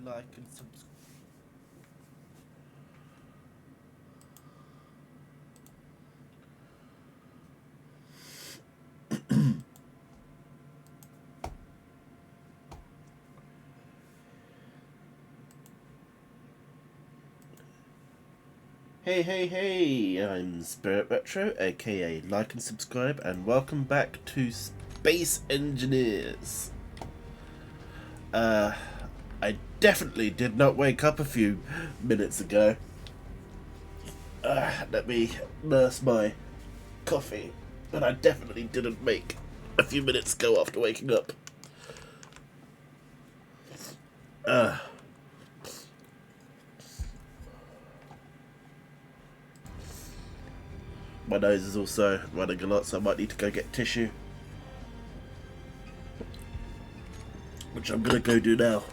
like, and subscribe. Hey, I'm Spirit Retro, aka like and subscribe, and welcome back to Space Engineers. I definitely did not wake up a few minutes ago. Let me nurse my coffee, but I definitely didn't make a few minutes ago after waking up. My nose is also running a lot, so I might need to go get tissue. Which I'm gonna go do now.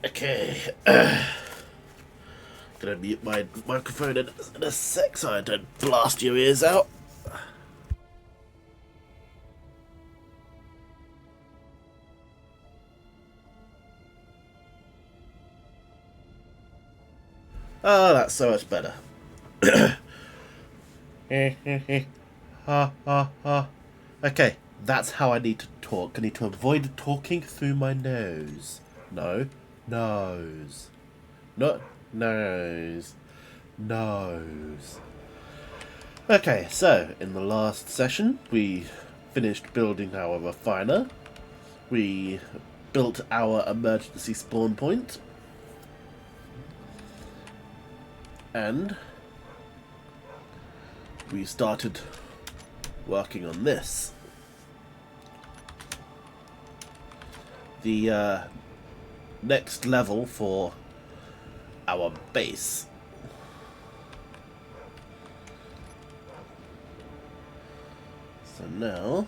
Okay. Gonna mute my microphone in a sec so I don't blast your ears out. Oh, that's so much better. Okay, that's how I need to talk. I need to avoid talking through my nose. No, nose. Not nose. Nose. Okay, so in the last session we finished building our refiner. We built our emergency spawn point. And we started working on this. The next level for our base. So now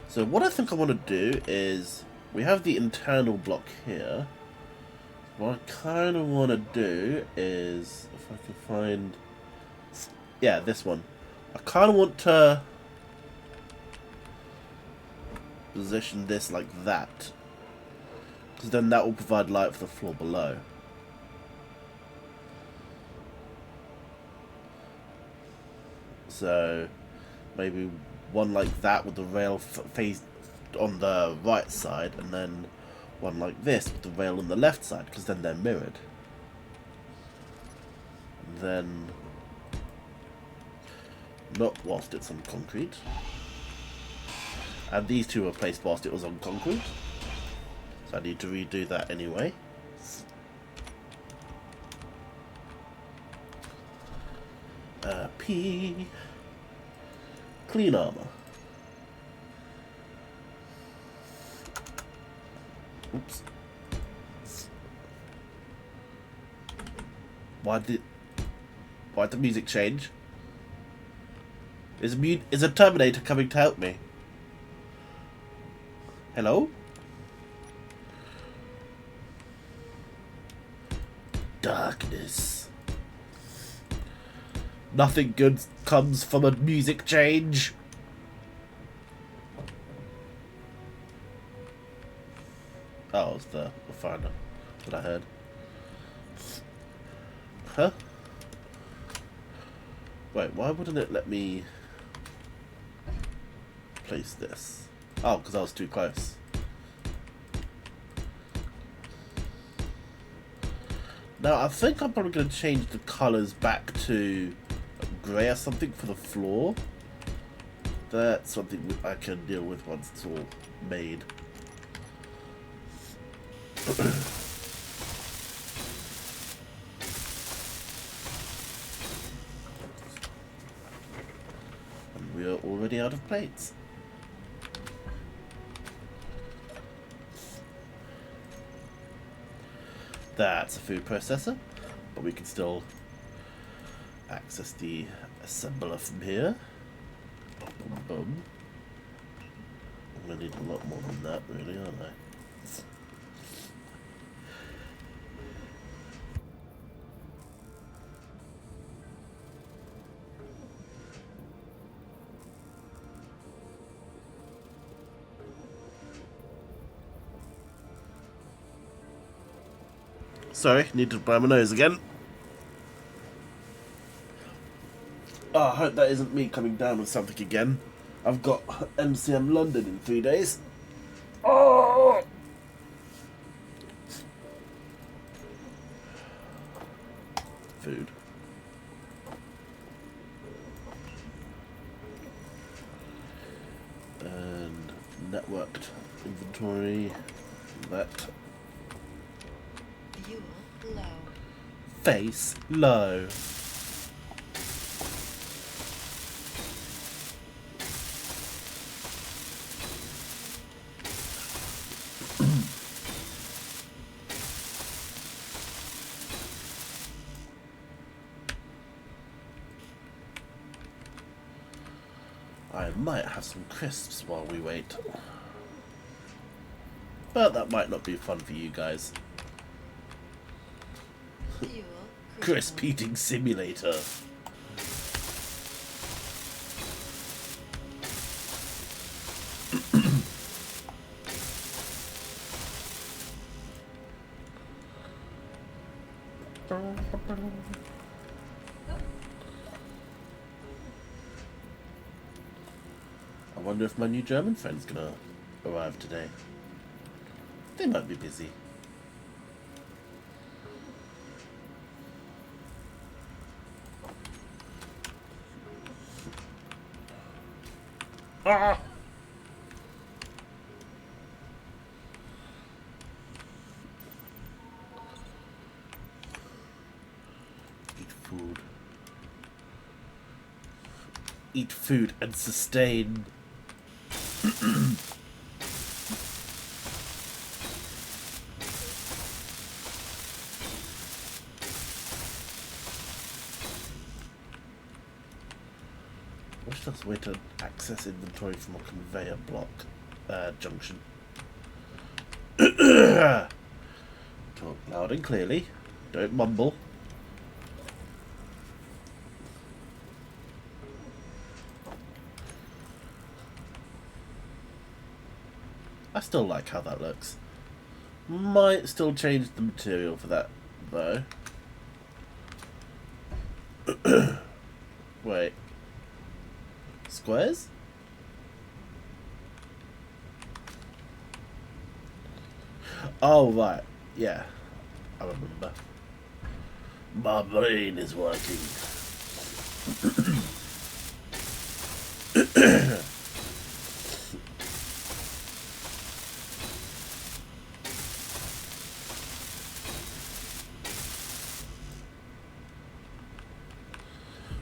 so what I think I want to do is, we have the internal block here. What I kind of want to do is, if I can find, yeah, this one. I kind of want to position this like that, because then that will provide light for the floor below. So maybe one like that with the rail faced on the right side, and then one like this with the rail on the left side, because then they're mirrored. And then, not whilst it's on concrete. And these two were placed whilst it was on concrete. So I need to redo that anyway. P. Clean armor. Oops. Why'd the music change? Is a Terminator coming to help me? Hello? Darkness. Nothing good comes from a music change. Oh, it's the refiner that I heard. Huh? Wait, why wouldn't it let me place this? Oh, because I was too close. Now, I think I'm probably going to change the colours back to grey or something for the floor. That's something I can deal with once it's all made. And we are already out of plates. That's a food processor. but we can still access the assembler from here. Boom, boom. I'm going to need a lot more than that, really, aren't I? Sorry, need to blow my nose again. Oh, I hope that isn't me coming down with something again. I've got MCM London in 3 days. Oh! Food. And networked inventory. That. Fuel low. Face low. I might have some crisps while we wait. But that might not be fun for you guys. Fuel Crisp eating simulator. I wonder if my new German friend's gonna arrive today. They might be busy. Ah! Eat food. Eat food and sustain. What's the way to access inventory from a conveyor block junction? Talk loud and clearly. Don't mumble. I still like how that looks. Might still change the material for that, though. Wait. Squares? Oh, right. Yeah. I remember. My brain is working.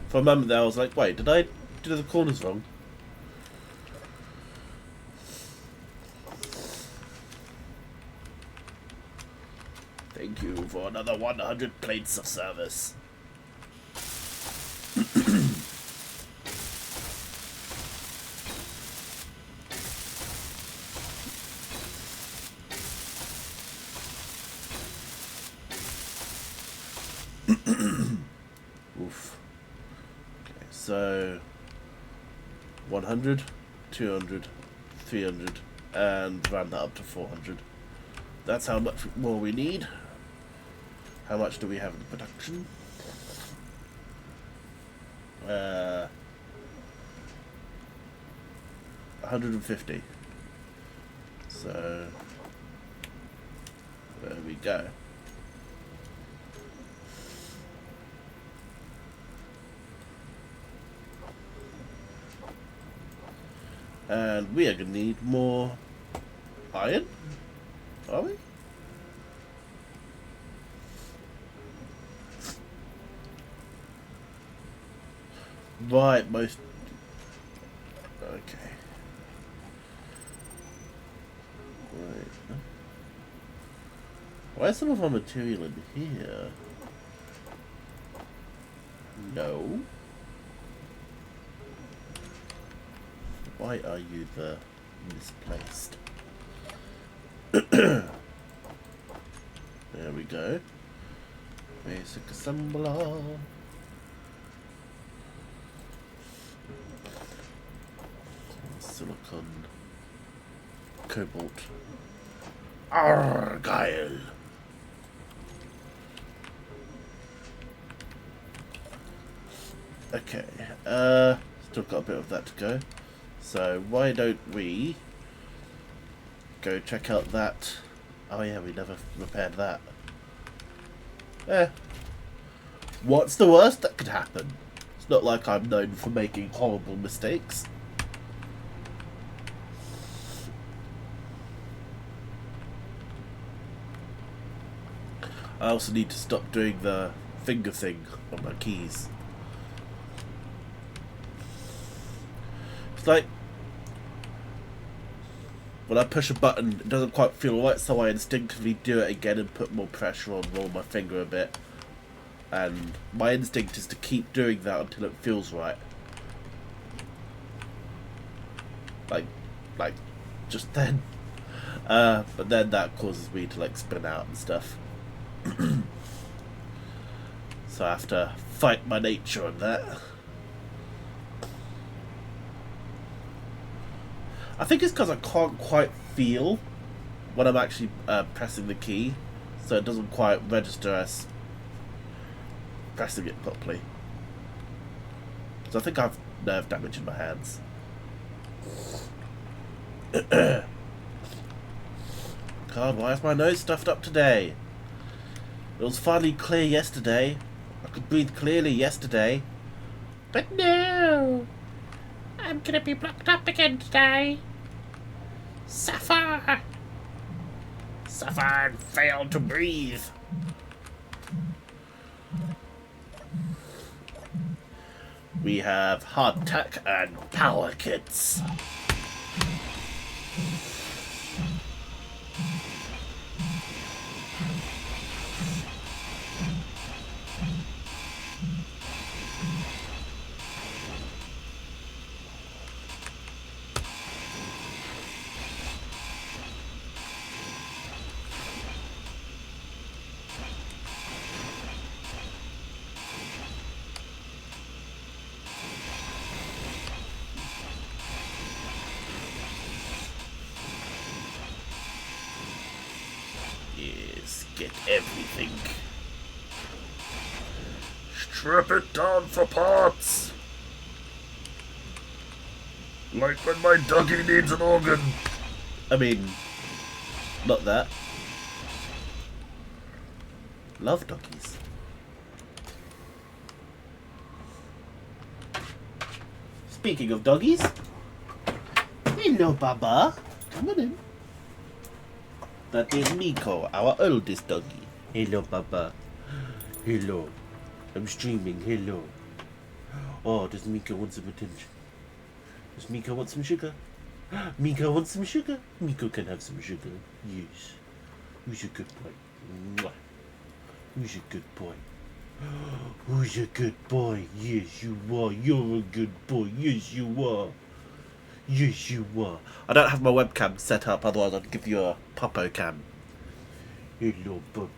For a moment there, I was like, wait, did I do the corners wrong? Thank you for another 100 plates of service. Oof. Okay, so 100, 200, 300, and round that up to 400. That's how much more we need. How much do we have in production? 150. So there we go. And we are going to need more iron, are we? Right, most... Okay. Right. Why is some of our material in here? No. Why are you the misplaced? There we go. Basic assembler. Silicon. Cobalt. Argyle. Okay. Still got a bit of that to go. So why don't we go check out that? Oh yeah, we never repaired that. What's the worst that could happen? It's not like I'm known for making horrible mistakes. I also need to stop doing the finger thing on my keys. It's like when I push a button, it doesn't quite feel right, so I instinctively do it again and put more pressure on, roll my finger a bit. And my instinct is to keep doing that until it feels right. Like, just then. But then that causes me to like spin out and stuff. So I have to fight my nature on that. I think it's because I can't quite feel when I'm actually pressing the key, so it doesn't quite register as pressing it properly. So I think I've nerve damage in my hands. God, why is my nose stuffed up today? It was finally clear yesterday. I could breathe clearly yesterday. But no! I'm gonna be blocked up again today. Suffer! Suffer and fail to breathe. We have hardtack and power kits. Get everything. Strip it down for parts. Like when my doggy needs an organ. I mean, not that. Love doggies. Speaking of doggies. Hello, Baba. Come on in. That is Miko, our oldest doggy. Hello, Papa. Hello. I'm streaming. Hello. Oh, does Miko want some attention? Does Miko want some sugar? Miko wants some sugar? Miko can have some sugar. Yes. Who's a good boy? Mwah. Who's a good boy? Who's a good boy? Yes, you are. You're a good boy. Yes, you are. Yes, you are. I don't have my webcam set up, otherwise I'd give you a popo cam. Hello, puppy.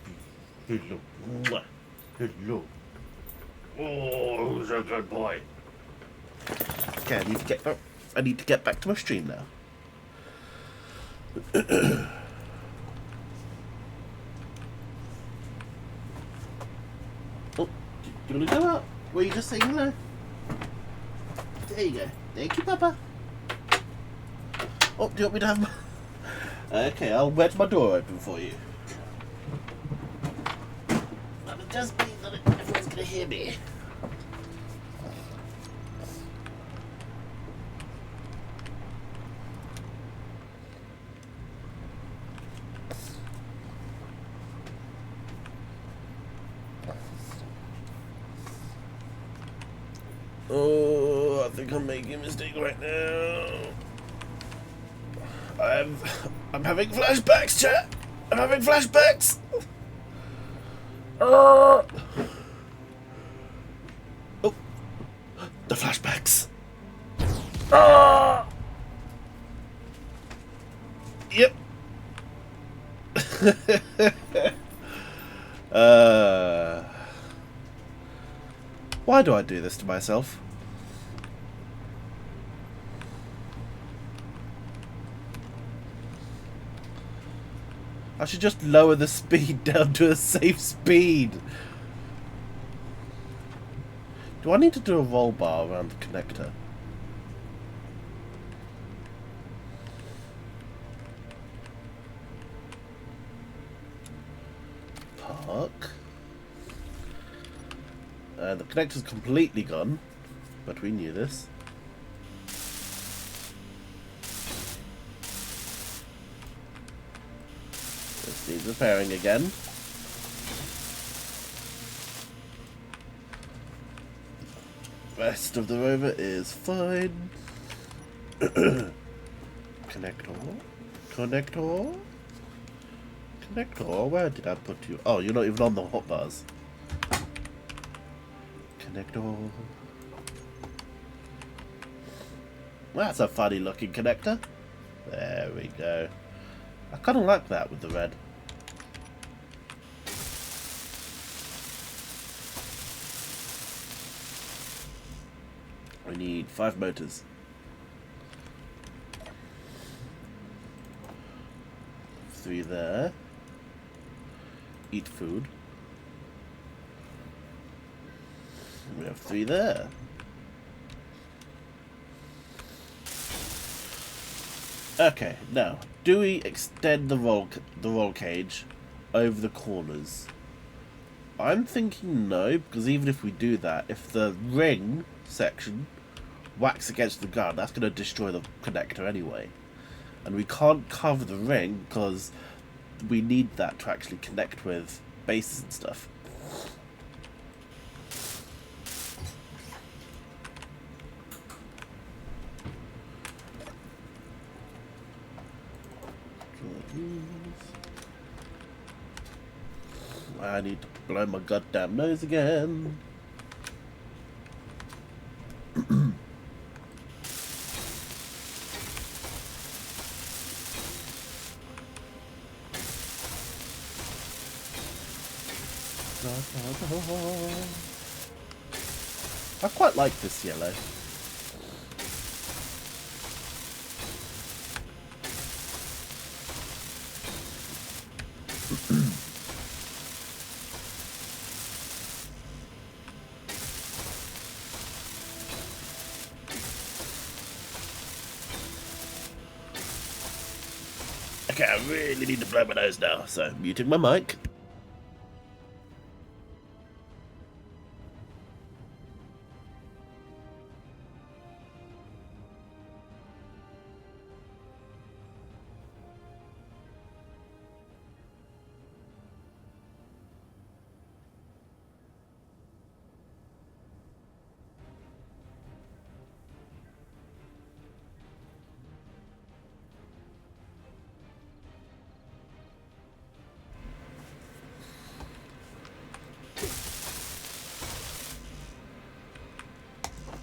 Hello. Mwah. Hello. Oh, who's a good boy? Okay, I need to get back to my stream now. Oh, do you want to go out? Were you just saying hello? There you go. Thank you, Papa. Oh, do you want me to have my... Okay, I'll wedge my door open for you. But it does mean that everyone's going to hear me. Oh, I think I'm making a mistake right now. I'm having flashbacks, chat. I'm having flashbacks. Why do I do this to myself? I should just lower the speed down to a safe speed. Do I need to do a roll bar around the connector? Park. The connector's completely gone, but we knew this. This needs repairing again. Rest of the rover is fine. Connector. Connector. Connector. Where did I put you? Oh, you're not even on the hotbars. Connector. That's a funny looking connector. There we go. I kind of like that with the red. We need 5 motors. 3 there. Eat food. We have 3 there. Okay, now, do we extend the roll cage over the corners? I'm thinking no, because even if we do that, if the ring section whacks against the ground, that's going to destroy the connector anyway. And we can't cover the ring because we need that to actually connect with bases and stuff. I need to blow my goddamn nose again. I quite like this yellow. Okay, I really need to blow my nose now, so muting my mic.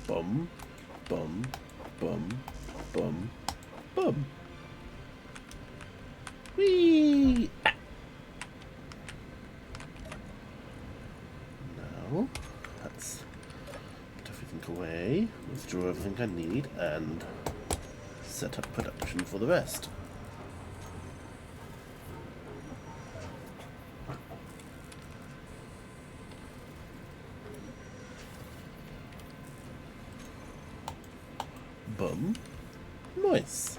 Bum, bum, bum, bum, bum. Whee! Ah. Now, let's put everything away, withdraw everything I need, and set up production for the rest. Bum. Nice.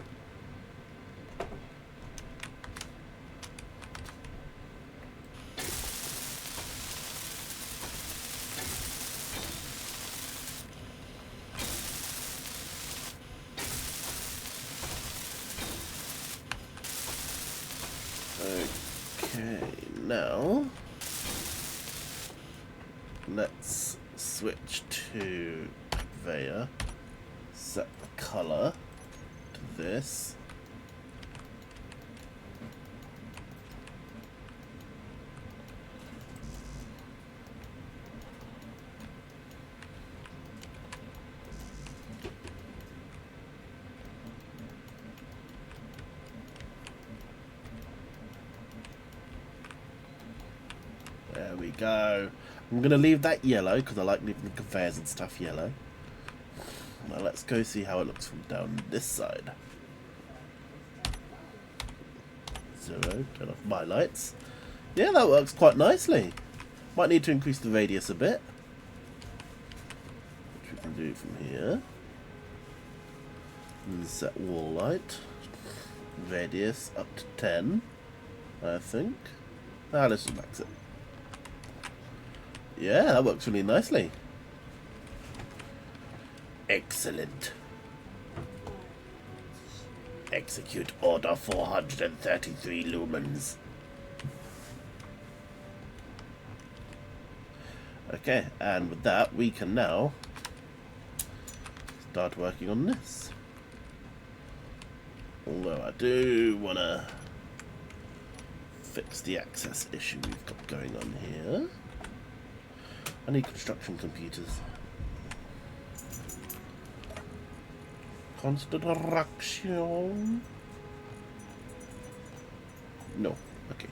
Okay, now let's switch to conveyor. Set the color to this. go. I'm going to leave that yellow because I like leaving the conveyors and stuff yellow. Now let's go see how it looks from down this side. 0, turn off my lights. Yeah, that works quite nicely. Might need to increase the radius a bit. Which we can do from here. And set wall light. Radius up to 10, I think. Let's just max it. Yeah, that works really nicely. Excellent. Execute order 433 lumens. Okay, and with that we can now start working on this. Although I do want to fix the access issue we've got going on here. I need construction computers. Construction. No. Okay.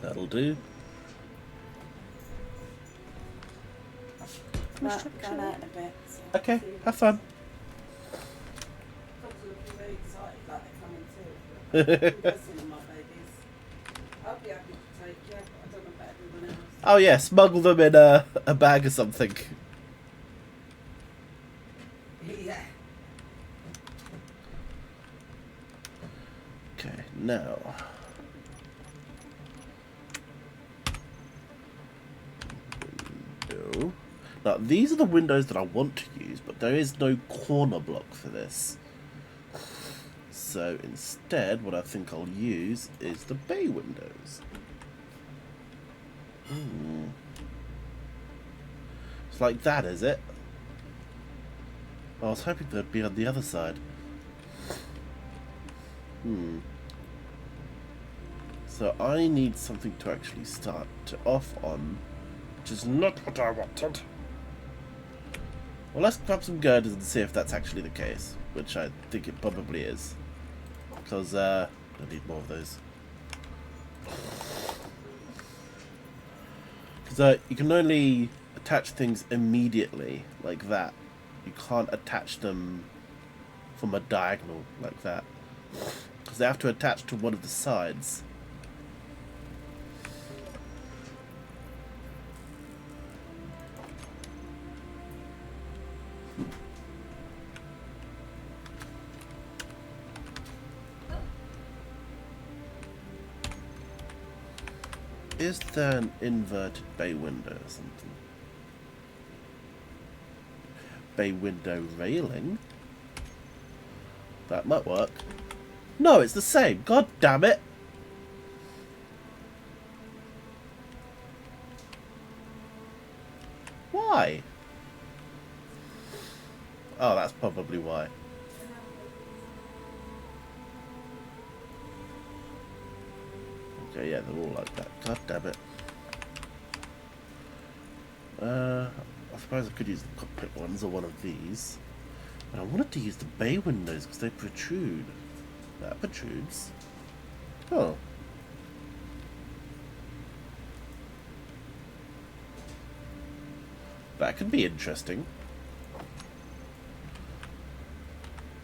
That'll do. Gone out a bit, so Okay, have fun. very excited, like they're coming too. I've seen my babies. I'll be happy to take you, but I don't know about everyone else. Oh yeah, smuggle them in a bag or something. Yeah. Okay, now. Window. Now, these are the windows that I want to use, but there is no corner block for this. So instead, what I think I'll use is the bay windows. It's like that, is it? I was hoping they'd be on the other side. So I need something to actually start off on, which is not what I wanted. Well, let's grab some girders and see if that's actually the case, which I think it probably is. Because I need more of those. Because you can only attach things immediately, like that. You can't attach them from a diagonal, like that. Because they have to attach to one of the sides. Is there an inverted bay window or something? Bay window railing? That might work. No, it's the same. God damn it. Why? Oh, that's probably why. Okay, yeah, they're all like that. God damn it. I suppose I could use the cockpit ones or one of these. But I wanted to use the bay windows because they protrude. That protrudes. Oh. That could be interesting.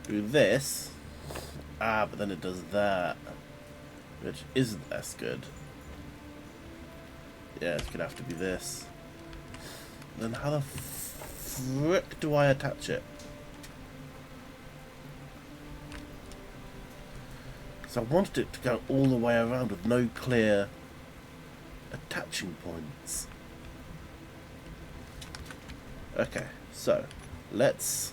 Do this. Ah, but then it does that. Which isn't as good. Yeah, it's gonna have to be this. Then how the frick do I attach it? Because I wanted it to go all the way around with no clear attaching points. Okay, so let's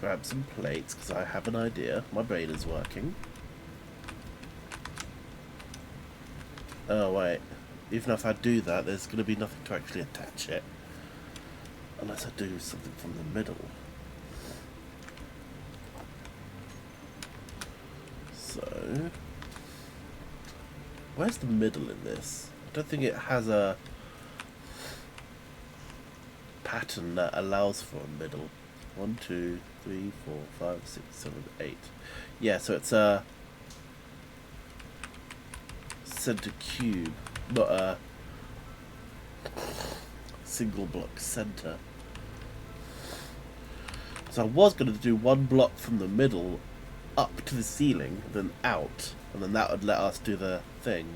grab some plates because I have an idea. My brain is working. Oh wait, even if I do that, there's going to be nothing to actually attach it. Unless I do something from the middle. So, where's the middle in this? I don't think it has a pattern that allows for a middle. 1, 2, 3, 4, 5, 6, 7, 8. Yeah, so it's a center cube, not a single block center. So I was going to do one block from the middle up to the ceiling, then out, and then that would let us do the thing.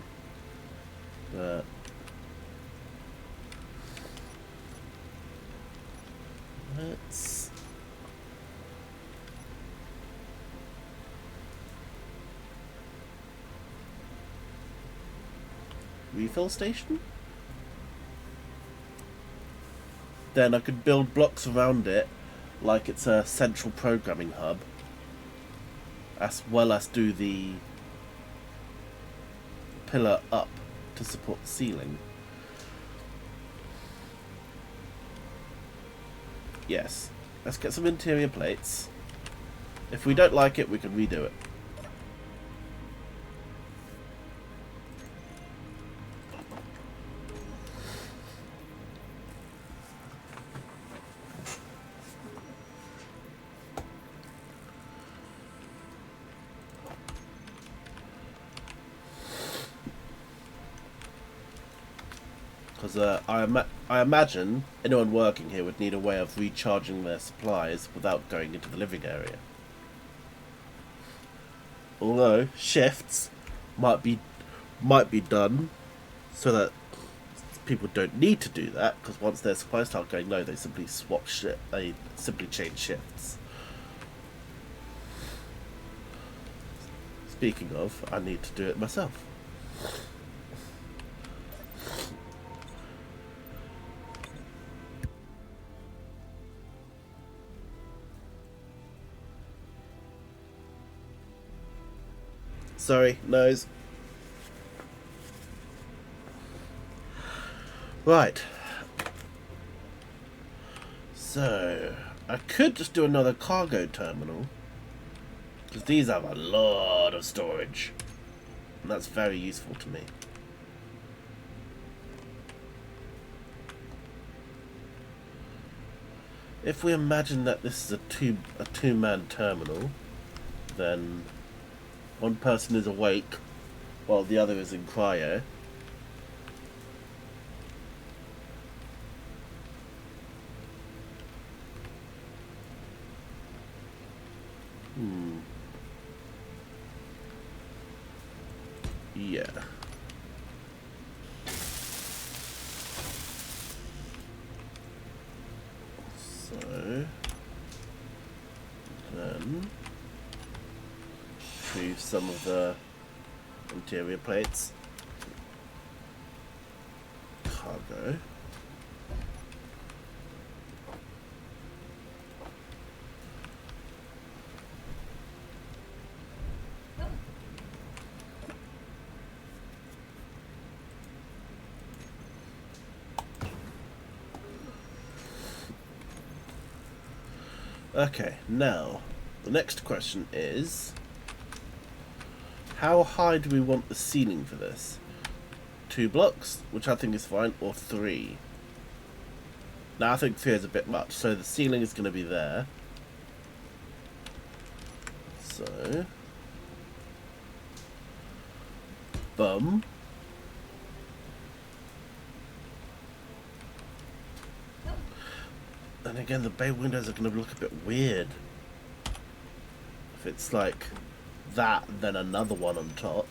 But let's refill station. Then I could build blocks around it like it's a central programming hub, as well as do the pillar up to support the ceiling. Yes, let's get some interior plates. If we don't like it, we can redo it. Because I imagine anyone working here would need a way of recharging their supplies without going into the living area. Although shifts might be done so that people don't need to do that, because once their supplies start going low, they simply swap shit. They simply change shifts. Speaking of, I need to do it myself. Sorry, nose. Right. So, I could just do another cargo terminal, because these have a lot of storage, and that's very useful to me. If we imagine that this is a two-man terminal, then one person is awake while the other is in cryo. Yeah. So then remove some of the interior plates. Cargo. Okay, now the next question is, how high do we want the ceiling for this? 2 blocks, which I think is fine, or 3? Now I think 3 is a bit much, so the ceiling is going to be there. So, bum. And again, the bay windows are going to look a bit weird if it's like that, then another one on top.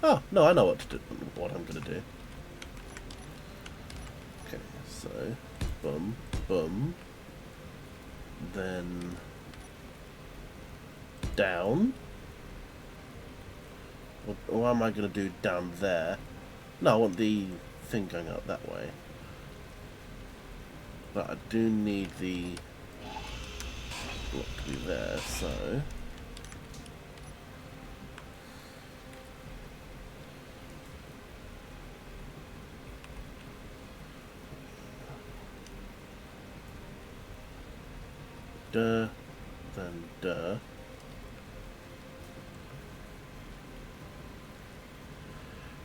Oh, no, I know what to do, what I'm going to do. Okay, so, boom, boom. Then down. Or am I going to do down there? No, I want the thing going up that way. But I do need the block to be there, so... Duh, then duh.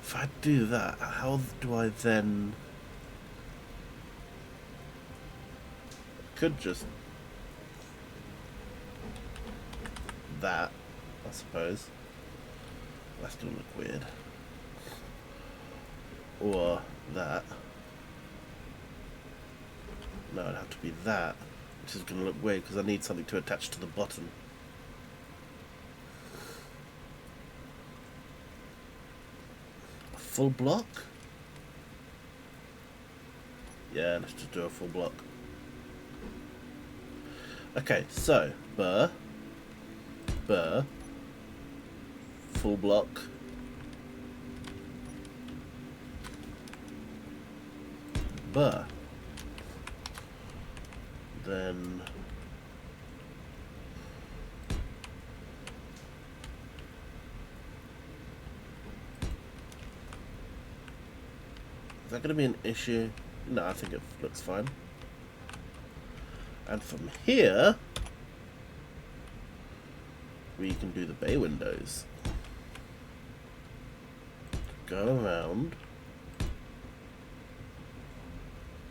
If I do that, how do I then... Could just... that, I suppose. That's gonna look weird. Or that. No, it'd have to be that, which is gonna look weird because I need something to attach to the bottom. A full block? Yeah, let's just do a full block. Okay, so burr, full block, burr. Then is that going to be an issue? No, I think it looks fine. And from here, we can do the bay windows. Go around.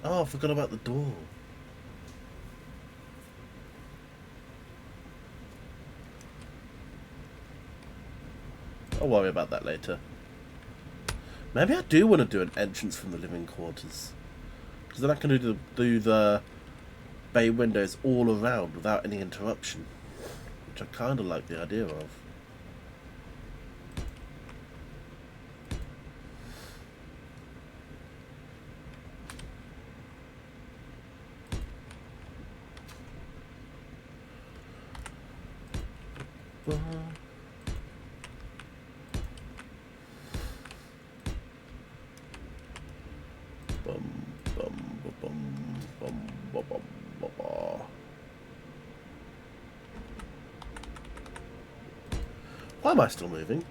Oh, I forgot about the door. I'll worry about that later. Maybe I do want to do an entrance from the living quarters. Because then I can do the bay windows all around without any interruption. Which I kind of like the idea of. Why am I still moving?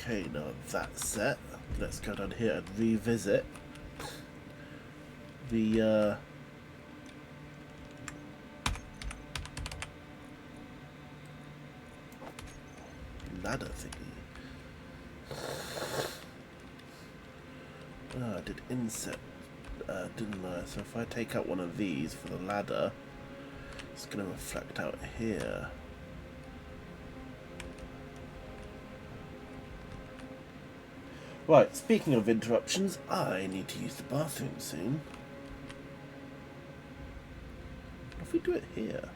Okay, now that's set. Let's go down here and revisit the ladder thingy. Oh, I did inset, didn't I? So if I take out one of these for the ladder, it's going to reflect out here. Right, speaking of interruptions, I need to use the bathroom soon. What if we do it here?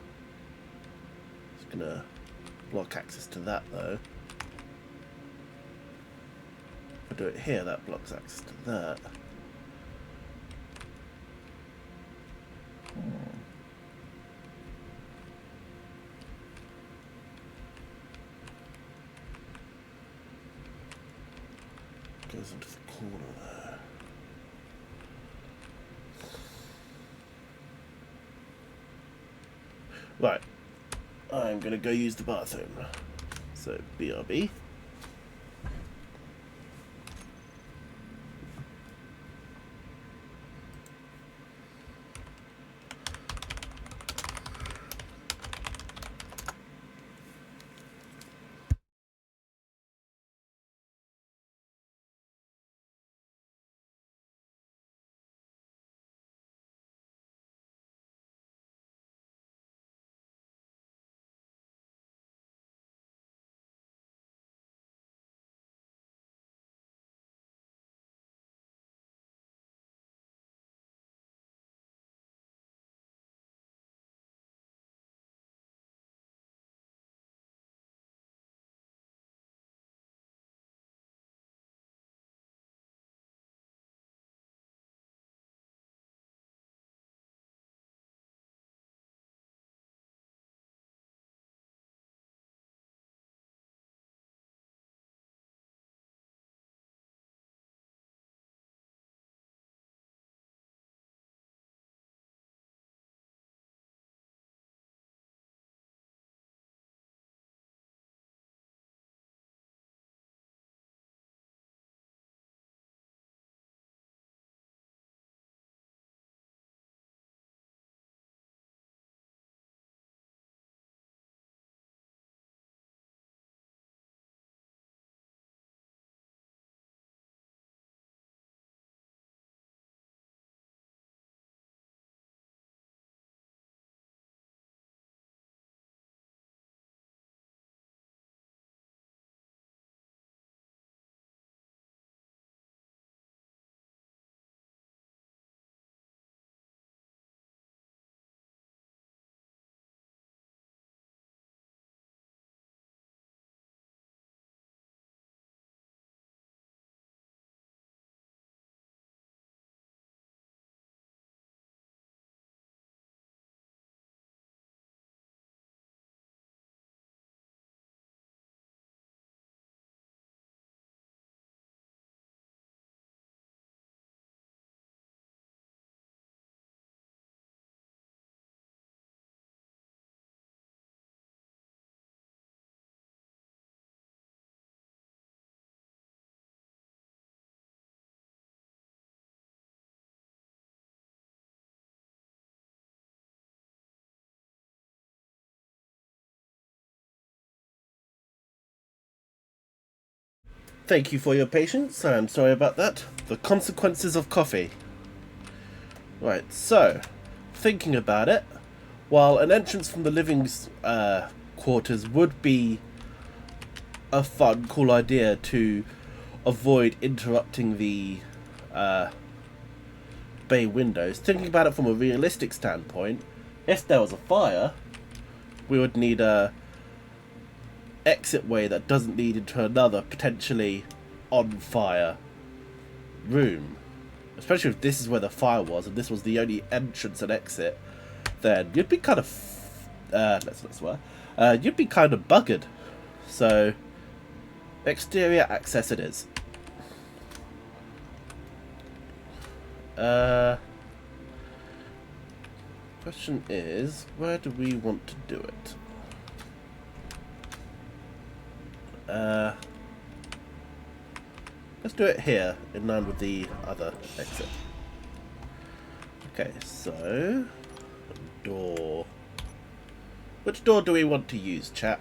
It's gonna block access to that though. If I do it here, that blocks access to that. Goes into the corner there. Right, I'm gonna go use the bathroom. So BRB. Thank you for your patience. I'm sorry about that. The consequences of coffee. Right, so, thinking about it, while an entrance from the living quarters would be a fun, cool idea to avoid interrupting the bay windows, thinking about it from a realistic standpoint, if there was a fire, we would need a exit way that doesn't lead into another potentially on fire room. Especially if this is where the fire was and this was the only entrance and exit, then you'd be kind of let's not swear. You'd be kind of buggered. So exterior access it is. Question is, where do we want to do it? Let's do it here, in line with the other exit. Okay, so door. Which door do we want to use, chat?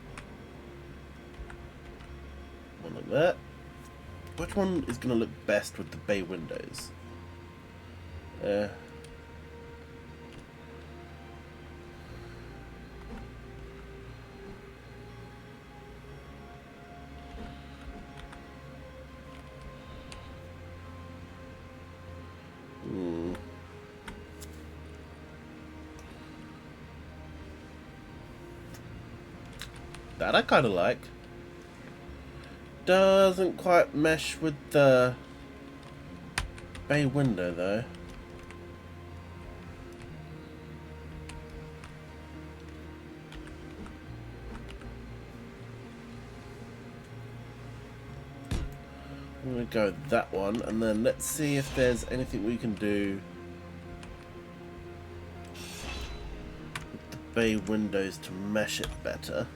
One like that. Which one is going to look best with the bay windows? That I kind of like. Doesn't quite mesh with the bay window though. I'm going to go with that one, and then let's see if there's anything we can do with the bay windows to mesh it better.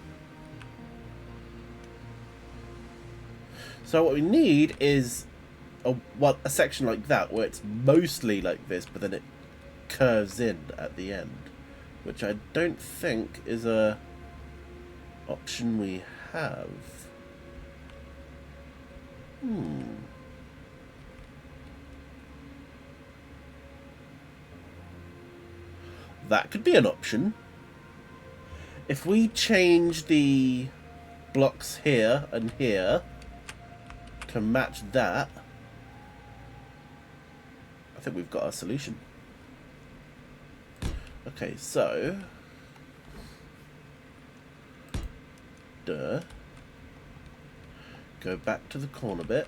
So what we need is a section like that, where it's mostly like this, but then it curves in at the end, which I don't think is a option we have. That could be an option. If we change the blocks here and here to match that, I think we've got our solution. Okay, so go back to the corner bit.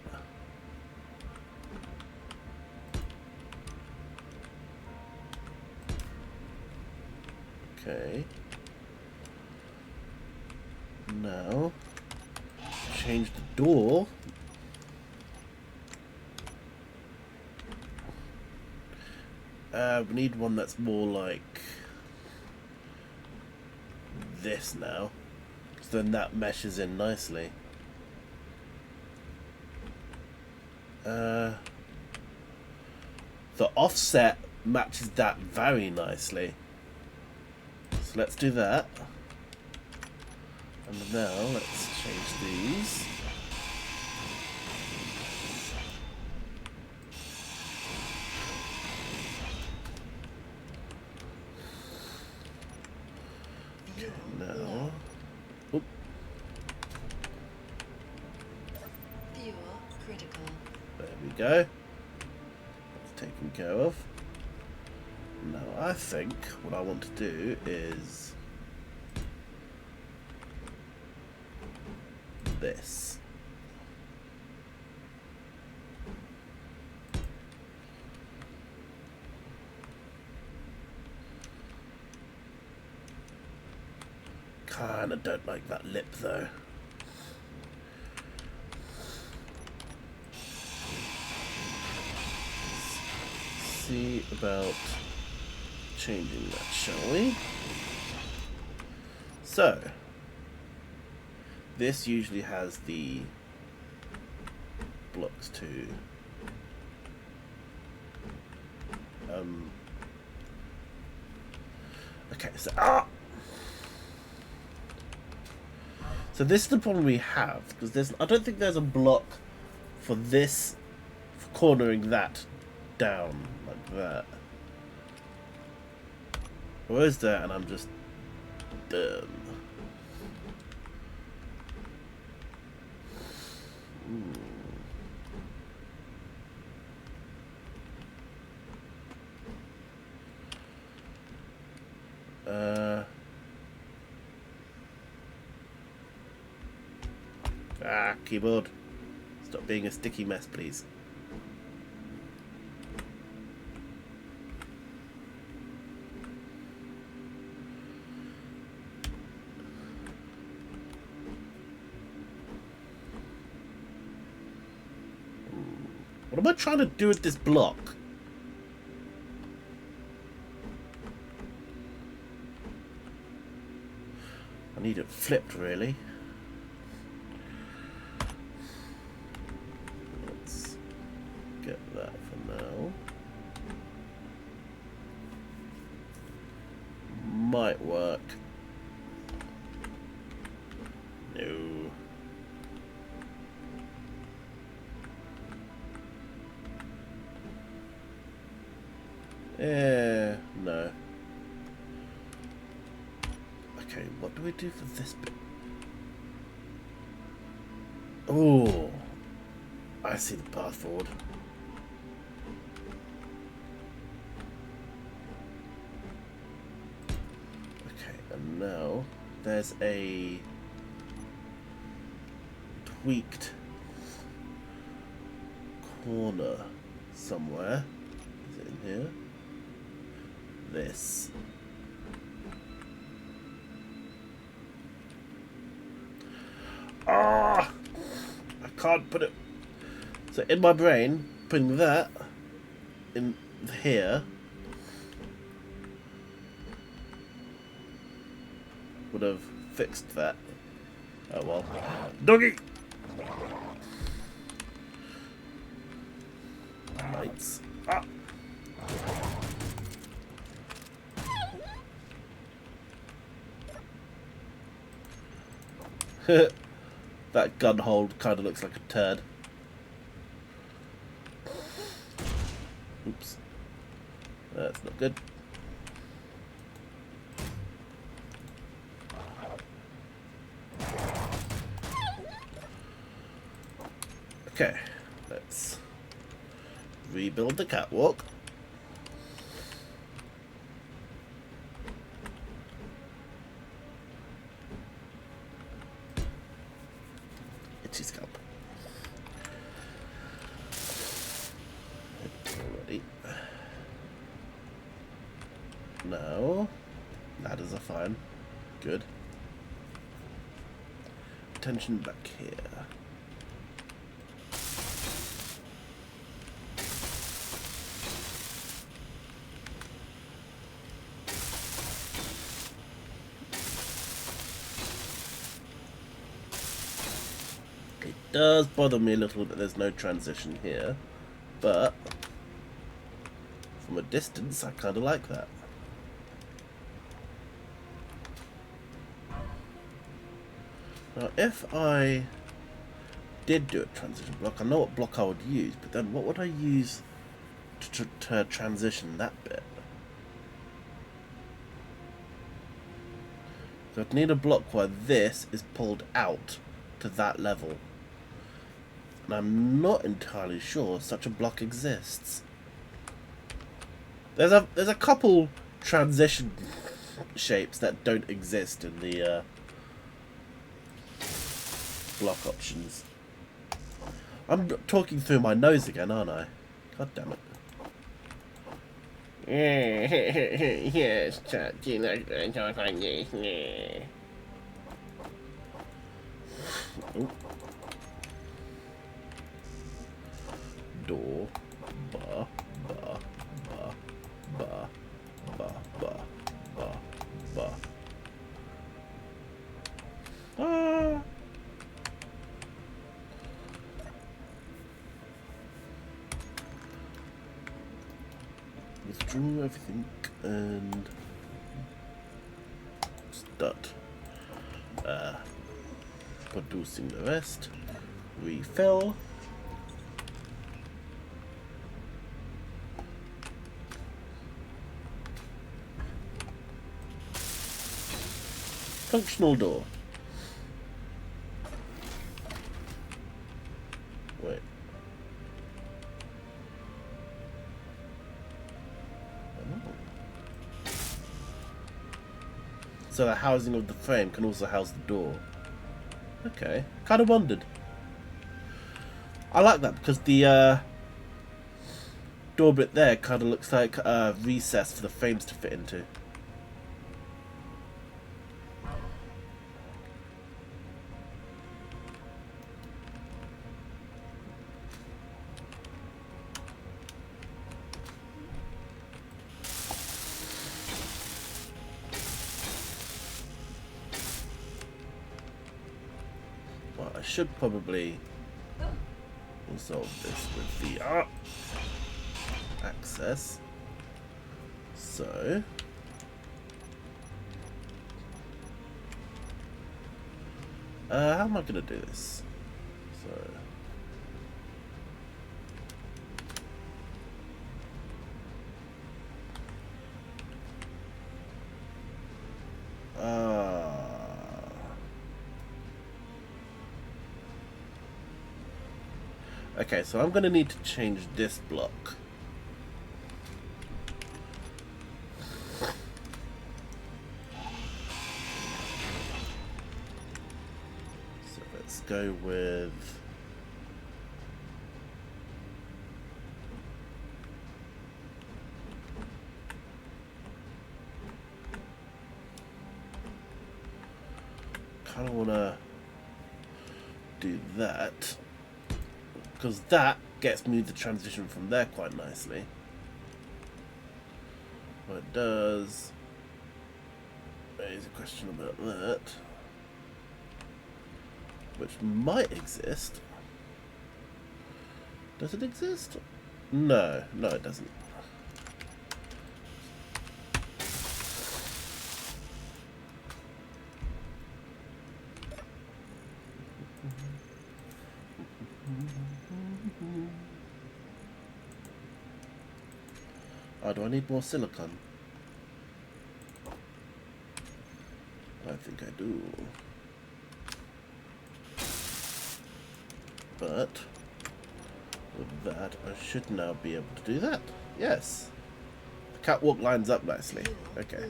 Okay. Now change the door. We need one that's more like this now, so then that meshes in nicely. The offset matches that very nicely, so let's do that. And now let's change these. Now, oop. Fuel critical. There we go. That's taken care of. Now I think what I want to do is this. Kinda don't like that lip though. See about changing that, shall we? So this usually has the blocks to okay, so so this is the problem we have, because I don't think there's a block for this, for cornering that down like that. Or is there? And I'm just dumb. Keyboard. Stop being a sticky mess, please. What am I trying to do with this block? I need it flipped, really. Let's get that for now. Might work. No. No. Okay, what do we do for this bit? Oh, I see the path forward. Okay, and now there's a tweaked corner somewhere. Is it in here? This. Ah! I can't put it. So in my brain, putting that in here would have fixed that. Oh well. Doggy! Lights. Ah! That gun hold kind of looks like a turd. Oops. That's not good. Okay, let's rebuild the catwalk. Itchy scalp. Already. Now, ladders are fine. Good. Attention back here. It does bother me a little that there's no transition here, but from a distance I kind of like that. Now if I did do a transition block, I know what block I would use, but then what would I use to transition that bit? So I'd need a block where this is pulled out to that level. And I'm not entirely sure such a block exists. There's a couple transition shapes that don't exist in the block options. I'm talking through my nose again, aren't I? God damn it. Yes, chat. Do you like to talk like this? Door. Ba, ba, ba, ba, ba, ba, ba, ba. Ah. Withdraw everything and start producing the rest. Refill. functional door. Wait. Oh. So the housing of the frame can also house the door. Okay. Kind of wondered. I like that because the door bit there kind of looks like a recess for the frames to fit into. Well, I should probably resolve this with the access. So how am I gonna do this? So okay, so I'm gonna need to change this block. So let's go with kind of wanna do that, because that gets me the transition from there quite nicely. What it does, there's a question about that, which might exist. Does it exist? No, it doesn't. Oh, do I need more silicon? I think I do. But with that, I should now be able to do that. Yes. The catwalk lines up nicely. Okay.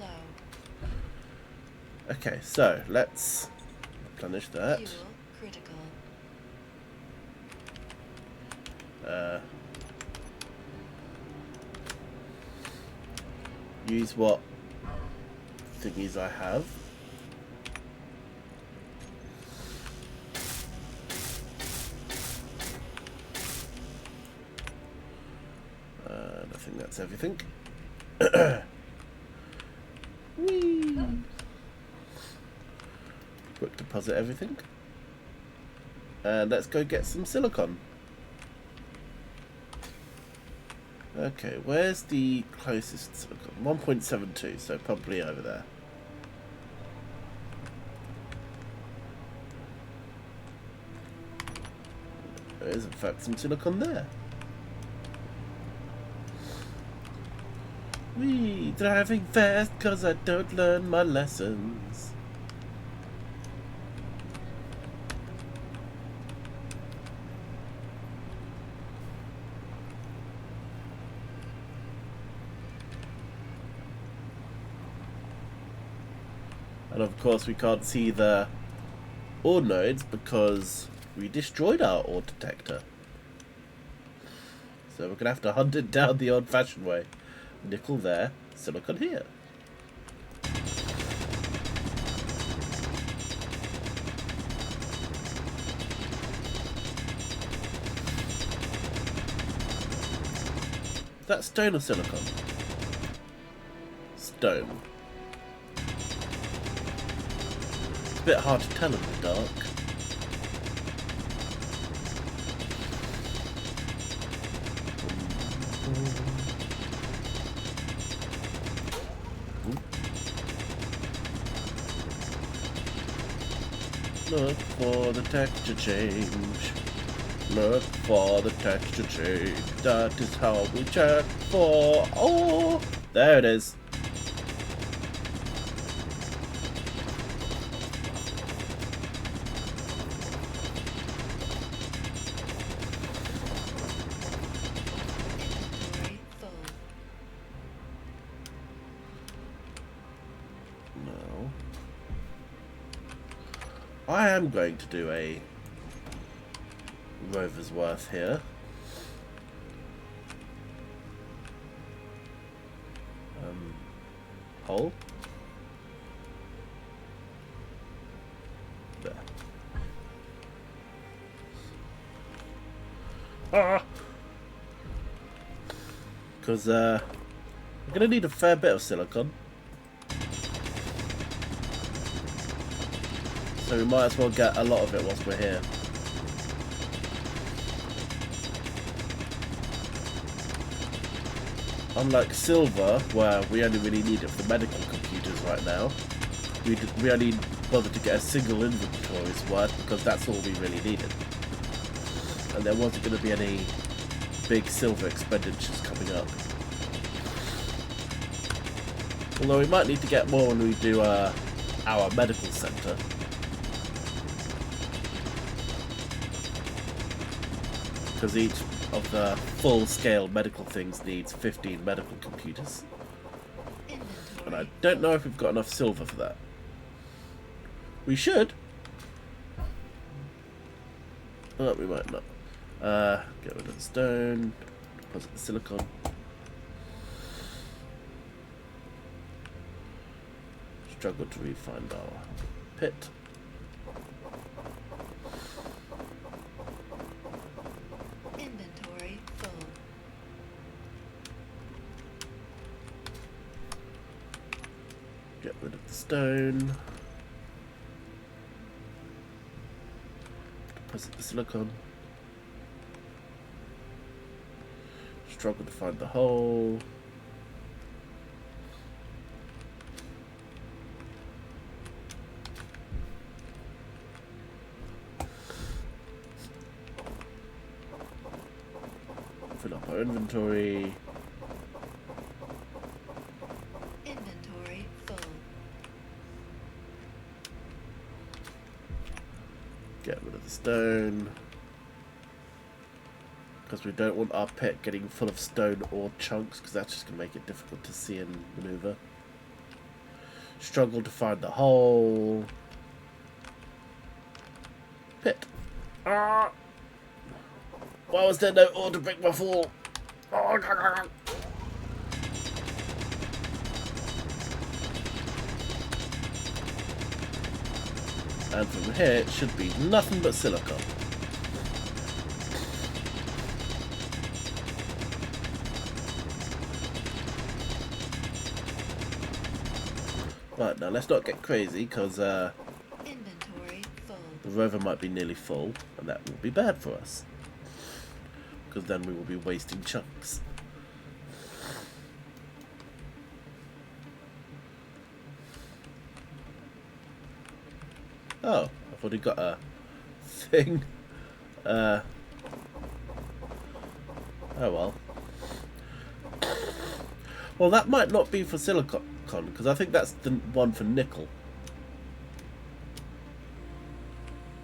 Okay, so let's replenish that. Fuel critical. Use what thingies I have. And I think that's everything. Whee! Quick deposit everything. And let's go get some silicon. Okay, where's the closest silicon? 1.72, so probably over there. There is in fact some silicon there. Wee, driving fast cause I don't learn my lessons. And of course we can't see the ore nodes because we destroyed our ore detector. So we're going to have to hunt it down the old-fashioned way. Nickel there, silicon here. Is that stone or silicon? Stone. It's a bit hard to tell in the dark. Look for the texture change. Look for the texture change. That is how we check for... Oh! There it is. I am going to do a rover's worth here. Hole. There. Because we're going to need a fair bit of silicon. So we might as well get a lot of it whilst we're here. Unlike silver, where we only really need it for medical computers right now, we only bothered to get a single inventory's worth because that's all we really needed. And there wasn't going to be any big silver expenditures coming up. Although we might need to get more when we do our medical centre. Because each of the full-scale medical things needs 15 medical computers. And I don't know if we've got enough silver for that. We should. Oh, we might not. Get rid of the stone. Deposit the silicon. Struggle to refine our pit. Inventory full. Get rid of the stone. Deposit the silicon. Struggle to find the hole. Fill up our inventory. Inventory full. Get rid of the stone. Because we don't want our pit getting full of stone or chunks, because that's just going to make it difficult to see and maneuver. Struggle to find the hole. Pit. Ah! Why was there no order to break my fall? Oh, and from here it should be nothing but silicon. Right, now let's not get crazy, because Inventory full. the rover might be nearly full, and that will be bad for us. Because then we will be wasting chunks. Oh, I've already got a thing. Oh well. Well, that might not be for silicon, because I think that's the one for nickel.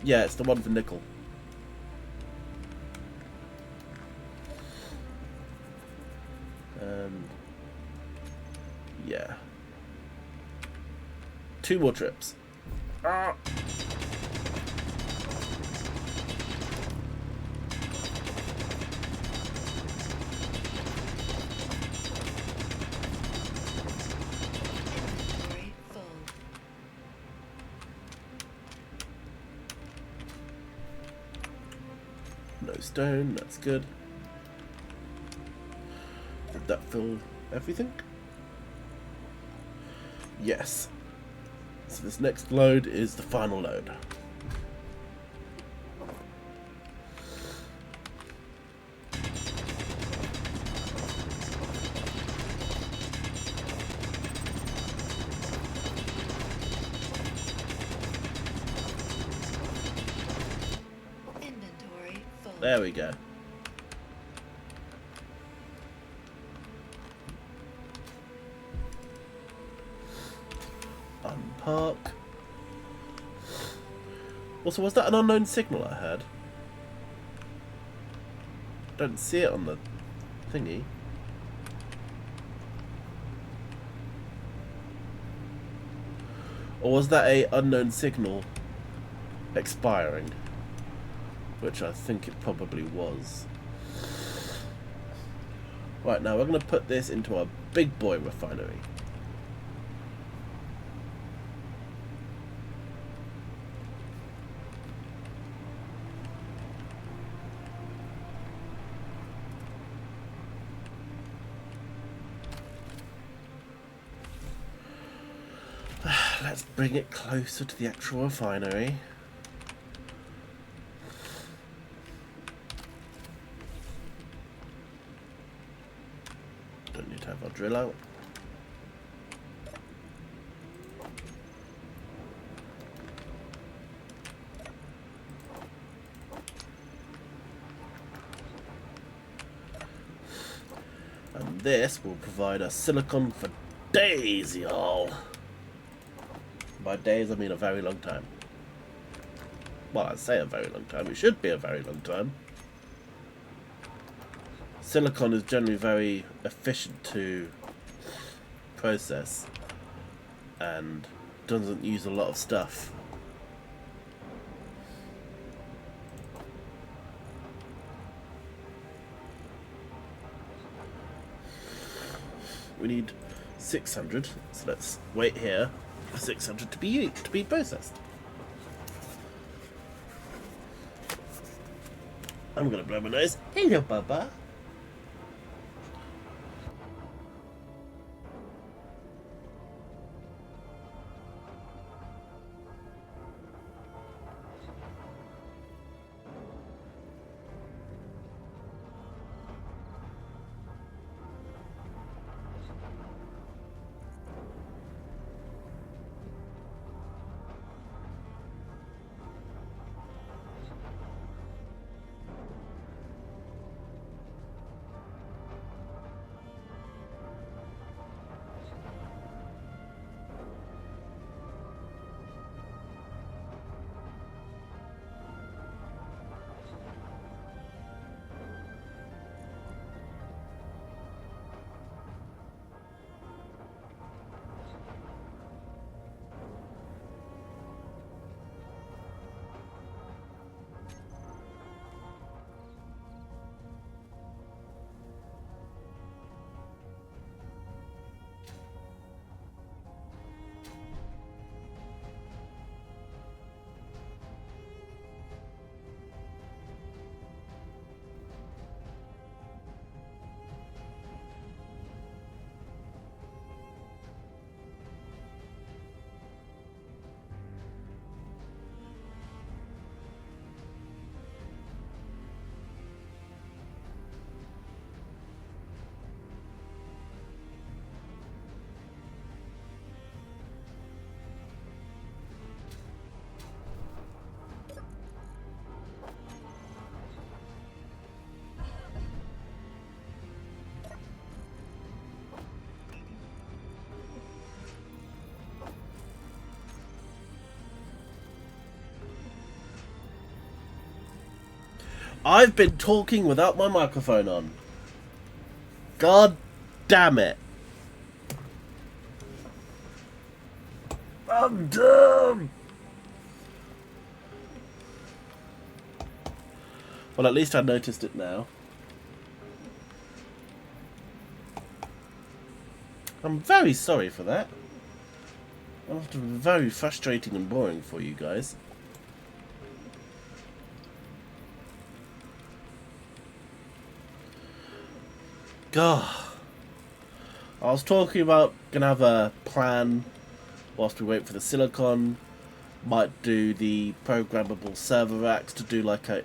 Yeah, it's the one for nickel. Yeah. 2 more trips. Ah. Inventory full. No stone, that's good. Did that fill everything? Yes. So this next load is the final load. Inventory full. There we go. Unpark. Also, was that an unknown signal I heard? Don't see it on the thingy. Or was that a unknown signal expiring, which I think it probably was. Right, now we're going to put this into a big boy refinery. Let's bring it closer to the actual refinery. Don't need to have our drill out. And this will provide us silicon for days, y'all. By days, I mean a very long time. Well, I say a very long time. It should be a very long time. Silicon is generally very efficient to process and doesn't use a lot of stuff. We need 600, so let's wait here for 600 to be processed. I'm gonna blow my nose. Hello, Bubba. I've been talking without my microphone on. God damn it. I'm dumb. Well, at least I noticed it now. I'm very sorry for that. That must have been very frustrating and boring for you guys. God. I was talking about gonna have a plan whilst we wait for the silicon. Might do the programmable server racks to do like a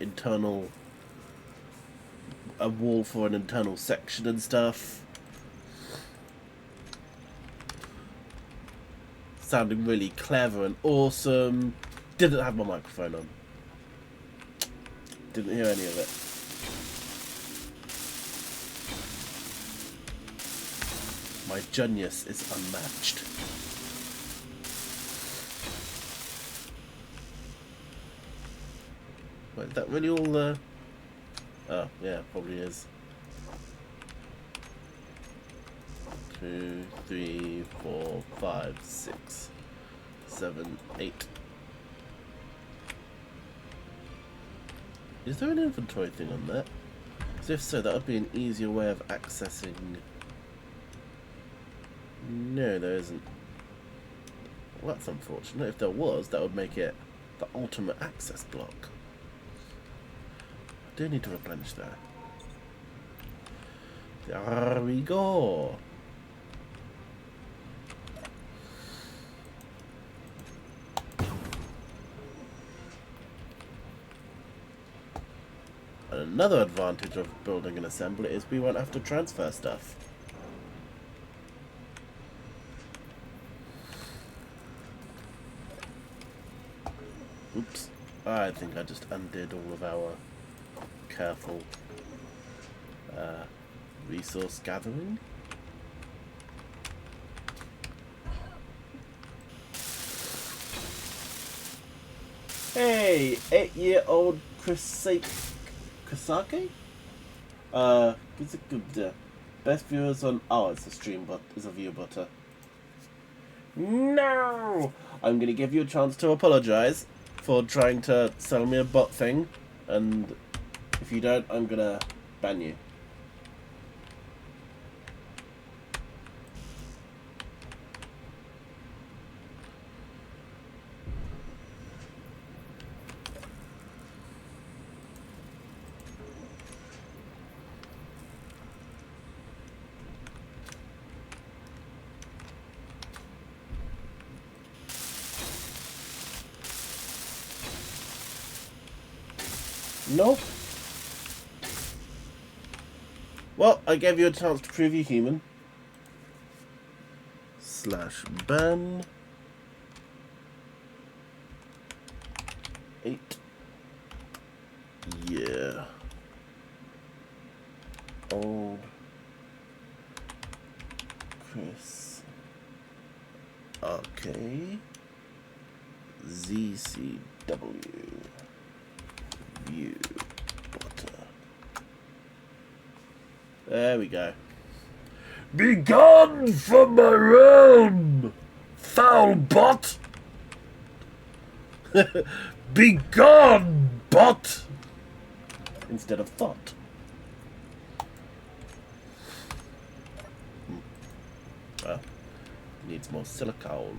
wall for an internal section and stuff. Sounding really clever and awesome. Didn't have my microphone on. Didn't hear any of it. My genius is unmatched. Wait, is that really all the... Oh, yeah, probably is. 2, 3, 4, 5, 6, 7, 8. Is there an inventory thing on that? Because if so, that would be an easier way of accessing... No, there isn't. Well, that's unfortunate. If there was, that would make it the ultimate access block. I do need to replenish that. There we go. And another advantage of building an assembly is we won't have to transfer stuff. Oops. I think I just undid all of our careful resource gathering. Hey, 8-year-old Kasake? Best viewers on... Oh, it's a stream bot. It's a view butter. No! I'm going to give you a chance to apologise for trying to sell me a bot thing, and if you don't, I'm going to ban you. Nope. Well, I gave you a chance to prove you human. /ban 8 year old Chris. Okay. ZCW. View butter. There we go. Begone from my realm, foul bot! Begone, bot! Instead of thought. Well, needs more silicone.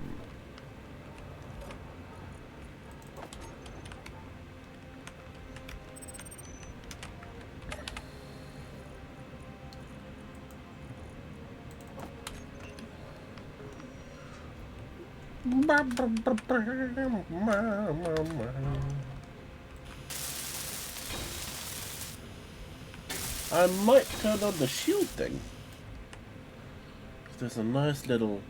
I might turn on the shield thing. There's a nice little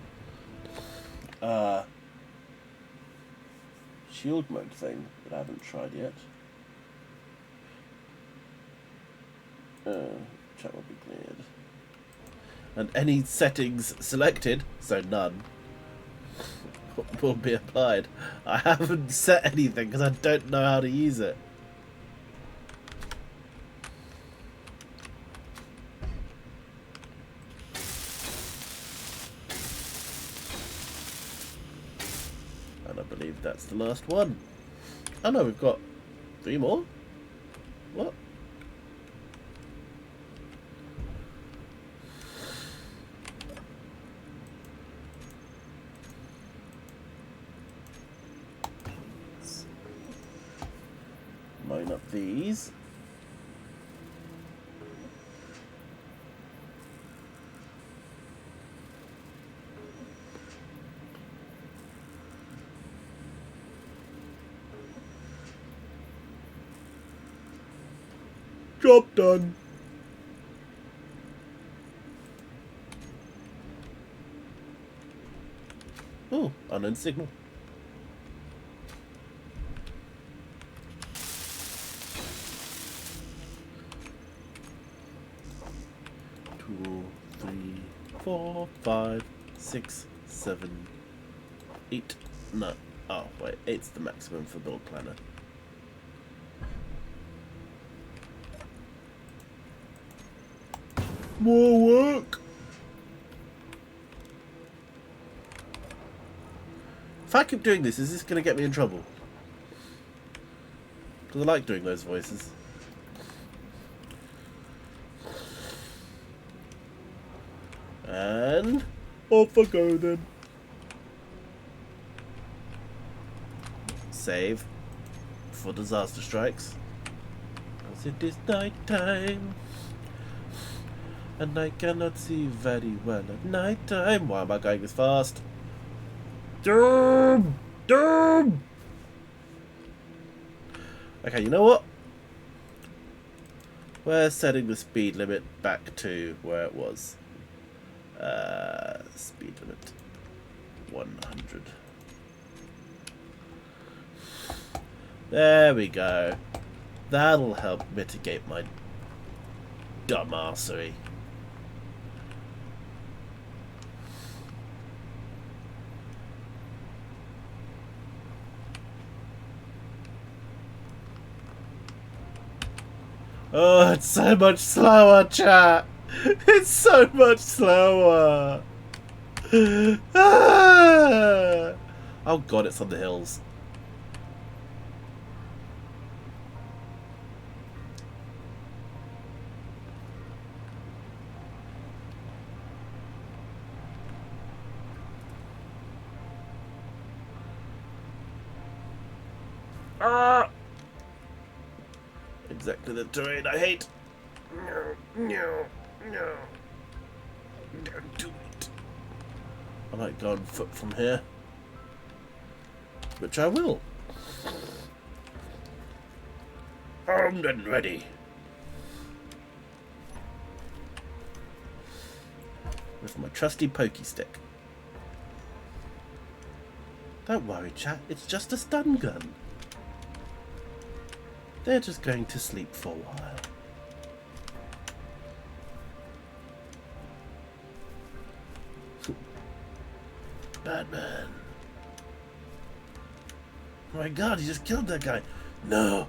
shield mode thing that I haven't tried yet. Chat will be cleared. And any settings selected, so none, will be applied. I haven't set anything because I don't know how to use it. And I believe that's the last one. Oh no, we've got 3 more? What? Line up these. Job done. Oh, unknown signal. Two, 3, 4, 5, 6, 7, 8. No. Oh, wait. 8's the maximum for build planner. More work. If I keep doing this, is this going to get me in trouble? Because I like doing those voices. then. Off I go then. Save. Before disaster strikes. As it is night time. And I cannot see very well at night time. Why am I going this fast? Doom! Doom! Okay, you know what? We're setting the speed limit back to where it was. Speed limit 100. There we go. That'll help mitigate my dumbassery. Oh, it's so much slower, chat. It's so much slower. Ah! Oh god, it's on the hills. Ah! Exactly the terrain I hate. No, no, no. Don't do it. I might go on foot from here. Which I will. Armed and ready. With my trusty pokey stick. Don't worry, chat. It's just a stun gun. They're just going to sleep for a while. Batman. Oh my god, he just killed that guy. No.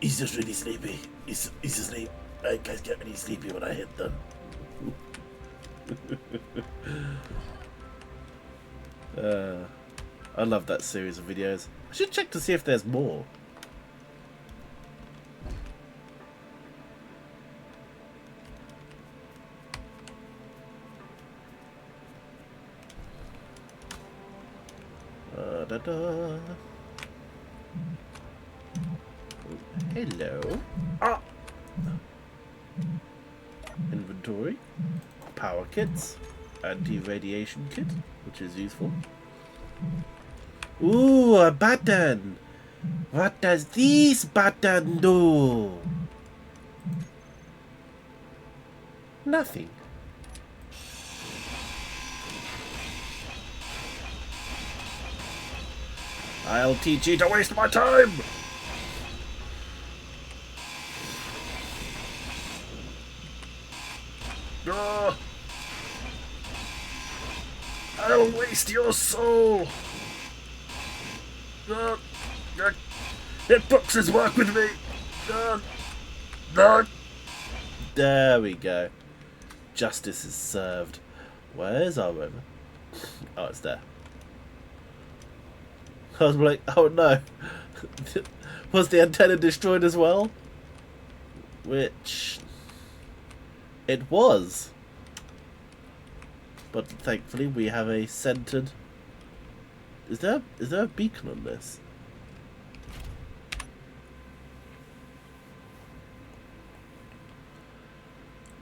He's just really sleepy. He's asleep. Guys get really sleepy when I hit them. I love that series of videos. I should check to see if there's more. Da-da. Hello. Ah. Inventory. Power kits. Anti-radiation kit, which is useful. Ooh, a button. What does this button do? Nothing. I'll teach you to waste my time! I'll waste your soul! It books his work with me! There we go. Justice is served. Where's our rover? Oh, it's there. I was like, oh no. Was the antenna destroyed as well? Which it was. But thankfully we have a centered. Is there a beacon on this?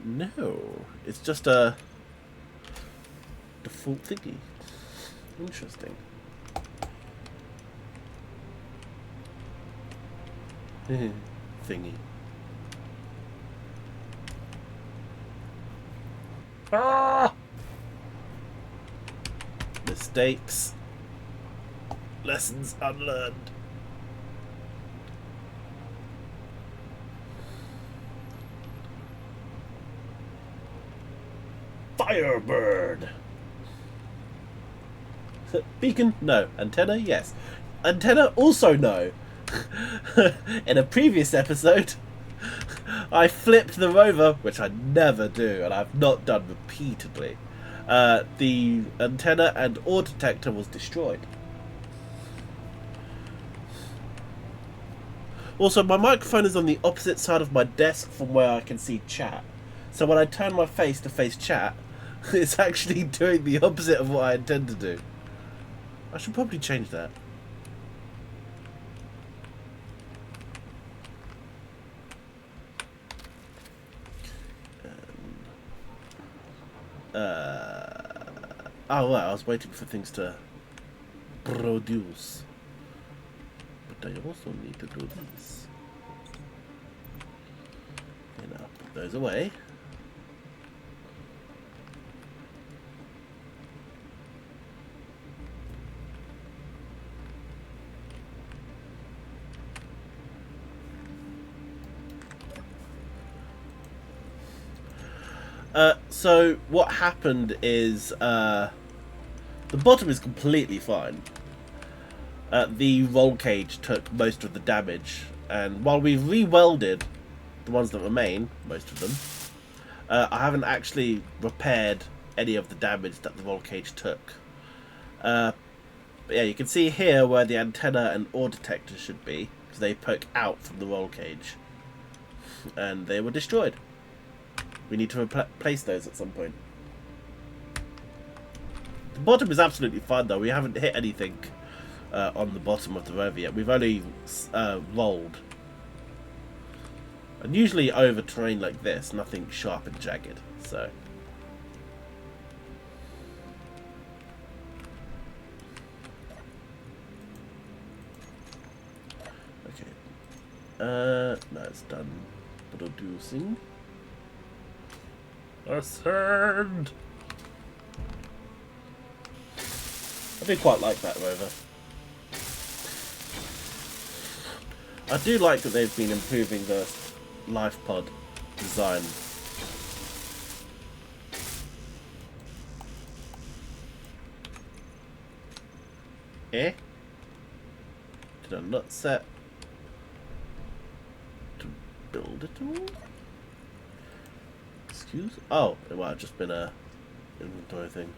No. It's just a default thingy. Interesting. Thingy. Ah! Mistakes. Lessons unlearned. Firebird. Beacon? No. Antenna? Yes. Antenna? Also no. In a previous episode, I flipped the rover, which I never do, and I've not done repeatedly. The antenna and ore detector was destroyed. Also, my microphone is on the opposite side of my desk from where I can see chat. So when I turn my face to face chat, It's actually doing the opposite of what I intend to do. I should probably change that. Oh, well, I was waiting for things to produce. But I also need to do this. Okay, now put those away. So what happened is the bottom is completely fine. The roll cage took most of the damage, and while we've re-welded the ones that remain, most of them, I haven't actually repaired any of the damage that the roll cage took. But yeah, you can see here where the antenna and ore detector should be, because they poke out from the roll cage, and they were destroyed. We need to replace those at some point. The bottom is absolutely fine though. We haven't hit anything on the bottom of the rover yet. We've only rolled. And usually over terrain like this, nothing sharp and jagged. So. Okay. No, it's done producing. Ascend! I do quite like that rover. I do like that they've been improving the life pod design. Eh? Did I not set to build it all? Oh, it might have just been a inventory thing.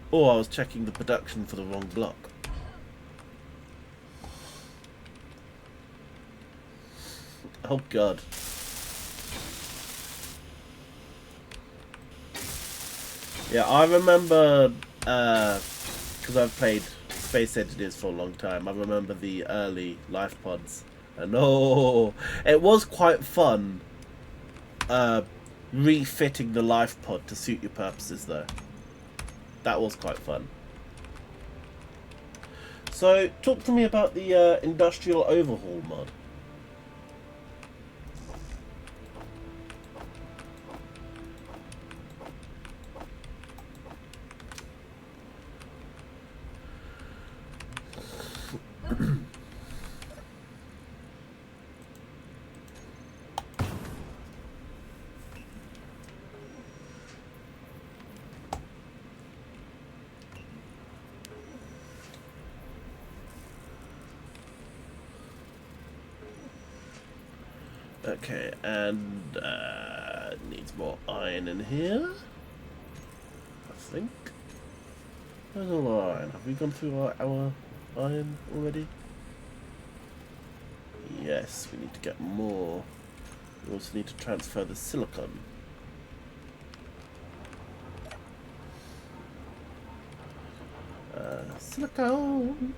Or I was checking the production for the wrong block. Oh god. Yeah, I remember, because I've played Space Engineers for a long time, I remember the early life pods. And oh, it was quite fun. Refitting the life pod to suit your purposes though. That was quite fun. So talk to me about the industrial overhaul mod. Okay, and needs more iron in here, I think. Where's all our iron? Have we gone through our iron already? Yes, we need to get more. We also need to transfer the silicon. Silicon!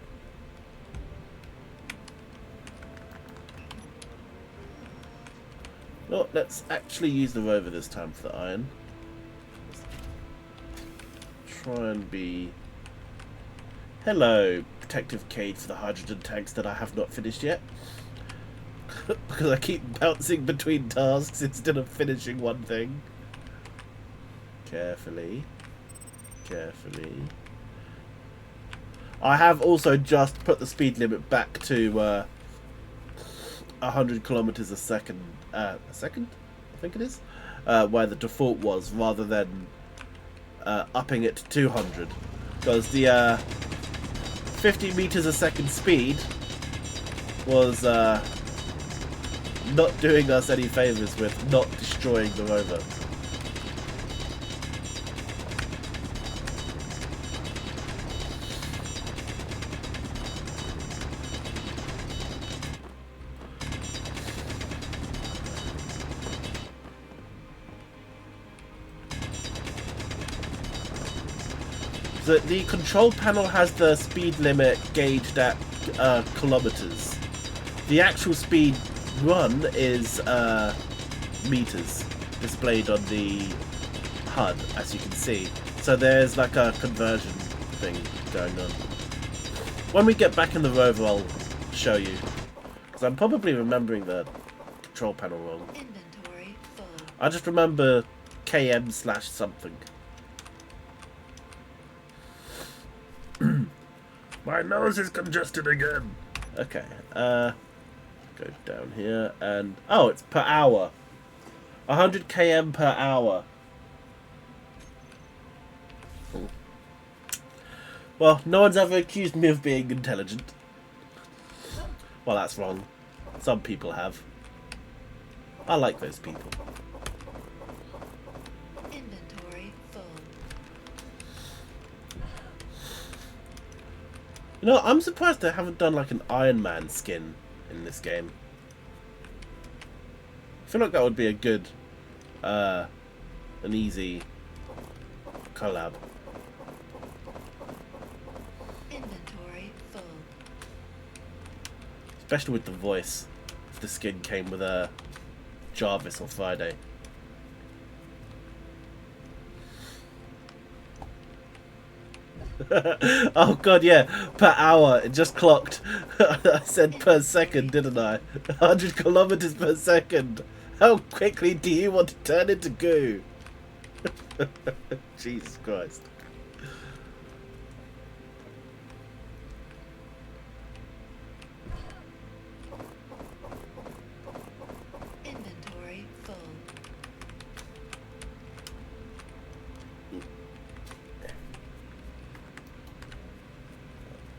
No, let's actually use the rover this time for the iron. Let's try and be... Hello, protective cage for the hydrogen tanks that I have not finished yet. Because I keep bouncing between tasks instead of finishing one thing. Carefully. Carefully. I have also just put the speed limit back to 100 kilometers a second. I think it is, where the default was, rather than upping it to 200, because the 50 meters a second speed was not doing us any favors with not destroying the rover. The control panel has the speed limit gauged at kilometers. The actual speed run is meters displayed on the HUD, as you can see. So there's like a conversion thing going on. When we get back in the rover, I'll show you. Because I'm probably remembering the control panel wrong. Inventory full. I just remember KM/something. My nose is congested again. Okay, go down here and... Oh, it's per hour. 100 km per hour. Well, no one's ever accused me of being intelligent. Well, that's wrong. Some people have. I like those people. Inventory full. You know, I'm surprised they haven't done like an Iron Man skin in this game. I feel like that would be a good, an easy collab. Inventory full. Especially with the voice. If the skin came with a Jarvis or Friday. Oh god, yeah, per hour. It just clocked. I said per second, didn't I? 100 kilometers per second. How quickly do you want to turn into goo? Jesus Christ. Inventory full.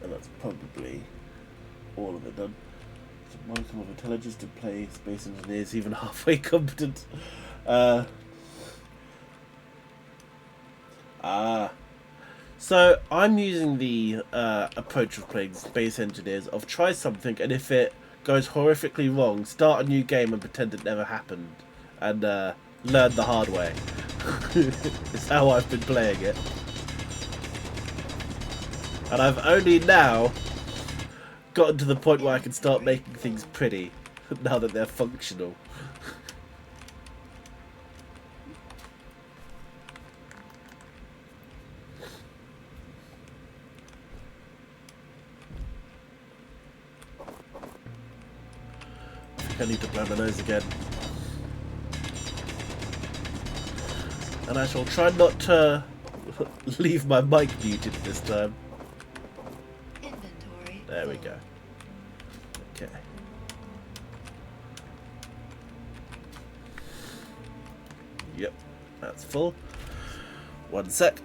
And that's probably all of it done. So modicum of intelligence to play Space Engineers even halfway competent. So I'm using the approach of playing Space Engineers of try something, and if it goes horrifically wrong, start a new game and pretend it never happened, and learn the hard way. It's how I've been playing it. And I've only now gotten to the point where I can start making things pretty, now that they're functional. I think I need to blow my nose again. And I shall try not to leave my mic muted this time. Inventory There we full. go. Okay. Yep, that's full. One sec.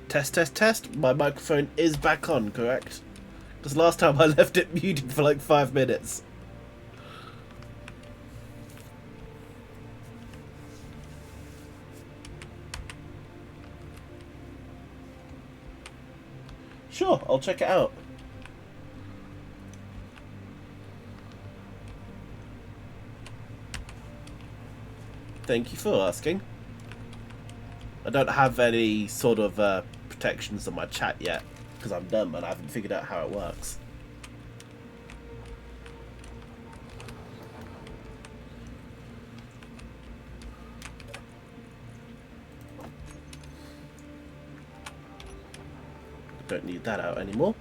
Test, test, test. My microphone is back on, correct? Because last time I left it muted for like 5 minutes. Sure, I'll check it out. Thank you for asking. I don't have any sort of protections on my chat yet, because I'm dumb and I haven't figured out how it works. Don't need that out anymore.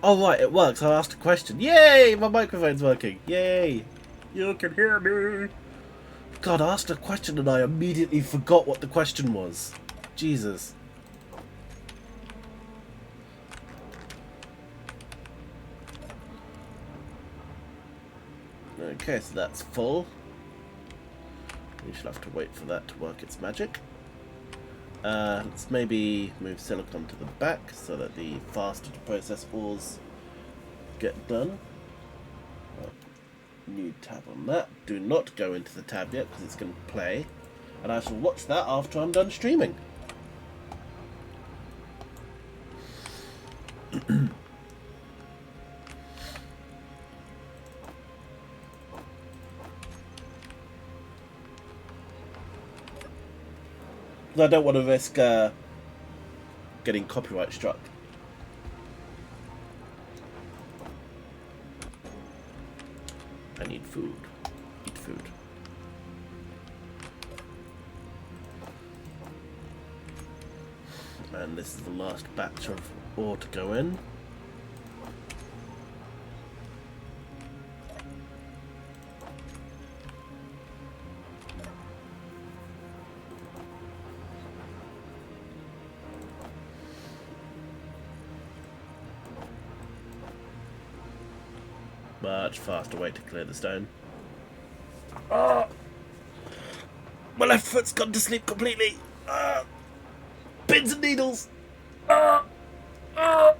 Oh right, it works. I asked a question. Yay! My microphone's working. Yay! You can hear me. God, I asked a question and I immediately forgot what the question was. Jesus. Okay, so that's full. We should have to wait for that to work its magic. Let's maybe move silicon to the back so that the faster to process ores get done. New tab on that. Do not go into the tab yet because it's going to play. And I shall watch that after I'm done streaming. I don't want to risk getting copyright struck. I need food. Eat food. And this is the last batch of ore to go in. Much faster way to clear the stone. Ah! My left foot's gone to sleep completely. Ah! Pins and needles. Ah! Ah!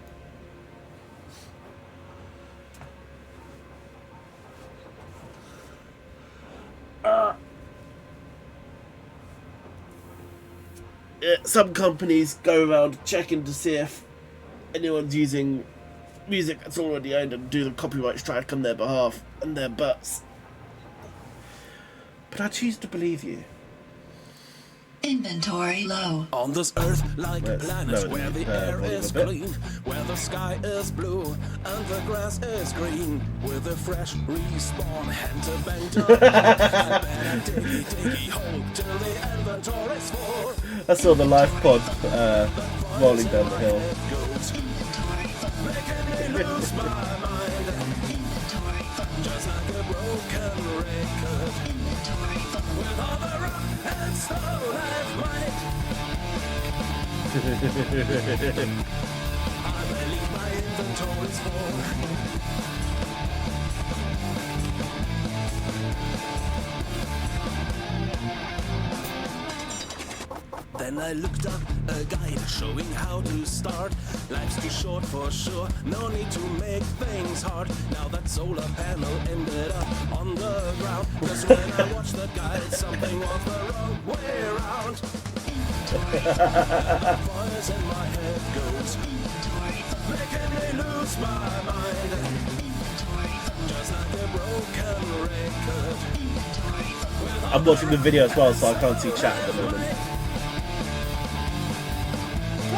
Ah! Yeah, some companies go around checking to see if anyone's using music that's already owned and do the copyright strike on their behalf and their butts. But I choose to believe you. Inventory low. On this earth, like Let's planets lower where the, the air volume is a bit. clean, where the sky is blue and the grass is green, with a fresh respawn, hand to bang to I better diggy diggy hole till the inventory's full. I saw the life pod rolling down the hill. Inventory full. Making me lose my mind, Inventory full. just like a broken record. Inventory full. With all the rock and stone I've mined, I believe my inventory's full. Then I looked up a guide showing how to start. Life's too short for sure, no need to make things hard. Now that solar panel ended up on the ground, 'cause when I watched the guide, something was the wrong way around. The voice in my head goes, Inventory full. making me lose my mind, Inventory full. just like a broken record. Inventory full. I'm watching the video as well, so I can't see chat at the moment.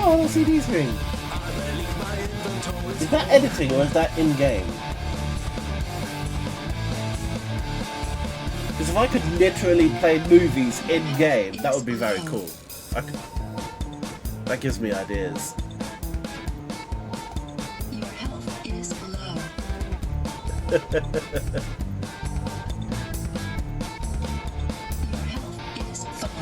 Oh, LCD screen. I believe my inventory's Is that editing or is that in-game? Because if I could literally play movies in-game, that would be very cool. That gives me ideas. Your health is low. Your health is full.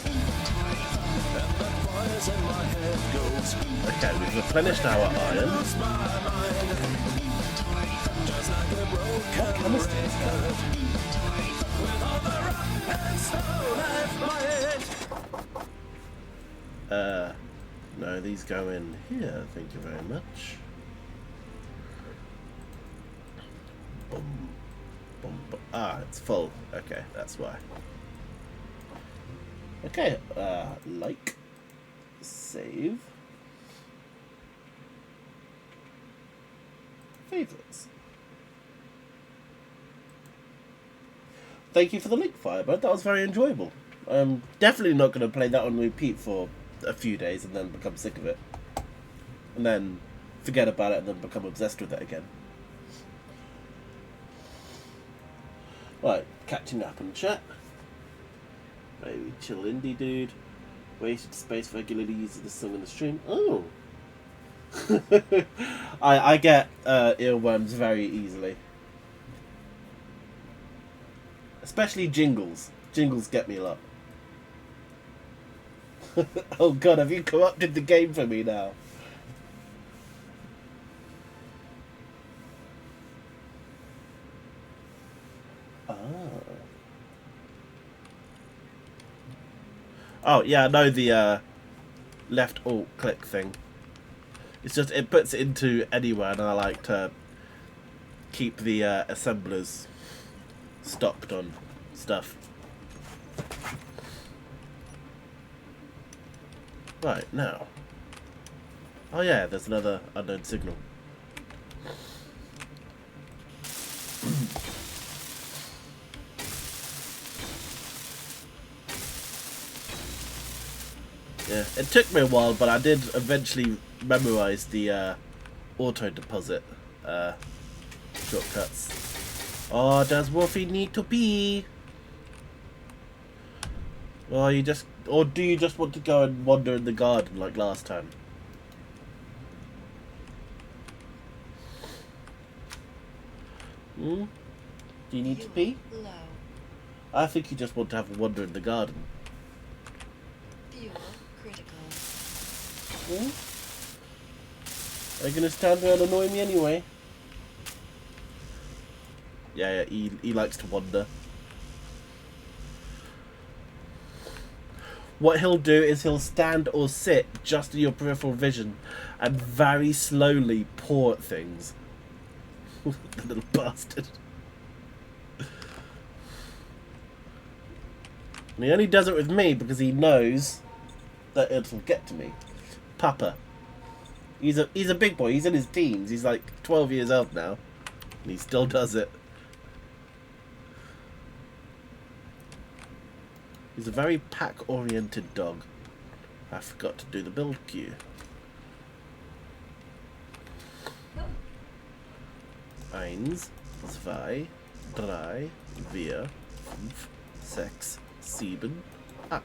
Inventory full. and the voice in my head goes, Okay, we've replenished our iron. lose my mind, Inventory full. just like a broken Chemistry is that? Inventory full. with all the rock and stone I've mined. No, these go in here, thank you very much. Boom. Boom, boom. Ah, it's full. Okay, that's why. Okay, like, save, favorites. Thank you for the link, Firebird. That was very enjoyable. I'm definitely not going to play that on repeat for a few days and then become sick of it. And then forget about it and then become obsessed with it again. Right, catching up in chat. Maybe chill indie dude. Wasted space regularly uses the song in the stream. Oh! I get earworms very easily. Especially jingles. Jingles get me a lot. Oh god, have you corrupted the game for me now? Ah. Oh, yeah, I know the left alt click thing. It's just, it puts it into anywhere and I like to keep the assemblers stocked on stuff. Right, now. Oh yeah, there's another unknown signal. Yeah, it took me a while, but I did eventually memorize the auto deposit shortcuts. Oh, does Wolfie need to pee? Or do you just want to go and wander in the garden like last time? Hmm? Do you need to pee? Low. I think you just want to have a wander in the garden. Fuel critical. Hmm? Are you gonna stand there and annoy me anyway? Yeah, he likes to wander. What he'll do is he'll stand or sit just in your peripheral vision and very slowly paw at things. The little bastard. And he only does it with me because he knows that it'll get to me. Papa. He's a big boy. He's in his teens. He's like 12 years old now. And he still does it. He's a very pack-oriented dog. I forgot to do the build queue. 1, 2, 3, 4, 5, 6, 7, 8.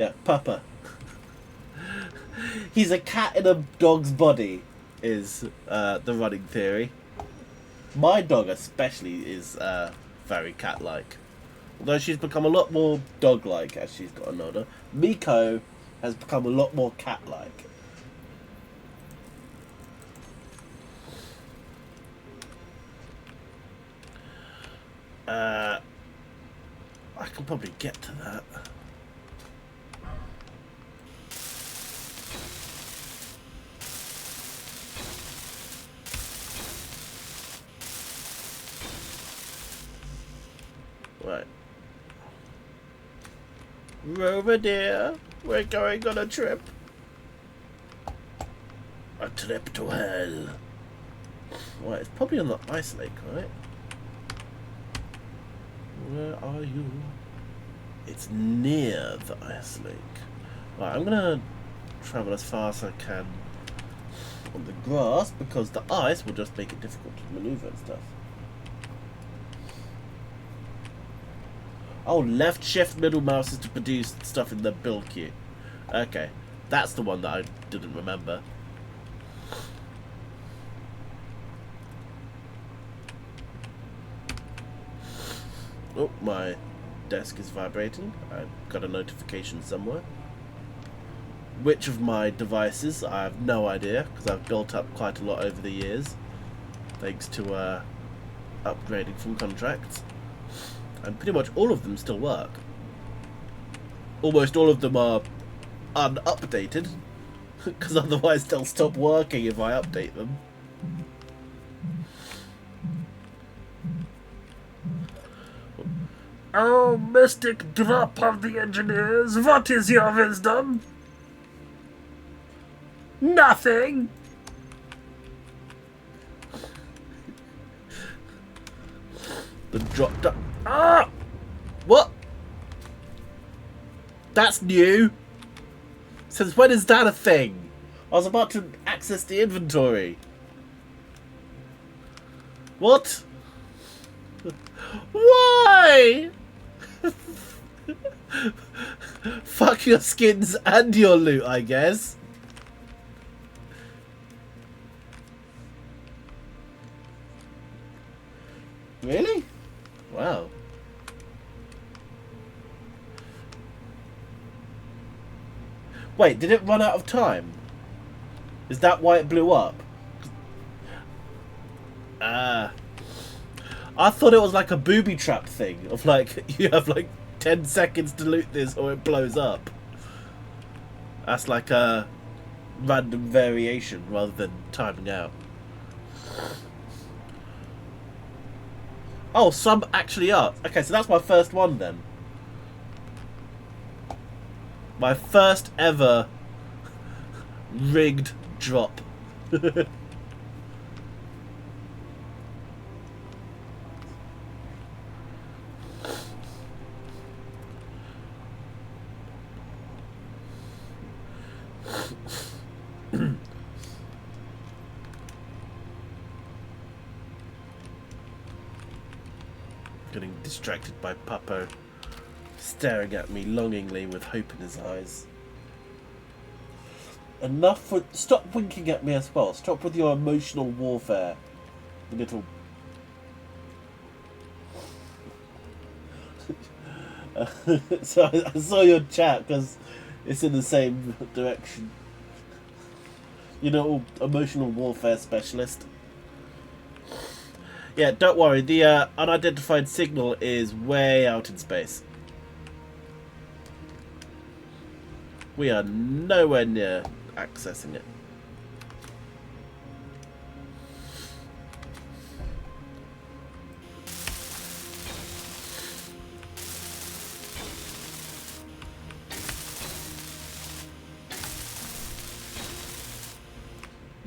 Yeah, Papa. He's a cat in a dog's body, is the running theory. My dog especially is very cat-like. Although she's become a lot more dog-like as she's gotten older. Miko has become a lot more cat-like. I can probably get to that. Right. Rover dear, we're going on a trip. A trip to hell. Right, it's probably on the ice lake, right? Where are you? It's near the ice lake. Right, I'm gonna travel as fast as I can on the grass because the ice will just make it difficult to maneuver and stuff. Oh, left shift middle mouse is to produce stuff in the build queue. Okay, that's the one that I didn't remember. Oh, my desk is vibrating. I've got a notification somewhere. Which of my devices? I have no idea, because I've built up quite a lot over the years. Thanks to upgrading from contracts. And pretty much all of them still work. Almost all of them are unupdated, because otherwise they'll stop working if I update them. Oh, mystic drop of the engineers, what is your wisdom? Nothing! The drop down. Ah! What? That's new. Since when is that a thing? I was about to access the inventory. What? Why? Fuck your skins and your loot, I guess. Really? Wow. Wait, did it run out of time? Is that why it blew up? I thought it was like a booby trap thing of like you have like 10 seconds to loot this or it blows up. That's like a random variation rather than timing out. Oh, some actually are. Okay, so that's my first one then. My first ever rigged drop. Getting distracted by Puppo staring at me longingly with hope in his eyes. Enough for... Stop winking at me as well. Stop with your emotional warfare. You little... So I saw your chat because it's in the same direction. You know, emotional warfare specialist. Yeah, don't worry. The unidentified signal is way out in space. We are nowhere near accessing it.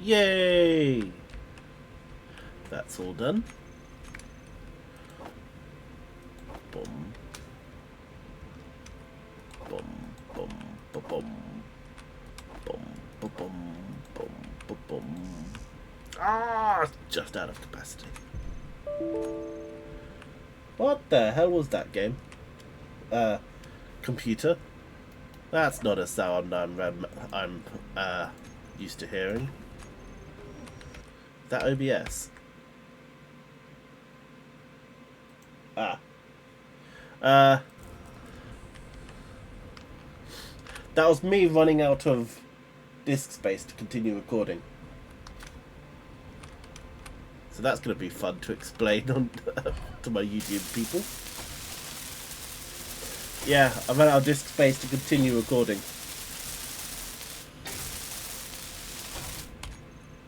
Yay! That's all done. Boom. Boom. Boom. Boom. Boom. Boom. Boom. Boom. Boom. Boom. Ah! Just out of capacity. What the hell was that game? Computer? That's not a sound I'm used to hearing. Is that OBS? That was me running out of disk space to continue recording. So that's going to be fun to explain on to my YouTube people. Yeah, I ran out of disk space to continue recording.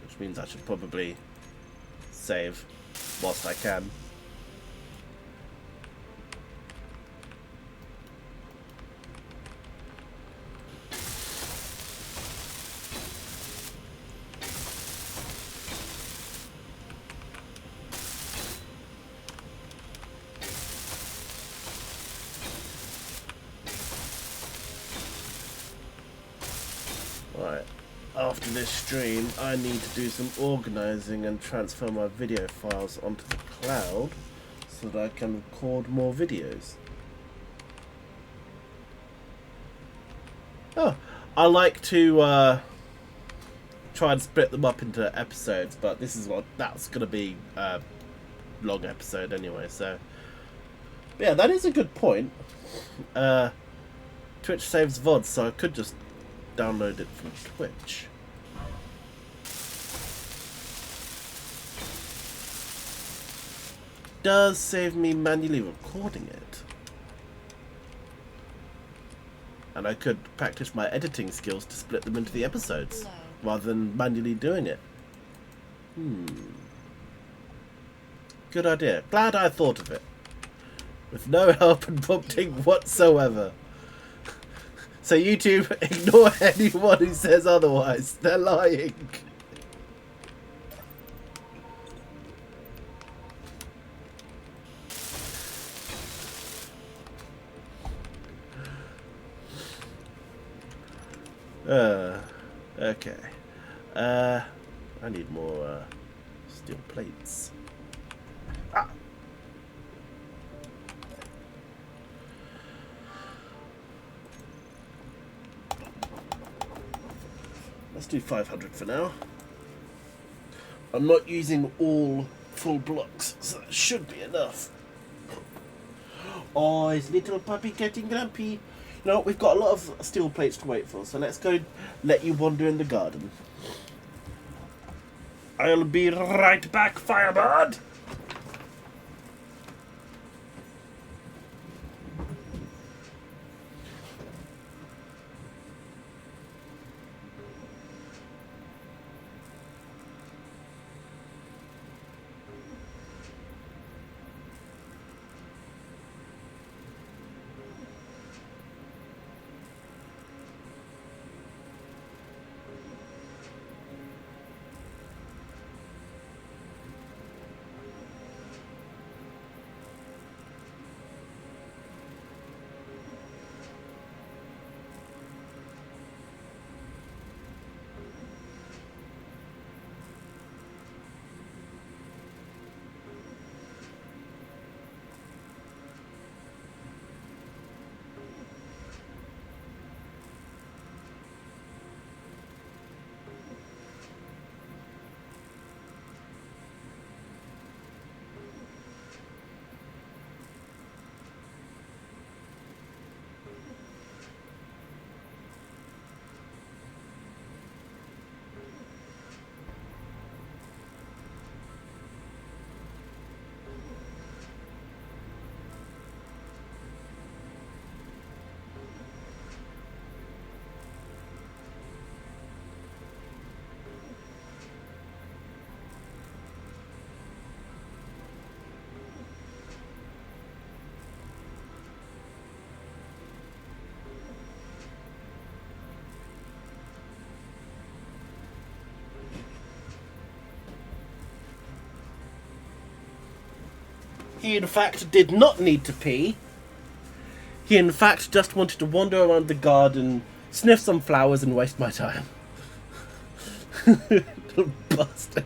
Which means I should probably save whilst I can. Right, after this stream I need to do some organising and transfer my video files onto the cloud so that I can record more videos. Oh, I like to try and split them up into episodes, but this is that's going to be a long episode anyway, so yeah, that is a good point. Twitch saves VOD, so I could just download it from Twitch. Does save me manually recording it. And I could practice my editing skills to split them into the episodes rather than manually doing it. Good idea. Glad I thought of it. With no help and prompting whatsoever. So YouTube, ignore anyone who says otherwise. They're lying. Okay. I need more steel plates. Ah! Let's do 500 for now. I'm not using all full blocks, so that should be enough. Oh, is little puppy getting grumpy? No, we've got a lot of steel plates to wait for, so let's go let you wander in the garden. I'll be right back, Firebird! He in fact did not need to pee. He in fact just wanted to wander around the garden, sniff some flowers and waste my time. Little bastard.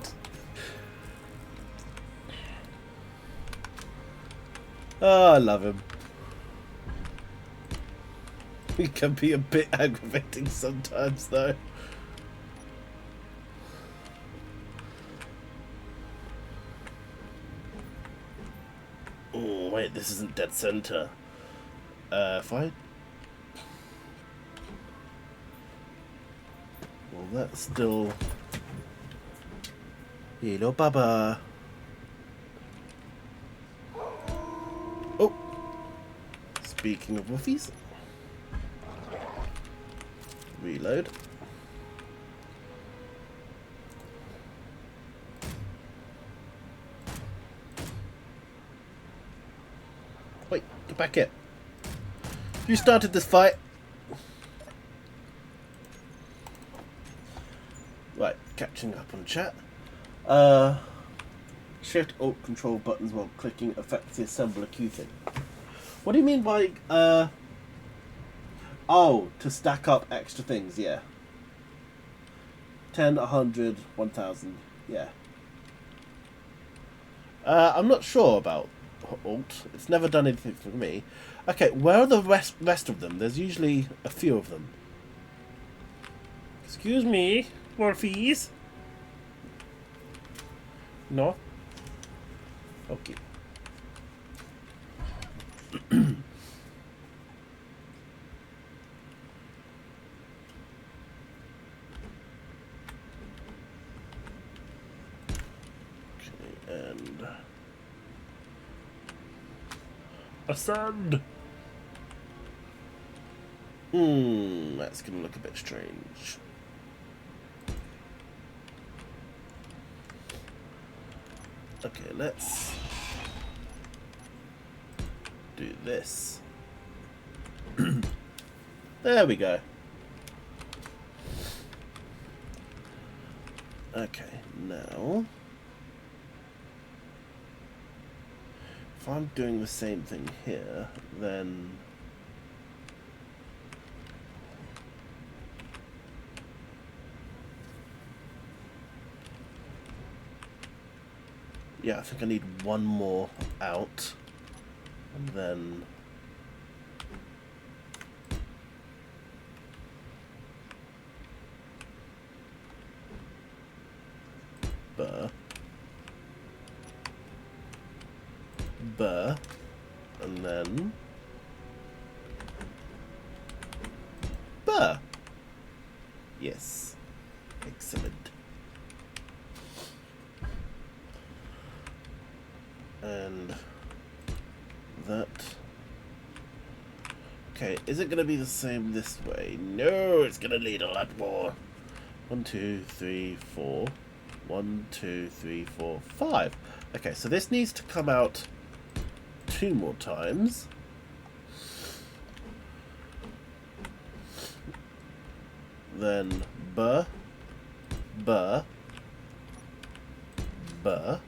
Oh, I love him. He can be a bit aggravating sometimes though. Oh, wait, this isn't dead center. If I... Well, that's still... Hello, Baba. Oh! Speaking of woofies. Reload. Wait, get back here. You started this fight. Right, catching up on chat. Shift Alt Control buttons while clicking affects the assembler queue thing. What do you mean by oh, to stack up extra things, yeah. 10, 100, 1000, yeah. I'm not sure about Alt. It's never done anything for me. Okay, where are the rest of them? There's usually a few of them. Excuse me, Morphees. No? Okay. And ascend. That's gonna look a bit strange. Okay, let's do this. There we go. Okay, now if I'm doing the same thing here, then yeah, I think I need one more out, and then burr, and then burr. Yes, excellent. And that. Okay, is it going to be the same this way? No, it's going to need a lot more. 1, 2, 3, 4. 1, 2, 3, 4, 5. Okay, so this needs to come out 2 more times. Then burr, burr, burr,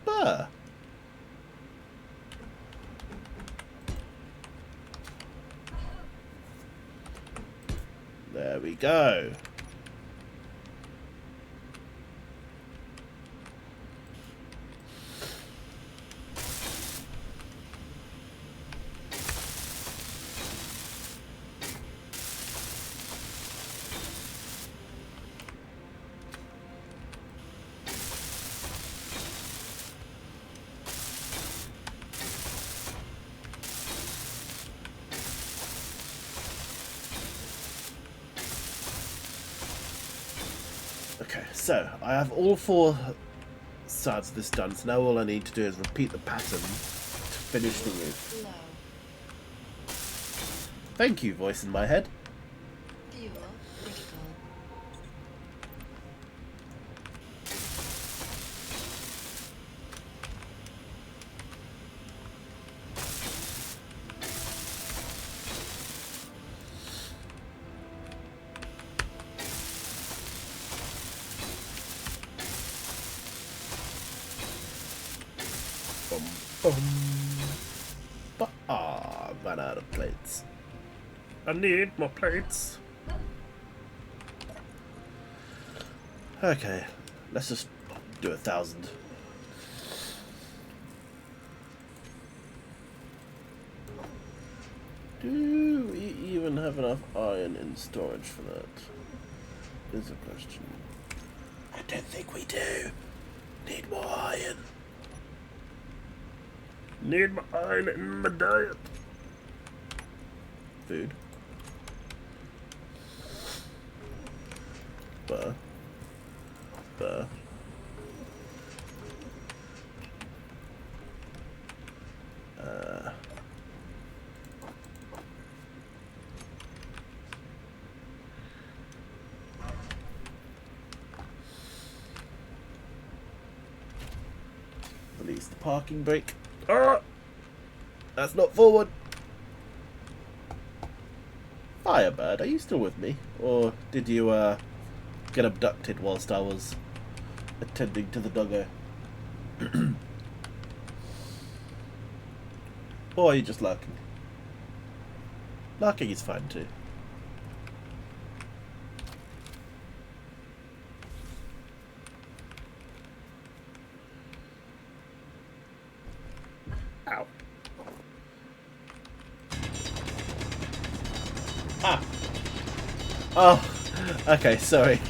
burr. There we go. Okay, so I have all 4 sides of this done, so now all I need to do is repeat the pattern to finish the roof. Low. Thank you, voice in my head. Fuel critical. But ran out of plates. I need more plates. Okay, let's just do 1,000. Do we even have enough iron in storage for that? Is a question. I don't think we do. Need more iron. Need my iron in my diet. Food. Butter. Butter. Release the parking brake. Ah! That's not forward. Firebird, are you still with me? Or did you get abducted whilst I was attending to the doggo? Or are you just lurking? Lurking is fine too. Ow. Ah. Oh, okay, sorry.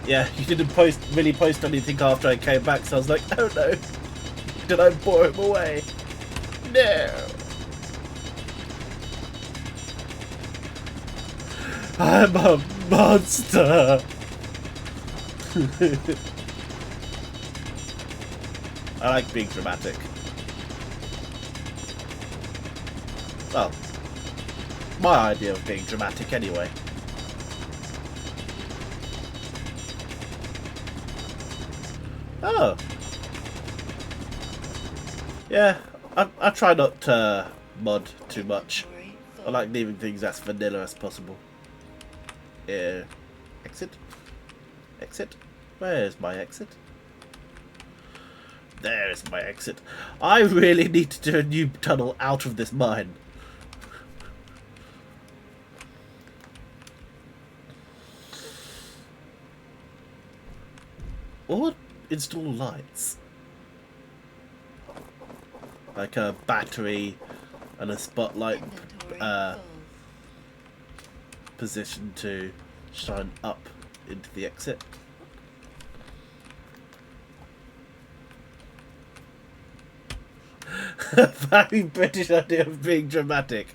Yeah, you didn't really post anything after I came back, so I was like, oh no. Did I bore him away? No. I'm a monster. I like being dramatic. Well, my idea of being dramatic anyway. Oh. Yeah, I try not to mod too much. I like leaving things as vanilla as possible. Exit? Exit? Where's my exit? There's my exit. I really need to do a new tunnel out of this mine. Or install lights. Like a battery and a spotlight position to shine up into the exit. Very British idea of being dramatic.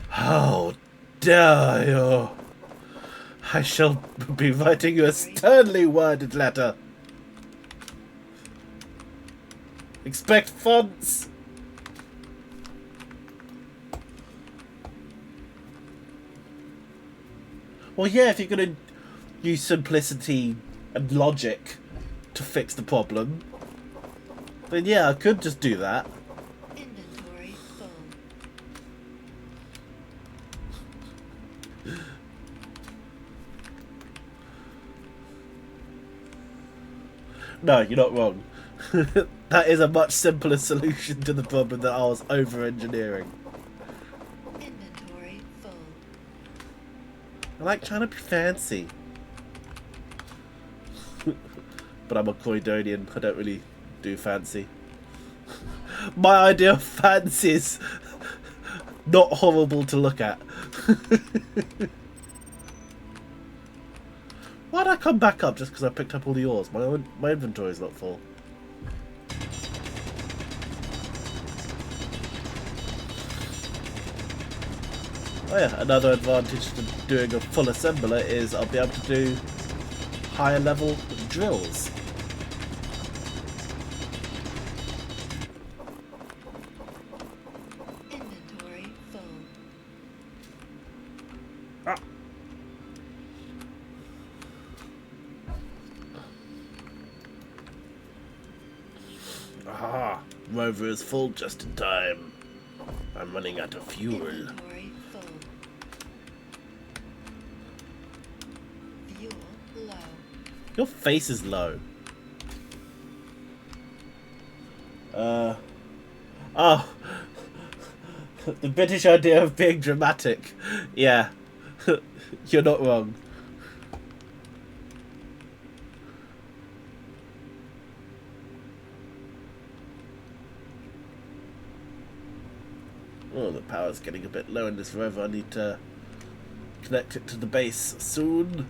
How dare you! I shall be writing you a sternly worded letter. Expect fonts. Well, yeah, if you're going to use simplicity and logic to fix the problem, then yeah, I could just do that. Inventory full. No, you're not wrong. That is a much simpler solution to the problem that I was over-engineering. Inventory full. I like trying to be fancy. But I'm a Croydonian, I don't really do fancy. My idea of fancy is not horrible to look at. Why'd I come back up just because I picked up all the ores? My inventory's not full. Oh yeah, another advantage to doing a full assembler is I'll be able to do higher level drills. Inventory full. Ah. Rover is full just in time. I'm running out of fuel. Inventory full. Fuel low. Your face is low. Oh. The British idea of being dramatic. Yeah. You're not wrong. Oh, the power's getting a bit low in this rover. I need to connect it to the base soon.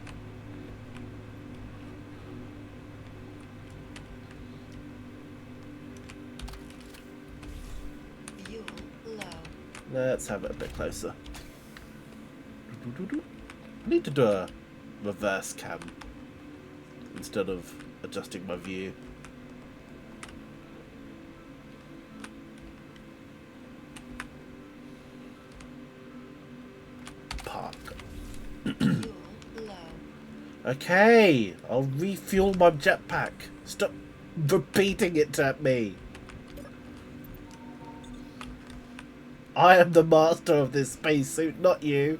Fuel low. Let's have it a bit closer. I need to do a reverse cam instead of adjusting my view. Park. Fuel low. Okay, I'll refuel my jetpack. Stop repeating it at me. I am the master of this spacesuit, not you.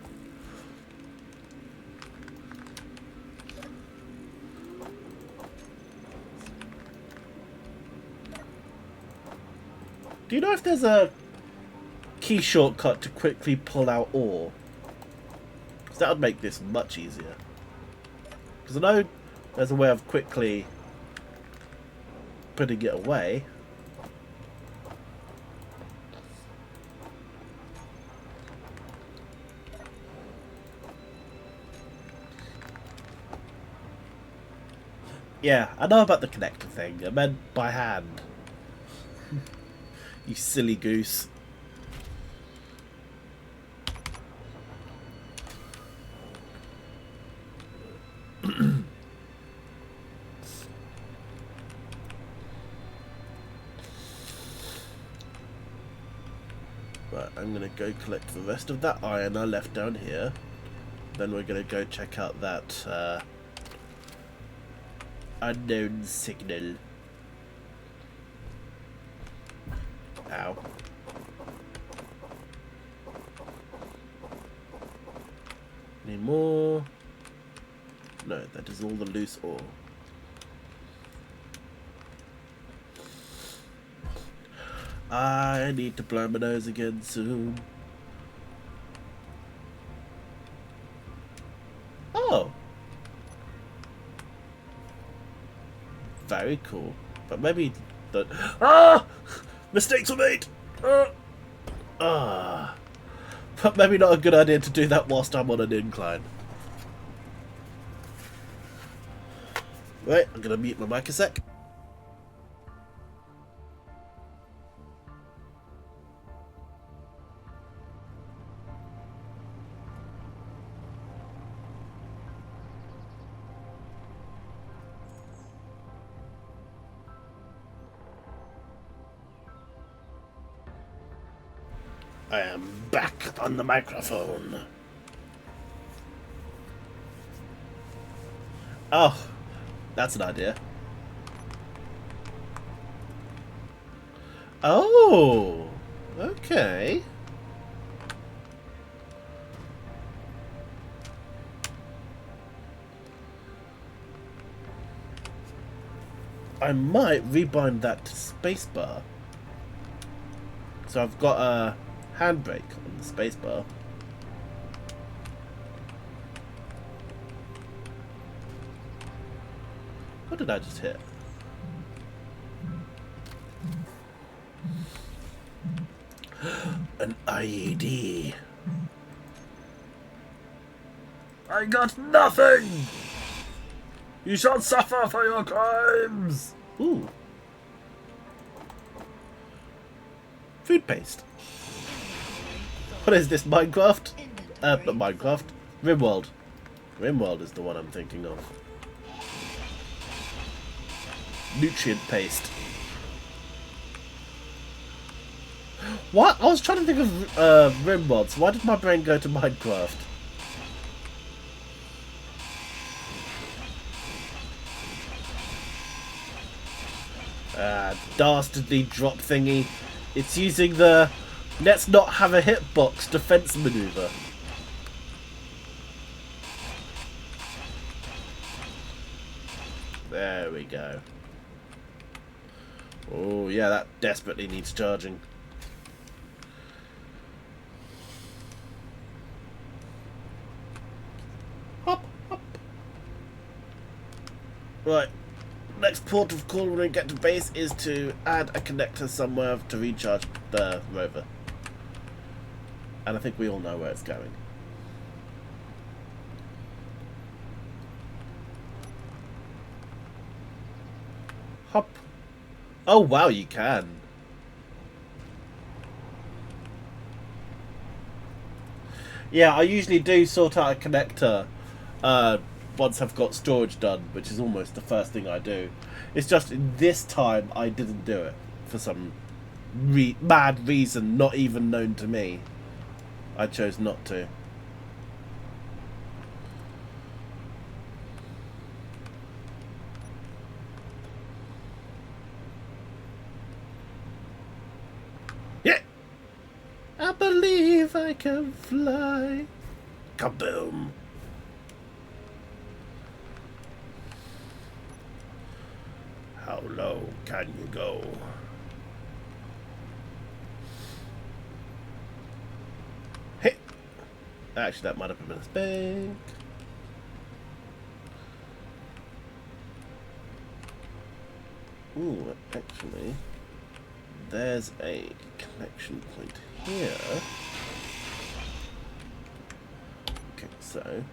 Do you know if there's a key shortcut to quickly pull out ore? Because that would make this much easier. Because I know there's a way of quickly putting it away. Yeah, I know about the connector thing. I meant by hand. You silly goose. Right, I'm gonna go collect the rest of that iron I left down here. Then we're gonna go check out that unknown signal. Ow. Any more? No, that is all the loose ore. I need to blow my nose again soon. Oh! Very cool. But maybe the... Ah! Mistakes were made! But maybe not a good idea to do that whilst I'm on an incline. Right, I'm gonna mute my mic a sec. I am back on the microphone. Oh, that's an idea. Oh, okay. I might rebind that to spacebar. So I've got a handbrake on the spacebar. What did I just hit? An IED. I got nothing! You shall suffer for your crimes! Ooh. Food paste. What is this, Minecraft? Not Minecraft. Rimworld. Rimworld is the one I'm thinking of. Nutrient paste. What? I was trying to think of Rimworld, so why did my brain go to Minecraft? dastardly drop thingy. It's using the let's not have a hitbox defense maneuver. There we go. Oh yeah, that desperately needs charging. Hop, hop. Right. Next port of call when we get to base is to add a connector somewhere to recharge the rover. And I think we all know where it's going. Hop. Oh wow, you can. Yeah, I usually do sort out a connector once I've got storage done, which is almost the first thing I do. It's just in this time I didn't do it for some mad reason not even known to me. I chose not to. Yeah! I believe I can fly. Kaboom! How low can you go? Hey! Actually, that might have been a mistake. Ooh, actually, there's a connection point here. Okay, so,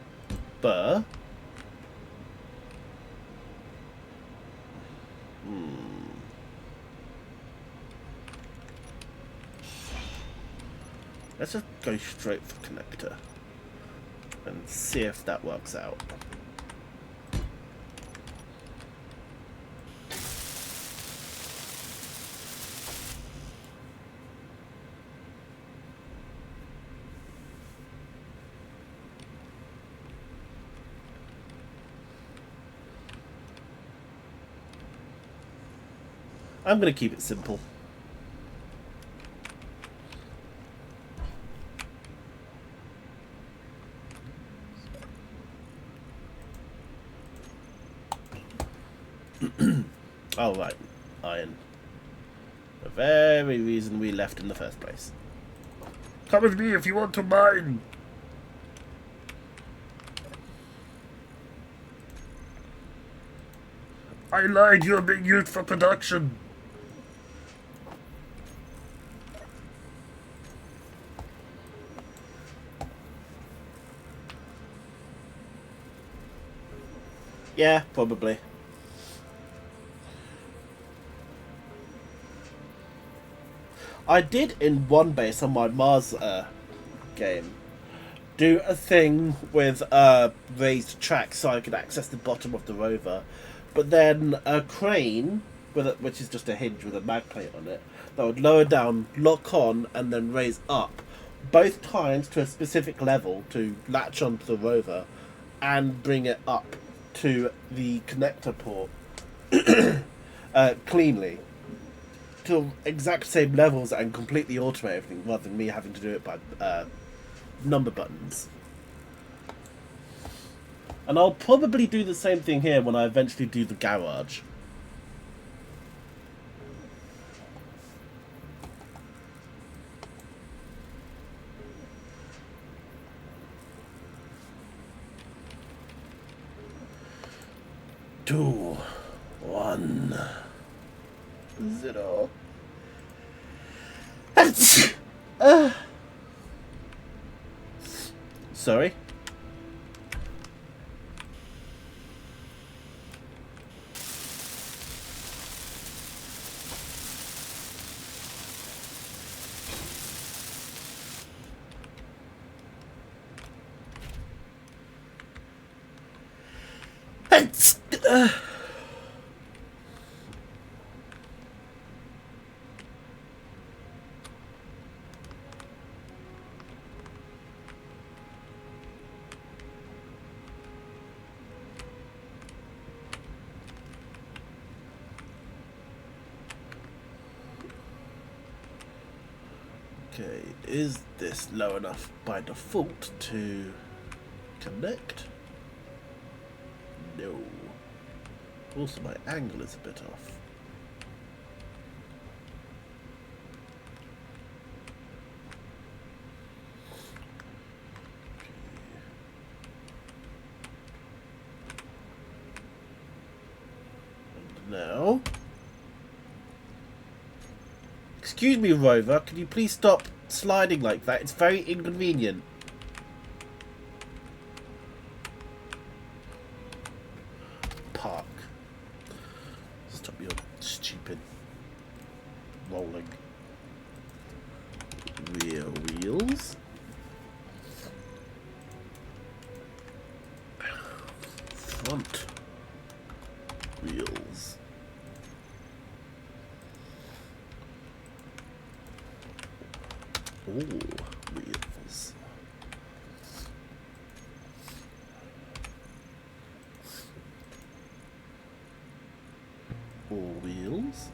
let's just go straight for connector and see if that works out. I'm going to keep it simple. Oh, right. Iron. The very reason we left in the first place. Come with me if you want to mine! I lied, you're being used for production. Yeah, probably. I did in one base on my Mars game do a thing with raised tracks so I could access the bottom of the rover, but then a crane which is just a hinge with a mag plate on it that would lower down, lock on, and then raise up, both times to a specific level to latch onto the rover and bring it up to the connector port cleanly to exact same levels and completely automate everything rather than me having to do it by number buttons. And I'll probably do the same thing here when I eventually do the garage. Two, 1, 0. Sorry. Okay, is this low enough by default to connect? No. Also, my angle is a bit off. And now... Excuse me, Rover, can you please stop sliding like that? It's very inconvenient. Park. Stop your stupid rolling. Rear wheels. Front wheels. All wheels. All wheels.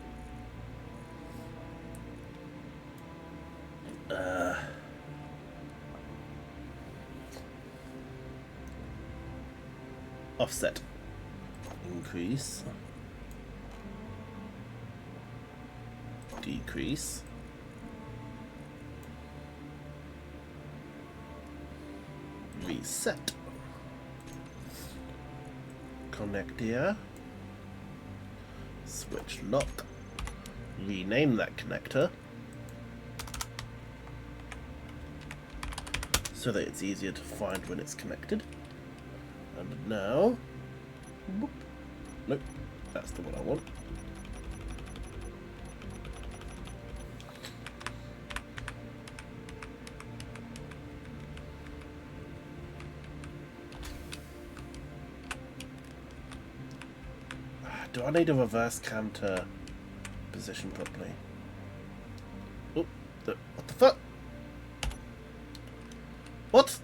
Offset. Increase. Decrease. Reset. Connect here. Switch lock. Rename that connector so that it's easier to find when it's connected. And now, whoop. Nope, that's the one I want. Do I need a reverse cam to position properly? Oh, what the fuck? What?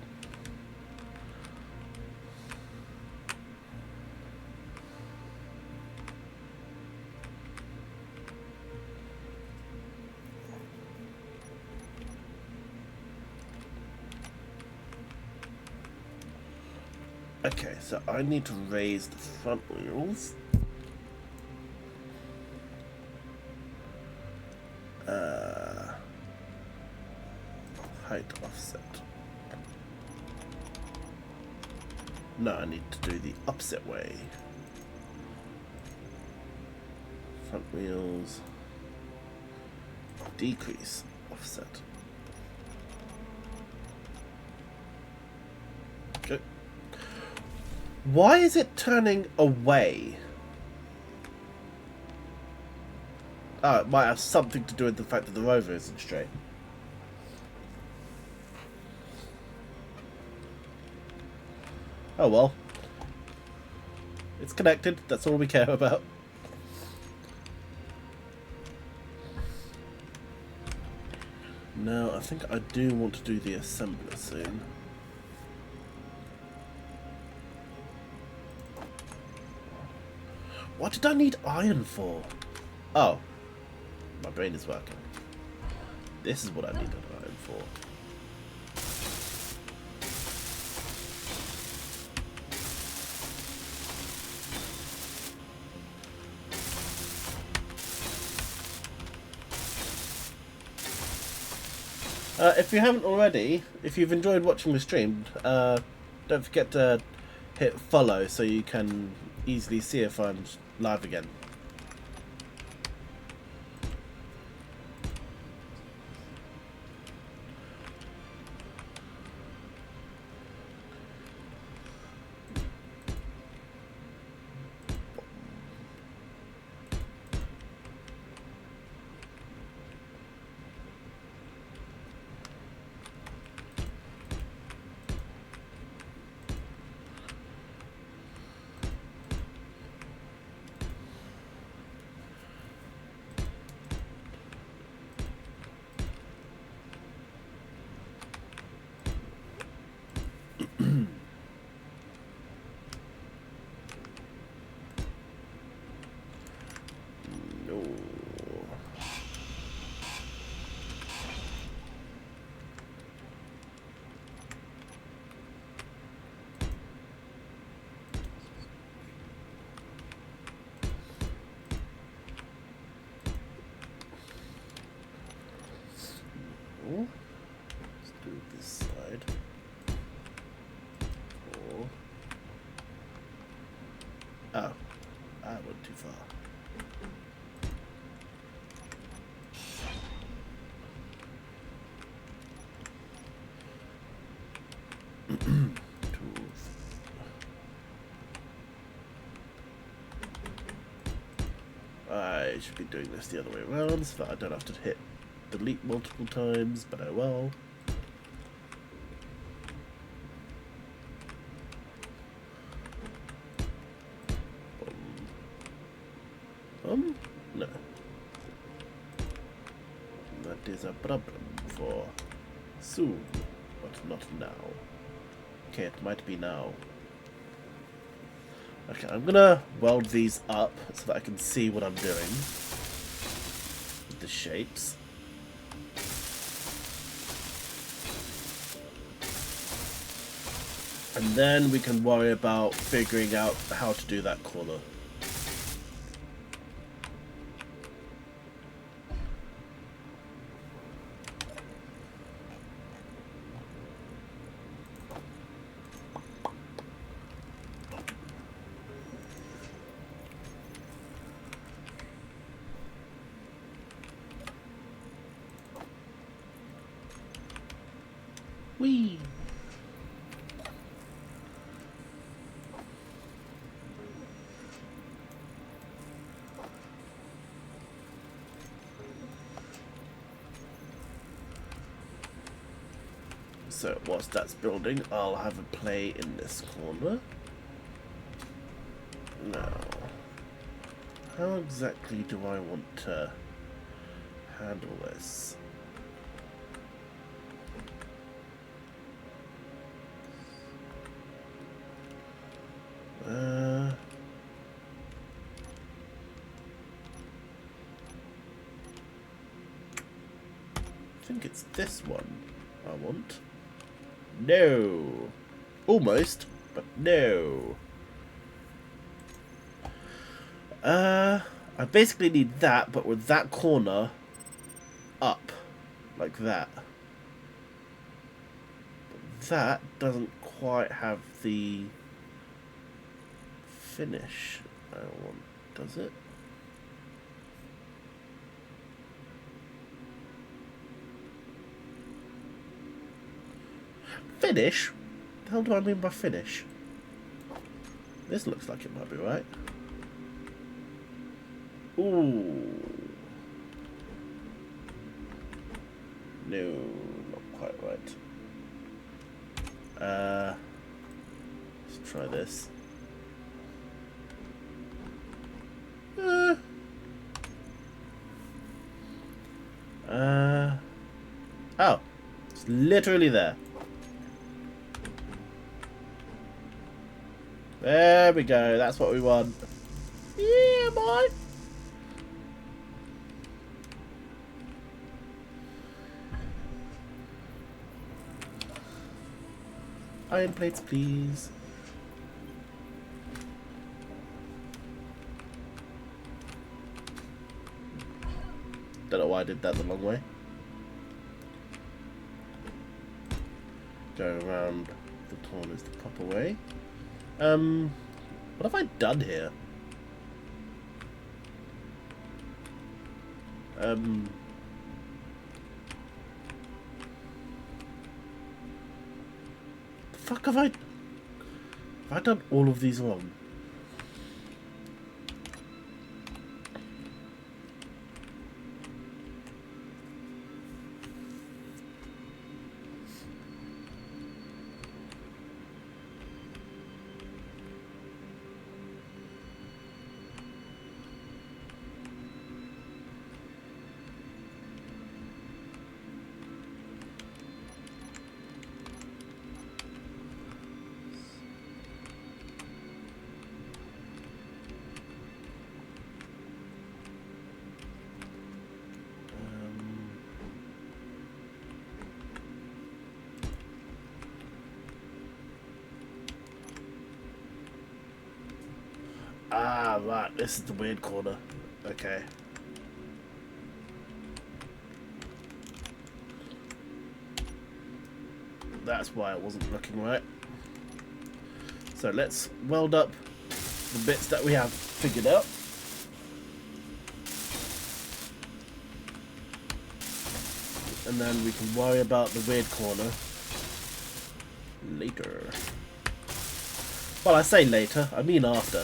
Okay, so I need to raise the front wheels. Height offset. No, I need to do the opposite way. Front wheels. Decrease offset. Okay. Why is it turning away? Oh, it might have something to do with the fact that the rover isn't straight. Oh well. It's connected, that's all we care about. Now, I think I do want to do the assembler soon. What did I need iron for? Oh. My brain is working. This is what I needed iron for. If you haven't already, if you've enjoyed watching the stream, don't forget to hit follow so you can easily see if I'm live again. let's do this side. Or oh, I went too far. I should be doing this the other way around so that I don't have to hit delete multiple times, but oh well. No. That is a problem for soon, but not now. Okay, it might be now. Okay, I'm gonna weld these up so that I can see what I'm doing with the shapes. And then we can worry about figuring out how to do that corner. Whee! So whilst that's building, I'll have a play in this corner. Now, how exactly do I want to handle this? I think it's this one I want. No. Almost, but no. I basically need that, but with that corner up, like that. But that doesn't quite have the finish I want, does it? Finish? What the hell do I mean by finish? This looks like it might be right. Ooh. No, not quite right. Let's try this. Oh, it's literally there. There we go, that's what we want. Yeah, boy. Iron plates, please. Don't know why I did that the long way. Go around the corners the proper way. What have I done here? The fuck have I done all of these wrong? Ah, right, this is the weird corner. Okay. That's why it wasn't looking right. So let's weld up the bits that we have figured out. And then we can worry about the weird corner later. Well, I say later, I mean after.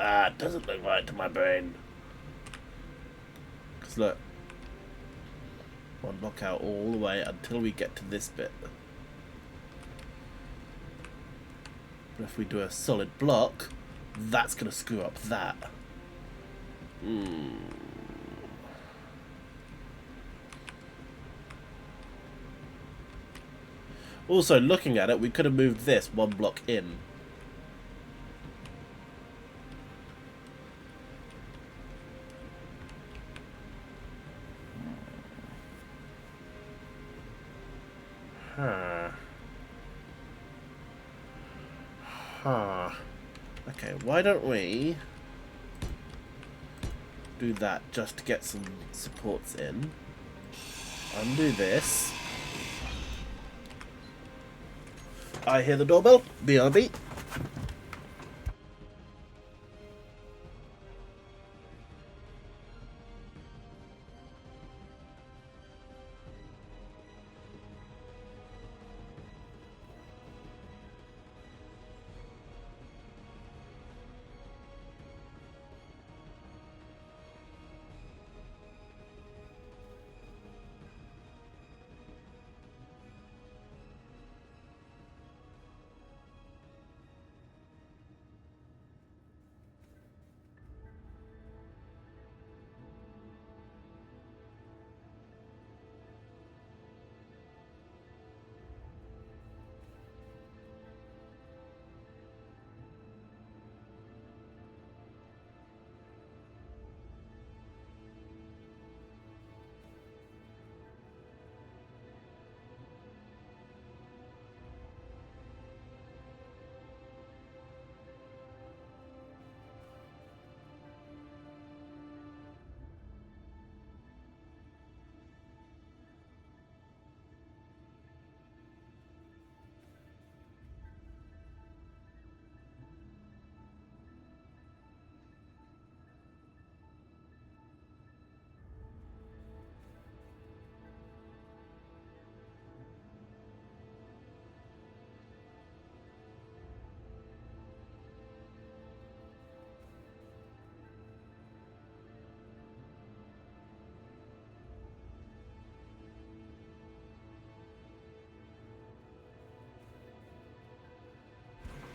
Ah, it doesn't look right to my brain. Because look, one block out all the way until we get to this bit. But if we do a solid block, that's going to screw up that. Also, looking at it, we could have moved this one block in. Okay, why don't we do that just to get some supports in. Undo this. I hear the doorbell. BRB.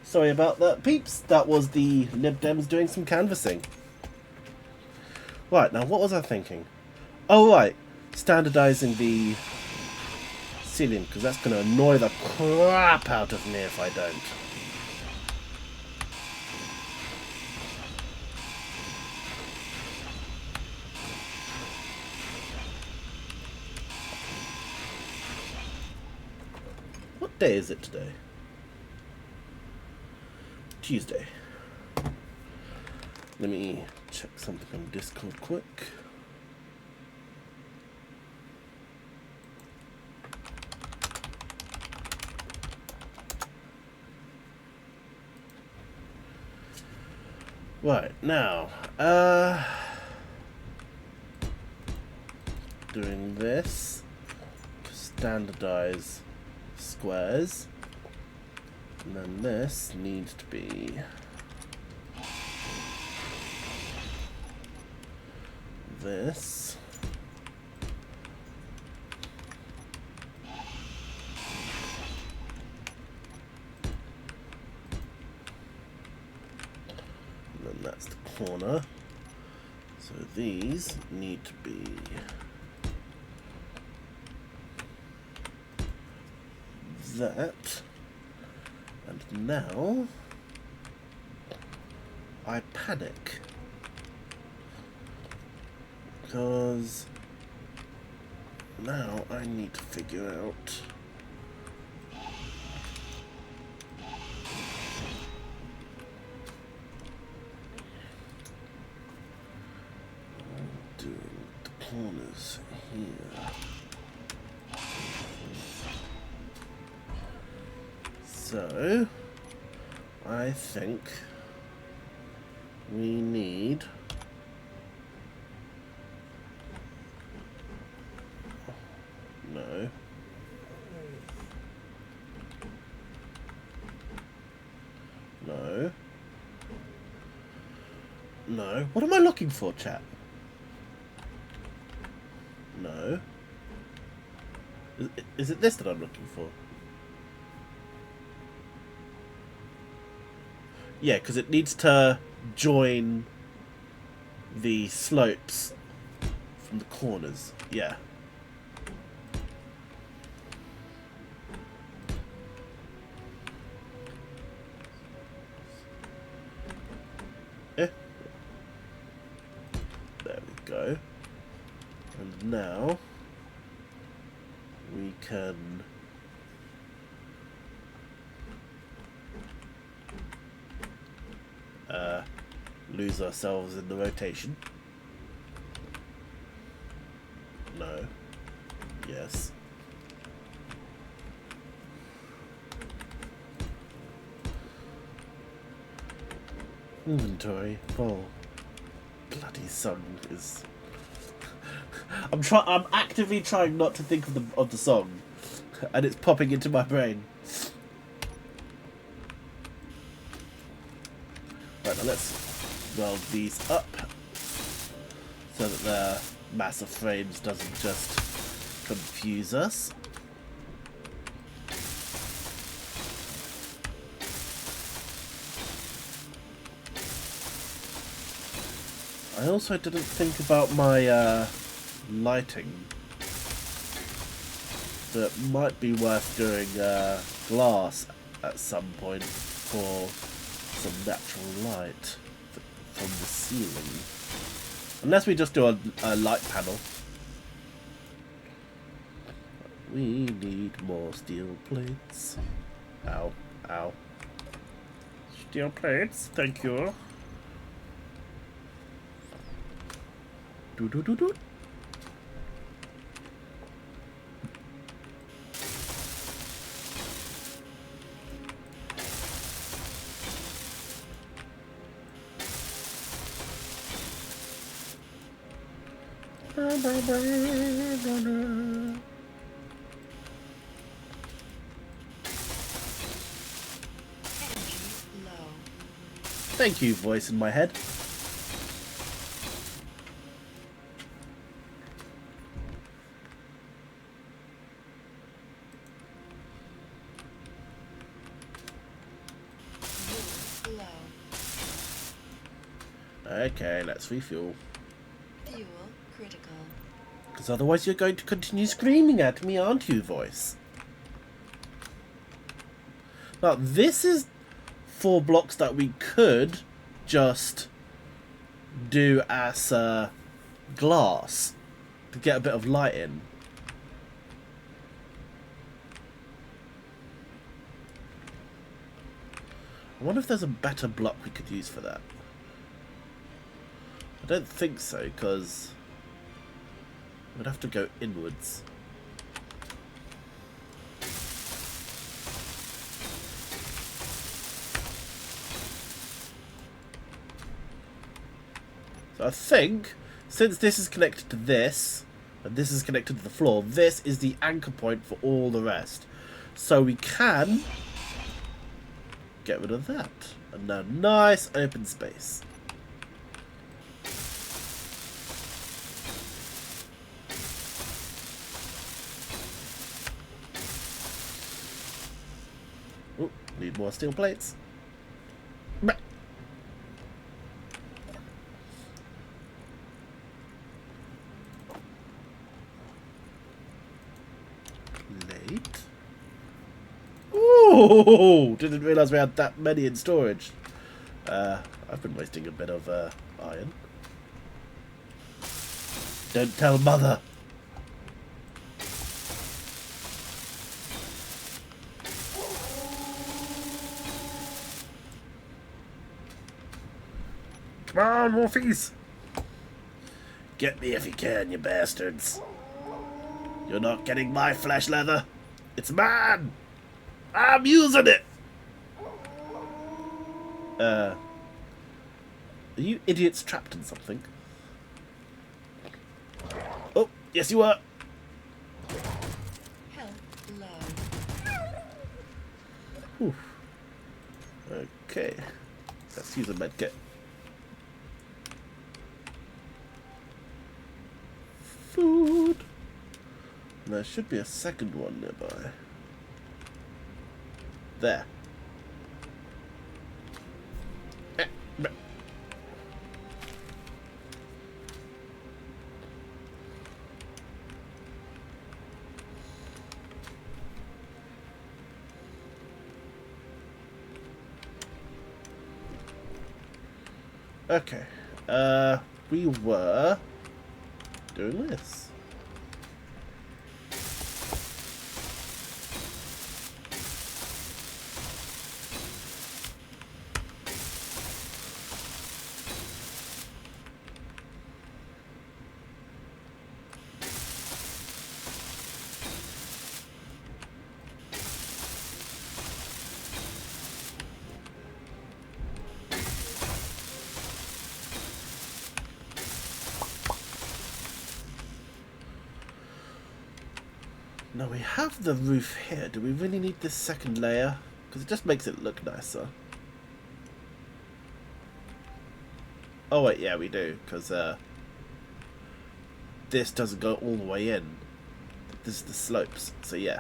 Sorry about that, peeps. That was the Lib Dems doing some canvassing. Right, now what was I thinking? Oh, right. Standardizing the ceiling, because that's going to annoy the crap out of me if I don't. What day is it today? Tuesday. Let me check something on Discord quick. Right, now, doing this to standardize squares. And then this needs to be this. That's the corner. So these need to be that. And now I panic. Because now I need to figure out doing the corners here. So I think we need no. No. No. What am I looking for, chat? No. Is it this that I'm looking for? Yeah, because it needs to join the slopes from the corners. Yeah. Eh. There we go. And now we can lose ourselves in the rotation. No. Yes. Inventory full. Bloody song is. I'm actively trying not to think of the song, and it's popping into my brain. Right, now let's weld these up so that the massive frames doesn't just confuse us. I also didn't think about my lighting. So it might be worth doing glass at some point for some natural light from the ceiling. Unless we just do a light panel. We need more steel plates. Ow, ow. Steel plates, thank you. Do do do do. Thank you, voice in my head. Okay, let's refuel. Fuel critical. Because otherwise you're going to continue screaming at me, aren't you, voice? Now, this is 4 blocks that we could just do as glass to get a bit of light in. I wonder if there's a better block we could use for that. I don't think so, because we'd have to go inwards. So I think, since this is connected to this, and this is connected to the floor, this is the anchor point for all the rest. So we can get rid of that. And now nice open space. Ooh, need more steel plates. Oh, didn't realise we had that many in storage. I've been wasting a bit of iron. Don't tell Mother. Come on, Wolfies. Get me if you can, you bastards. You're not getting my flesh leather. It's mine. I'm using it. Are you idiots trapped in something? Oh, yes you are. Health low. Whew. Okay. Let's use a medkit. Food. And there should be a second one nearby. There. Okay. We were doing this. Now we have the roof here. Do we really need this second layer? Because it just makes it look nicer. Oh wait, yeah we do. Because this doesn't go all the way in. This is the slopes. So yeah.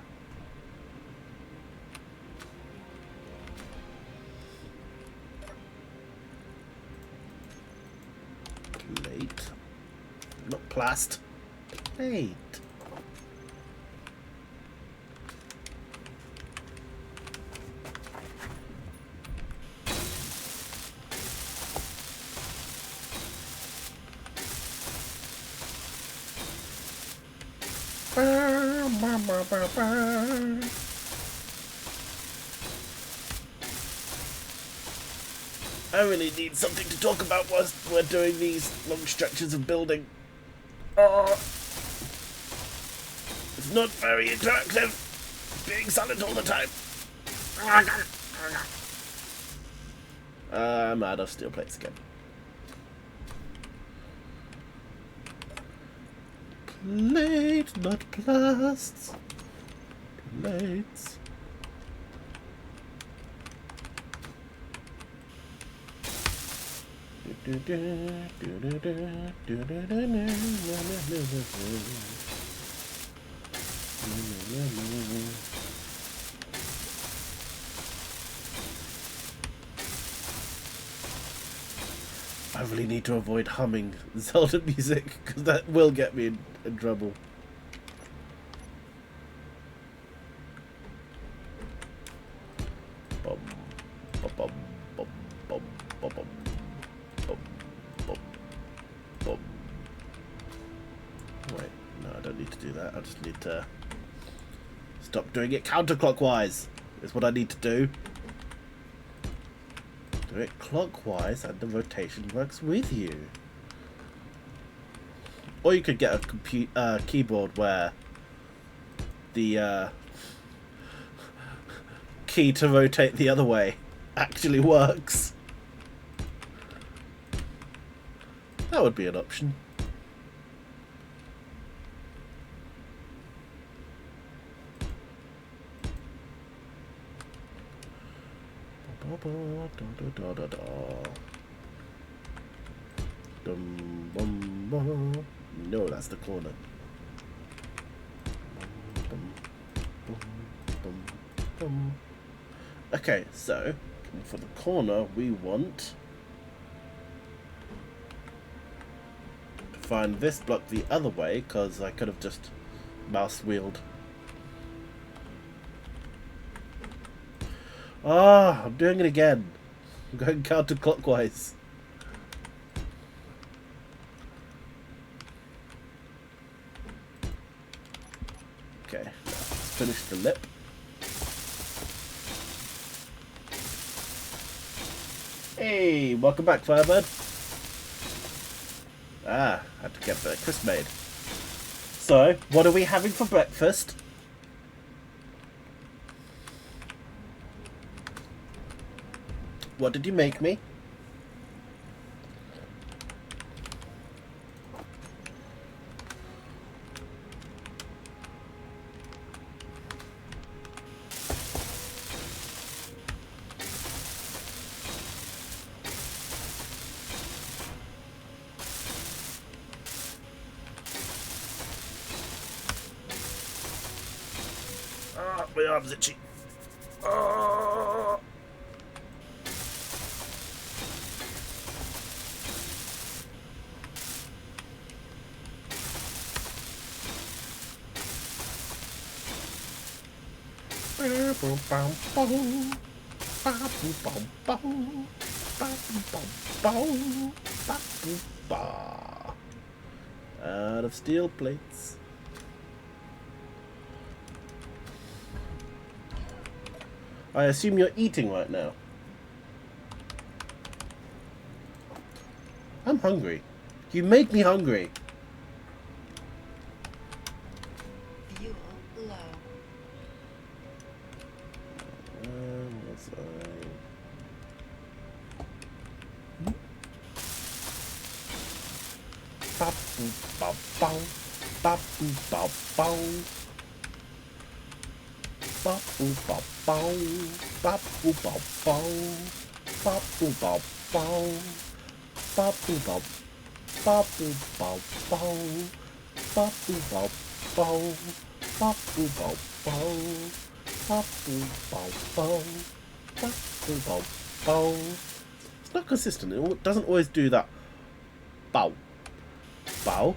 Plate. Not plast. Plate. I really need something to talk about whilst we're doing these long stretches of building. It's not very interactive. Being silent all the time. I'm out of steel plates again. Plate, not plasts. Plates. I really need to avoid humming Zelda music because that will get me in trouble. Bum, bum, bum, bum, bum, bum, bum, bum, bum, bum. Wait, no, I don't need to do that. I just need to stop doing it counterclockwise. Is what I need to do. Do it clockwise and the rotation works with you. Or you could get a keyboard where the key to rotate the other way actually works. That would be an option. No, that's the corner. Okay, so for the corner we want to find this block the other way, because I could have just mouse wheeled Ah, I'm doing it again. I'm going counterclockwise. Okay, let's finish the lip. Hey, welcome back, Firebird. Ah, had to get breakfast made. So, what are we having for breakfast? What did you make me? Ah, my arm's itchy. Ah. Out of steel plates. I assume you're eating right now. I'm hungry. You made me hungry. Fuel low. Was I? Ba-boo-ba-bow. Ba-boo-ba-bow. Ba-boo-ba-bow. Ba-boo-ba-bow. Ba-boo-ba-bow. Ba-boo-ba-bow. Ba-boo-ba-bow. Ba-boo-ba-bow. Ba-boo-ba-bow. Ba-boo-ba-bow. Ba-boo-ba-bow. It's not consistent. It doesn't always do that. Bow. Bow.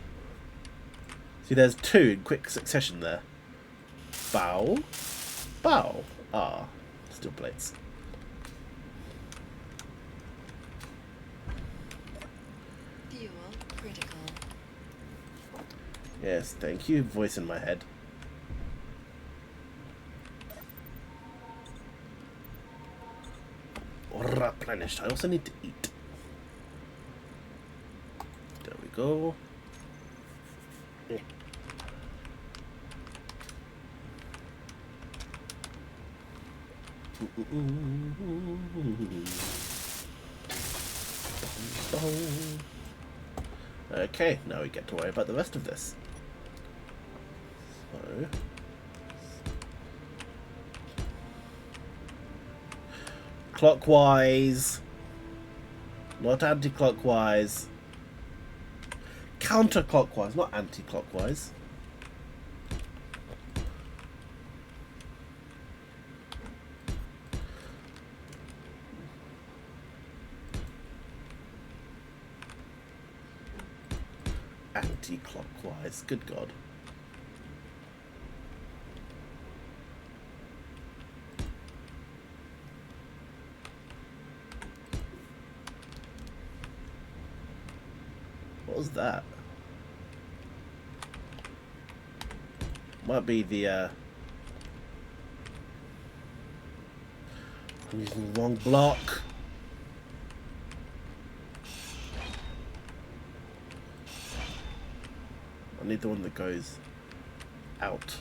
See, there's two in quick succession there. Bow. Bow. Ah. Steel plates. Fuel critical. Yes, thank you. Voice in my head. Replenished. I also need to eat. There we go. Eh. Okay, now we get to worry about the rest of this. So, clockwise, not anti-clockwise. Counterclockwise, not anti-clockwise. Anti-clockwise. Good God. What was that? Might be the I'm using the wrong block. I need the one that goes out.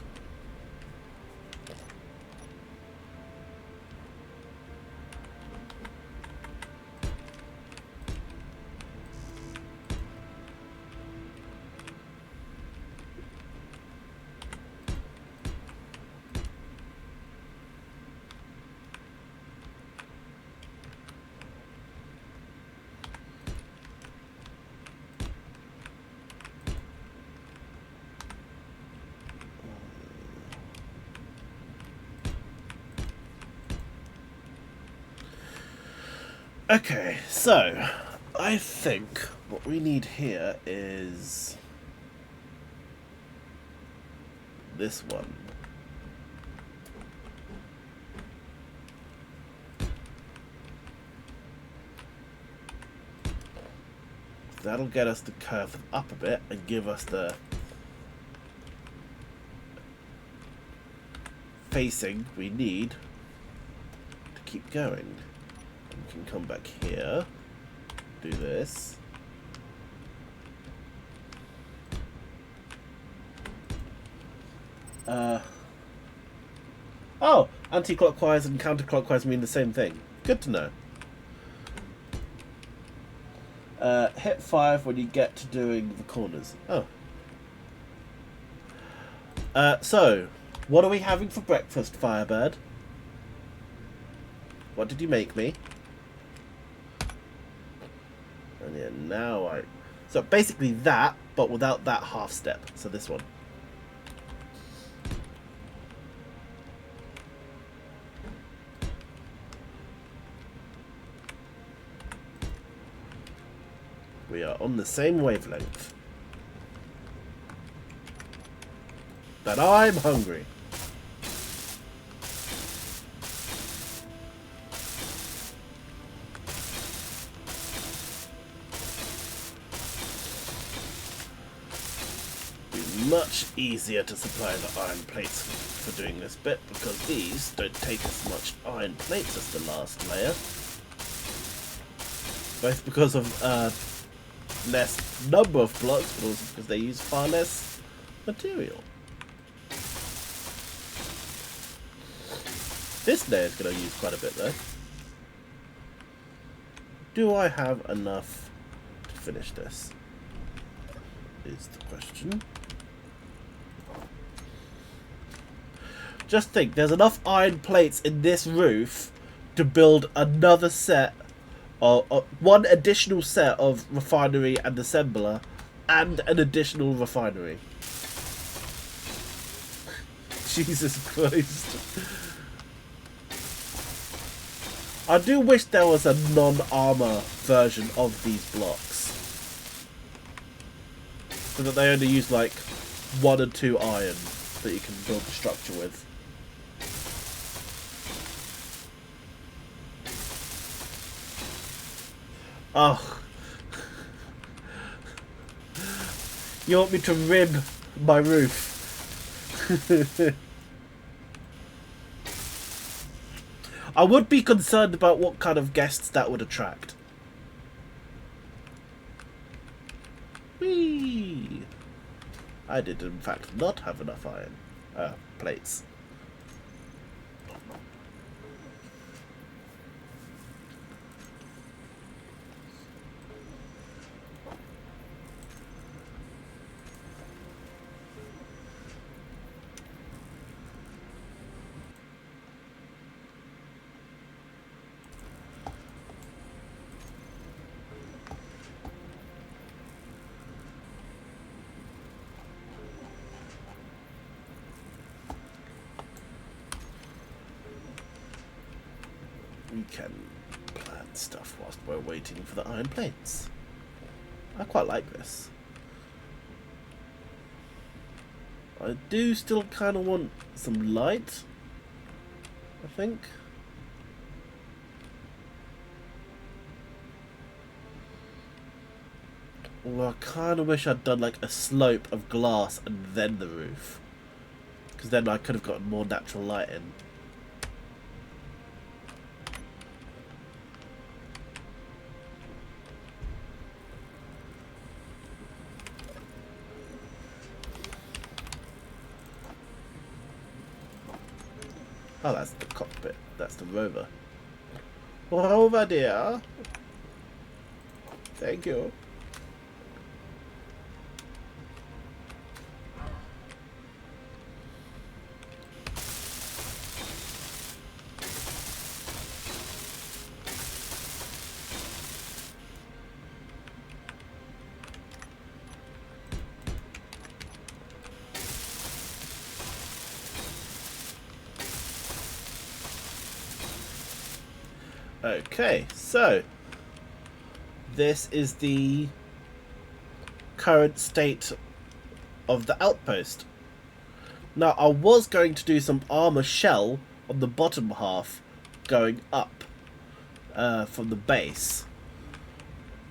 Okay, so I think what we need here is this one. That'll get us to curve up a bit and give us the facing we need to keep going. And we can come back here, do this. Oh, anti-clockwise and counterclockwise mean the same thing. Good to know. Hit 5 when you get to doing the corners. Oh. So, what are we having for breakfast, Firebird? What did you make me? And yeah, now I... So basically that, but without that half step. So this one. We are on the same wavelength. But I'm hungry. Be much easier to supply the iron plates for doing this bit, because these don't take as much iron plates as the last layer. Both because of less number of blocks, but also because they use far less material. This layer is going to use quite a bit though. Do I have enough to finish this? Is the question. Just think, there's enough iron plates in this roof to build another set, or one additional set of refinery and assembler, and an additional refinery. Jesus Christ. I do wish there was a non-armor version of these blocks, so that they only use like 1 or 2 iron that you can build the structure with. Oh. You want me to rib my roof? I would be concerned about what kind of guests that would attract. Whee! I did in fact not have enough iron plates. We can plant stuff whilst we're waiting for the iron plates. I quite like this. I do still kind of want some light, I think. Well, I kind of wish I'd done like a slope of glass and then the roof, because then I could have gotten more natural light in. Oh, that's the cockpit. That's the rover. Rover, dear. Thank you. Okay, so this is the current state of the outpost. Now, I was going to do some armor shell on the bottom half going up from the base,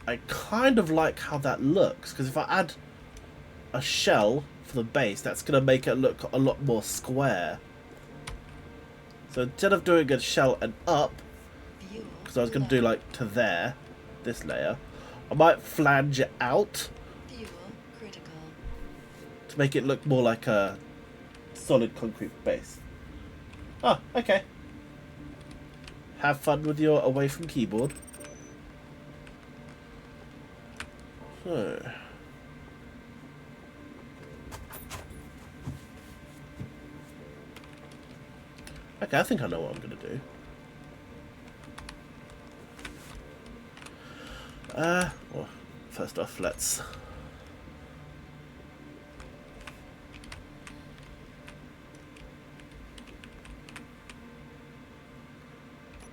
I kind of like how that looks, because if I add a shell for the base, that's going to make it look a lot more square. So instead of doing a shell and up, Fuel because I was going to do low. like to there, this layer, I might flange it out Fuel critical. to make it look more like a solid concrete base. Oh, okay. Have fun with your away from keyboard. So. Okay, I think I know what I'm going to do. Well, first off, let's...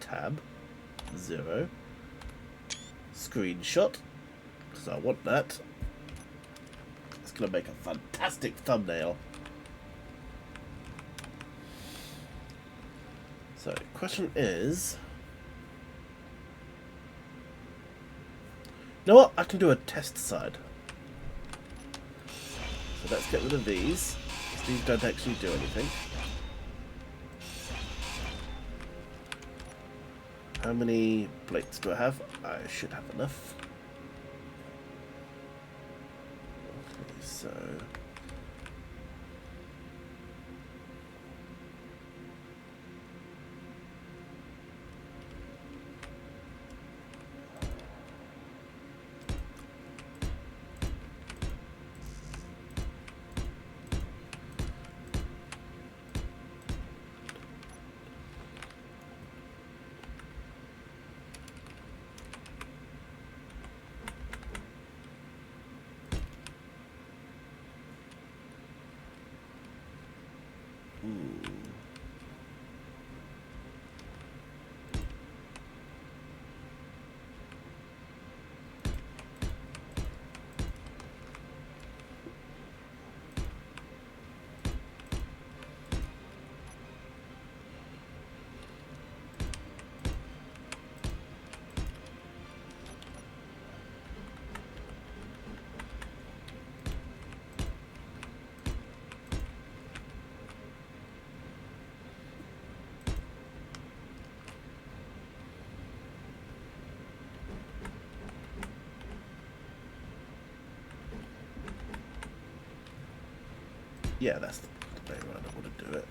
Tab. 0. Screenshot. Because I want that. It's going to make a fantastic thumbnail. So, question is... You know what? I can do a test side. So let's get rid of these. These don't actually do anything. How many plates do I have? I should have enough. Okay, so... Yeah, that's the way around I want to do it.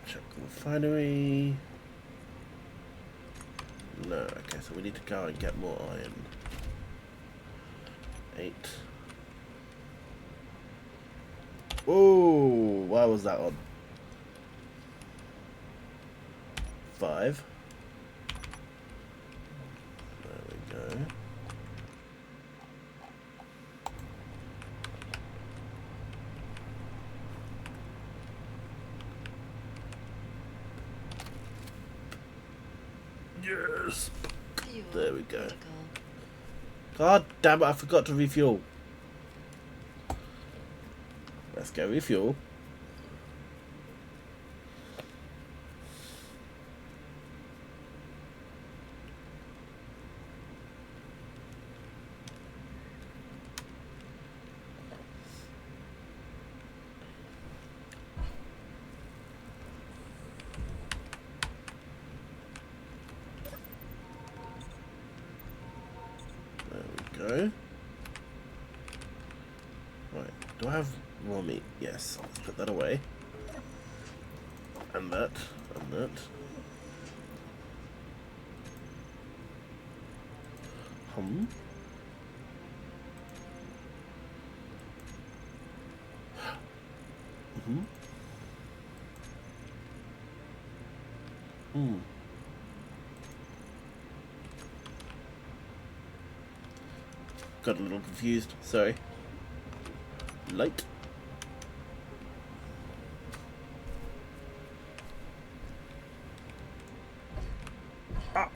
Check the refinery. No, okay, so we need to go and get more iron. 8. Oh, why was that on? 5. There we go. Yes. Fuel There we go. critical. God damn it, I forgot to refuel. Let's go refuel. There we go. Right, do I have raw meat? Yes, let's put that away. And that, and that. Got a little confused, sorry. Light. Ah.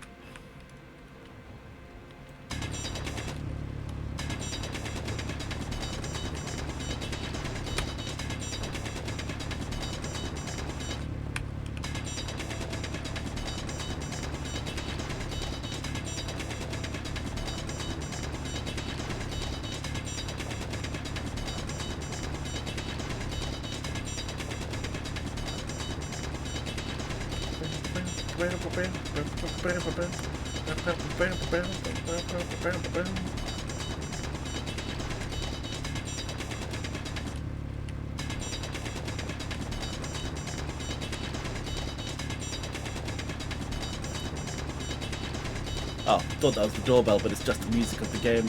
Oh, thought that was the doorbell, but it's just the music of the game.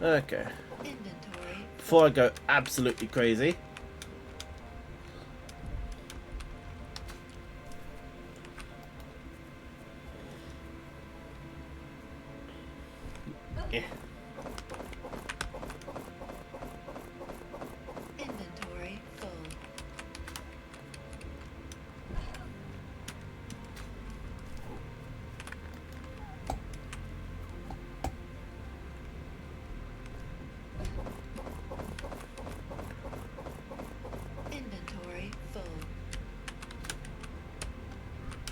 Okay. Inventory. Before I go absolutely crazy. Yeah. Inventory full. Inventory full.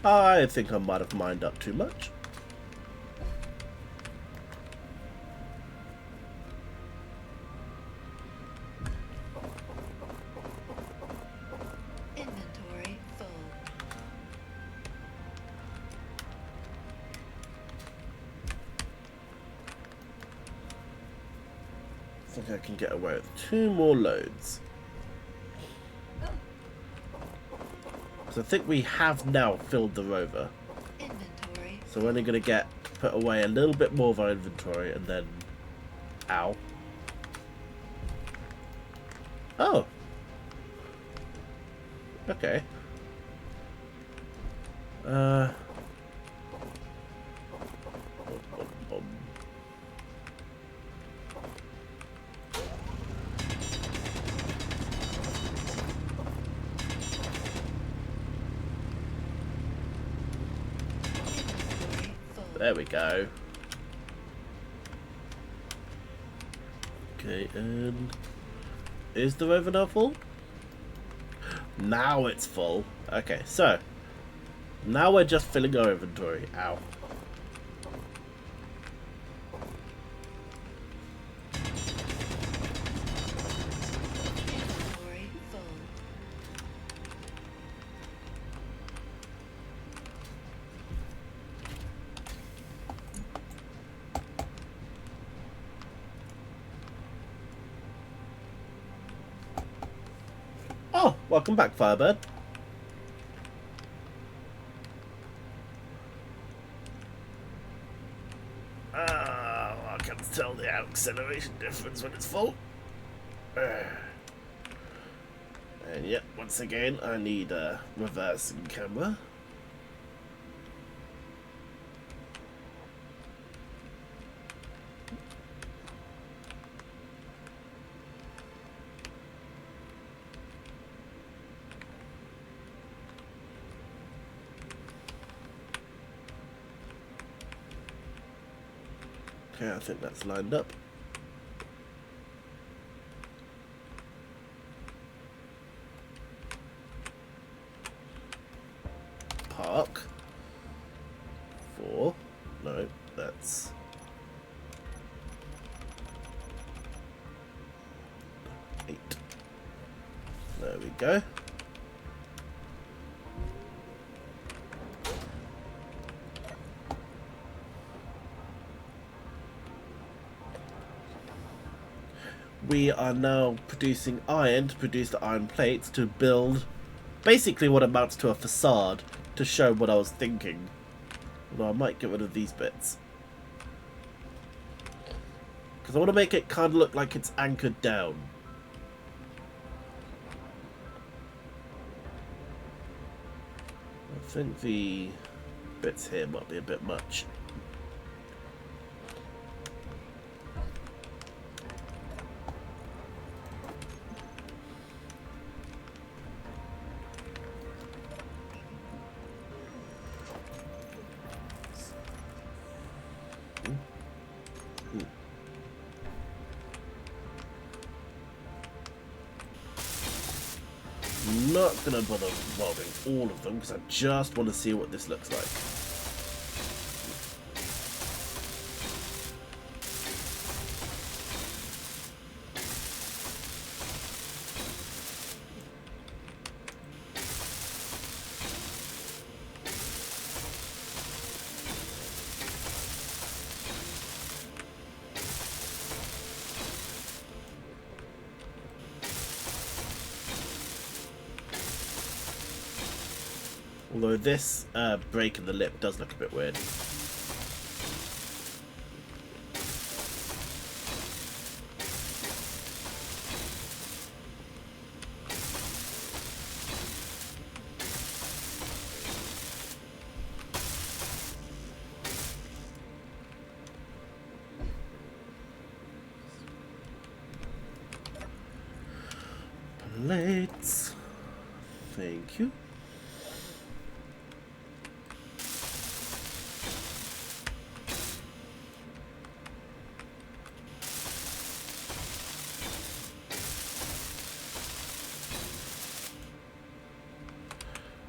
I think I might have mined up too much. Inventory full. I think I can get away with 2 more loads. So I think we have now filled the rover. Inventory. So we're only going to get to put away a little bit more of our inventory and then... Ow. Oh. Okay. Inventory full. There we go. Okay, and... Is the rover now full? Now it's full. Okay, so... Now we're just filling our inventory. Ow. Inventory full. Oh, welcome back, Firebird. I can tell the acceleration difference when it's full. And yep, once again, I need a reversing camera. Okay, I think that's lined up. Park. 4. No, that's... 8. There we go. We are now producing iron to produce the iron plates to build basically what amounts to a facade to show what I was thinking. Although I might get rid of these bits. Because I want to make it kind of look like it's anchored down. I think the bits here might be a bit much. Not gonna bother welding all of them because I just want to see what this looks like. Although this break in the lip does look a bit weird. Plates. Thank you.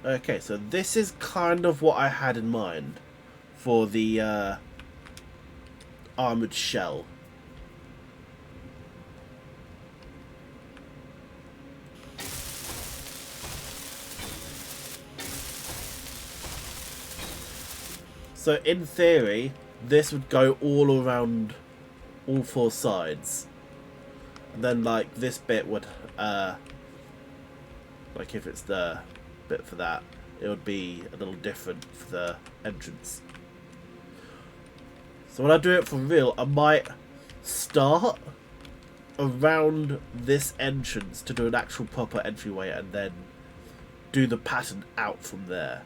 Okay, so this is kind of what I had in mind for the armoured shell. So in theory, this would go all around all four sides. And then like this bit would, like if it's the bit for that, it would be a little different for the entrance. So when I do it for real, I might start around this entrance to do an actual proper entryway and then do the pattern out from there.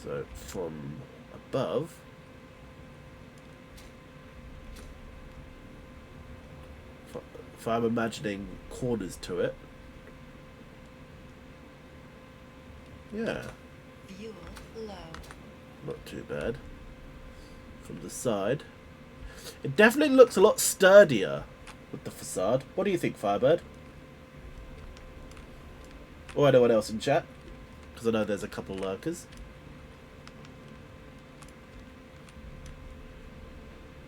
So from above, if I'm imagining corners to it, yeah, Fuel low. not too bad. From the side, it definitely looks a lot sturdier with the facade. What do you think, Firebird? Or anyone else in chat? Because I know there's a couple lurkers.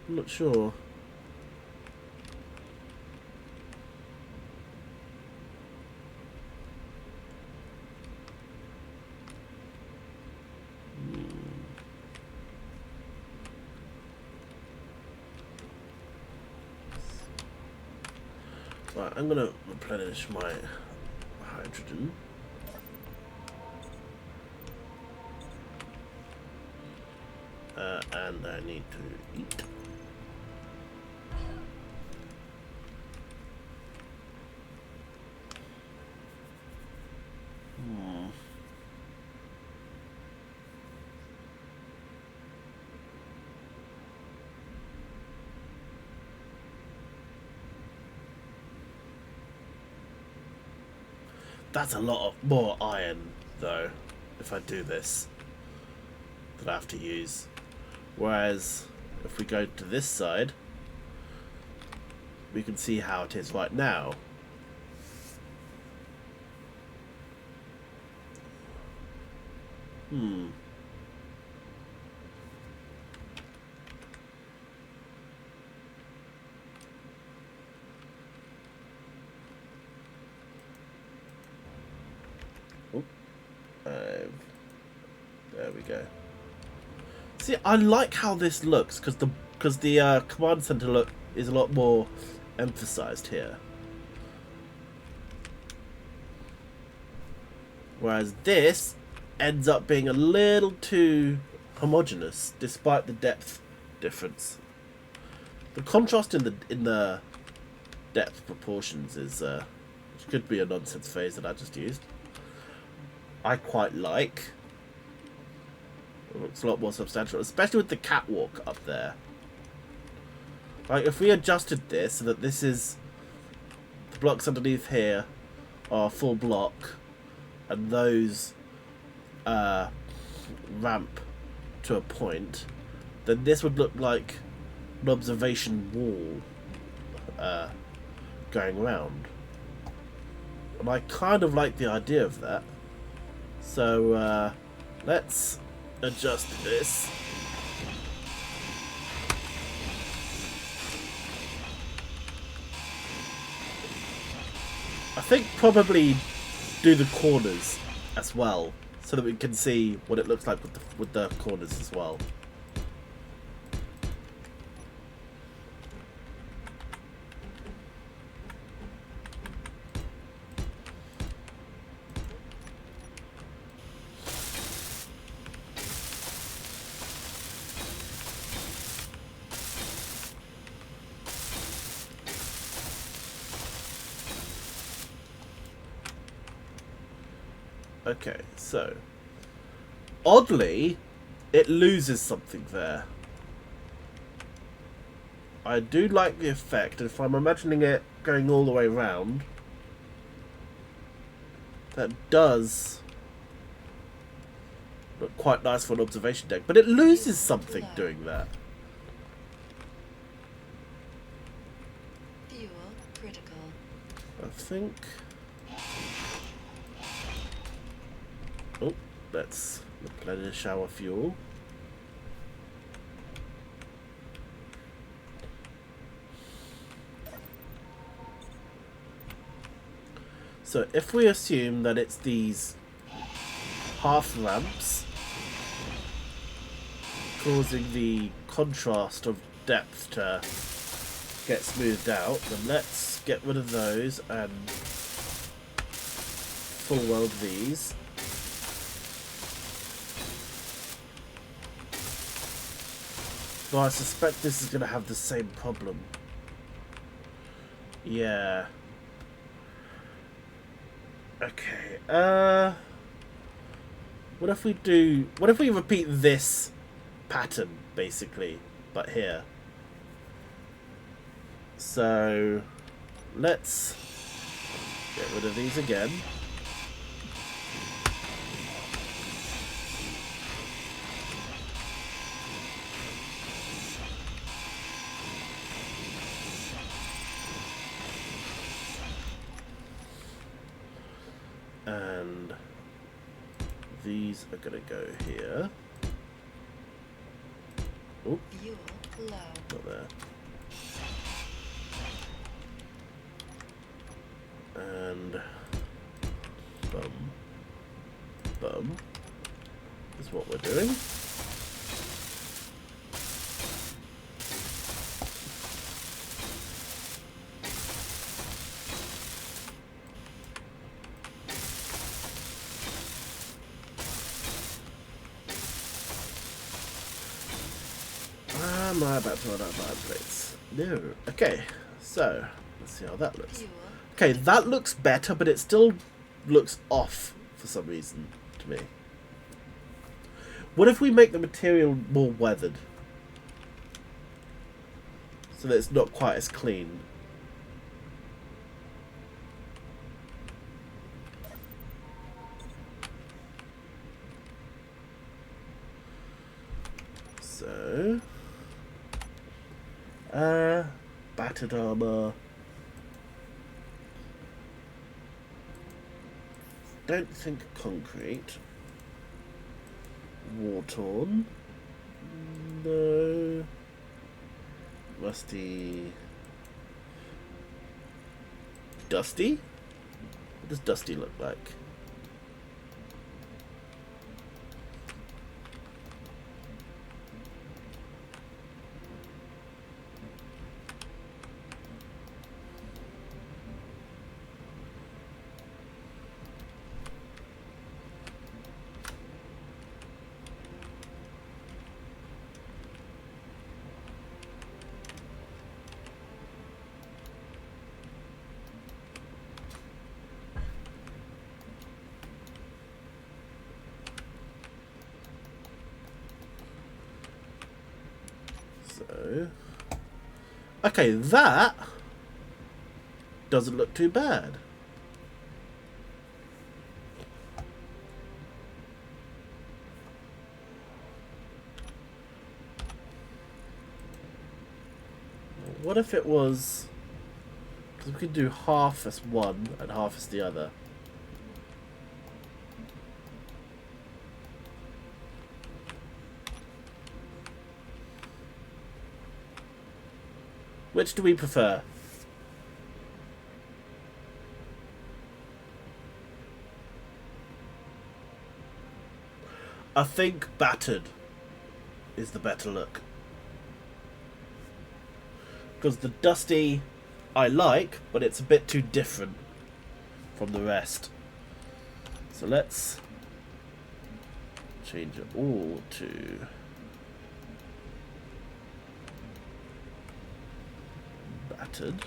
I'm not sure. Right, I'm gonna replenish my hydrogen. And I need to eat. That's a lot of more iron, though, if I do this, that I have to use. Whereas, if we go to this side, we can see how it is right now. There we go. See, I like how this looks because the command center look is a lot more emphasized here. Whereas this ends up being a little too homogeneous, despite the depth difference. The contrast in the depth proportions is, which could be a nonsense phrase that I just used, I quite like. It looks a lot more substantial, especially with the catwalk up there. Like, if we adjusted this so that this is, the blocks underneath here are full block, and those ramp to a point, then this would look like an observation wall going around. And I kind of like the idea of that. So let's adjust this. I think probably do the corners as well, so that we can see what it looks like with the corners as well. Okay, so oddly, it loses something there. I do like the effect. If I'm imagining it going all the way around, that does look quite nice for an observation deck, but it loses something doing that. Fuel critical. I think. Oh, let's replenish our fuel. So if we assume that it's these half ramps causing the contrast of depth to get smoothed out, then let's get rid of those and full weld these. But I suspect this is going to have the same problem. Yeah. Okay, what if we repeat this pattern, basically, but here? So, let's get rid of these again. And these are going to go here. Oh, Fuel low. not there. And bum is what we're doing. Am I about to run out of iron plates? No. Okay, so let's see how that looks. Fuel. Okay, that looks better, but it still looks off for some reason to me. What if we make the material more weathered? So that it's not quite as clean. So... battered armor. Don't think concrete. War-torn. No. Rusty. Dusty? What does dusty look like? So, okay, that doesn't look too bad. What if it was... because we could do half as one and half as the other. Which do we prefer? I think battered is the better look. Because the dusty I like, but it's a bit too different from the rest. So let's change it all to battered.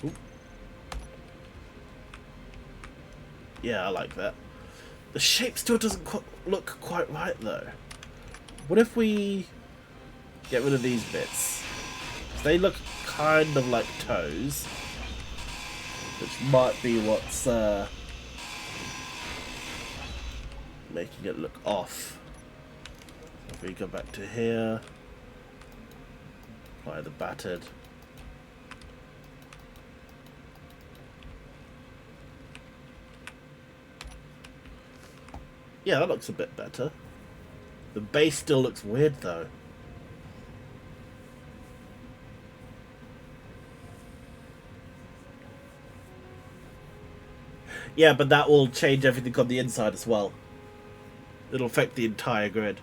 Oop. Yeah, I like that. The shape still doesn't look quite right though. What if we get rid of these bits? They look kind of like toes, which might be what's making it look off. If we go back to here, apply the battered. Yeah, that looks a bit better. The base still looks weird though. Yeah, but that will change everything on the inside as well. It'll affect the entire grid.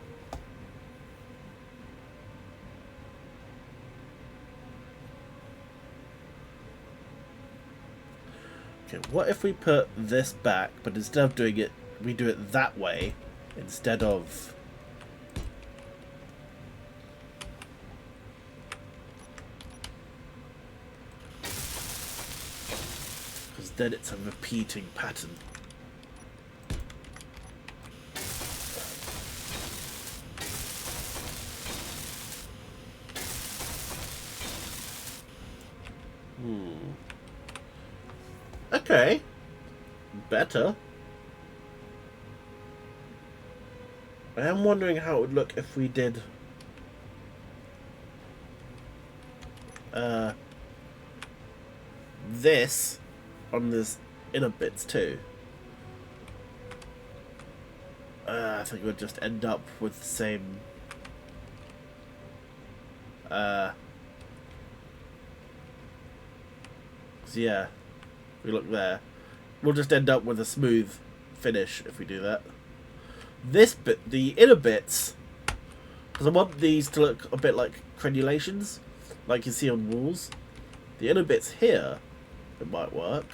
Okay, what if we put this back, but instead of doing it, we do it that way, instead of... because then it's a repeating pattern. Okay. Better. I am wondering how it would look if we did this on this inner bits too. I think we'll just end up with the same so yeah, if we look there, we'll just end up with a smooth finish if we do that. This bit, the inner bits, because I want these to look a bit like crenulations, like you see on walls. The inner bits here, it might work.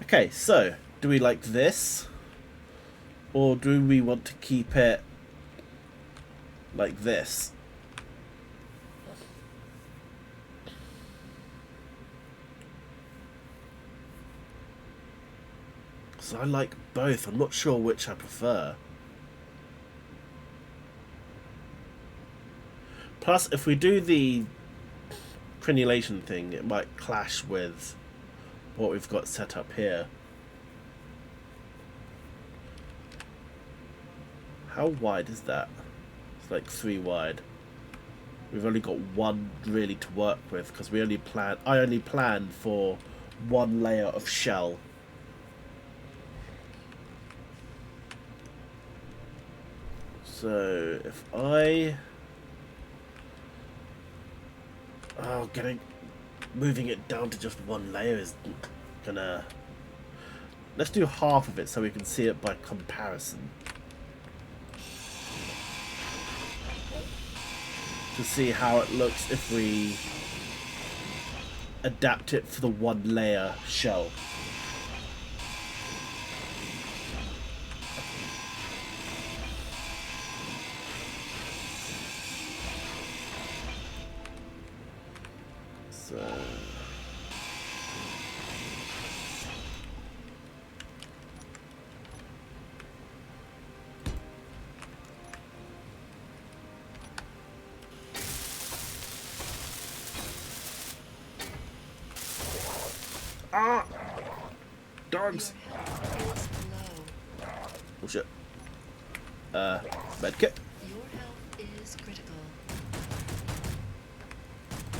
Okay, so, do we like this? Or do we want to keep it like this? So I like both. I'm not sure which I prefer. Plus, if we do the crenulation thing, it might clash with what we've got set up here. How wide is that? It's like 3 wide. We've only got 1 really to work with because I only planned for 1 layer of shell. So if moving it down to just 1 layer is gonna... Let's do half of it so we can see it by comparison. To see how it looks if we adapt it for the 1 layer shell. So Dogs! Your health is low. Oh shit. Medkit. Your health is critical.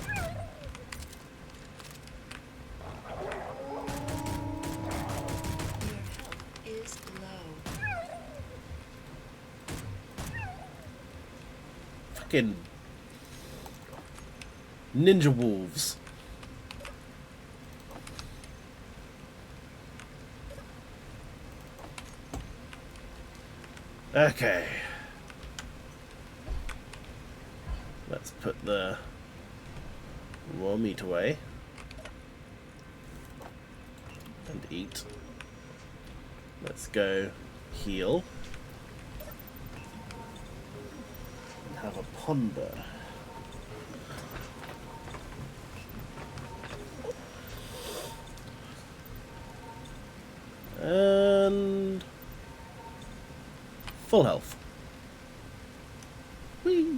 Your health is low. Fucking ninja wolves. Okay. Let's put the raw meat away and eat. Let's go heal and have a ponder. And full health. Whee!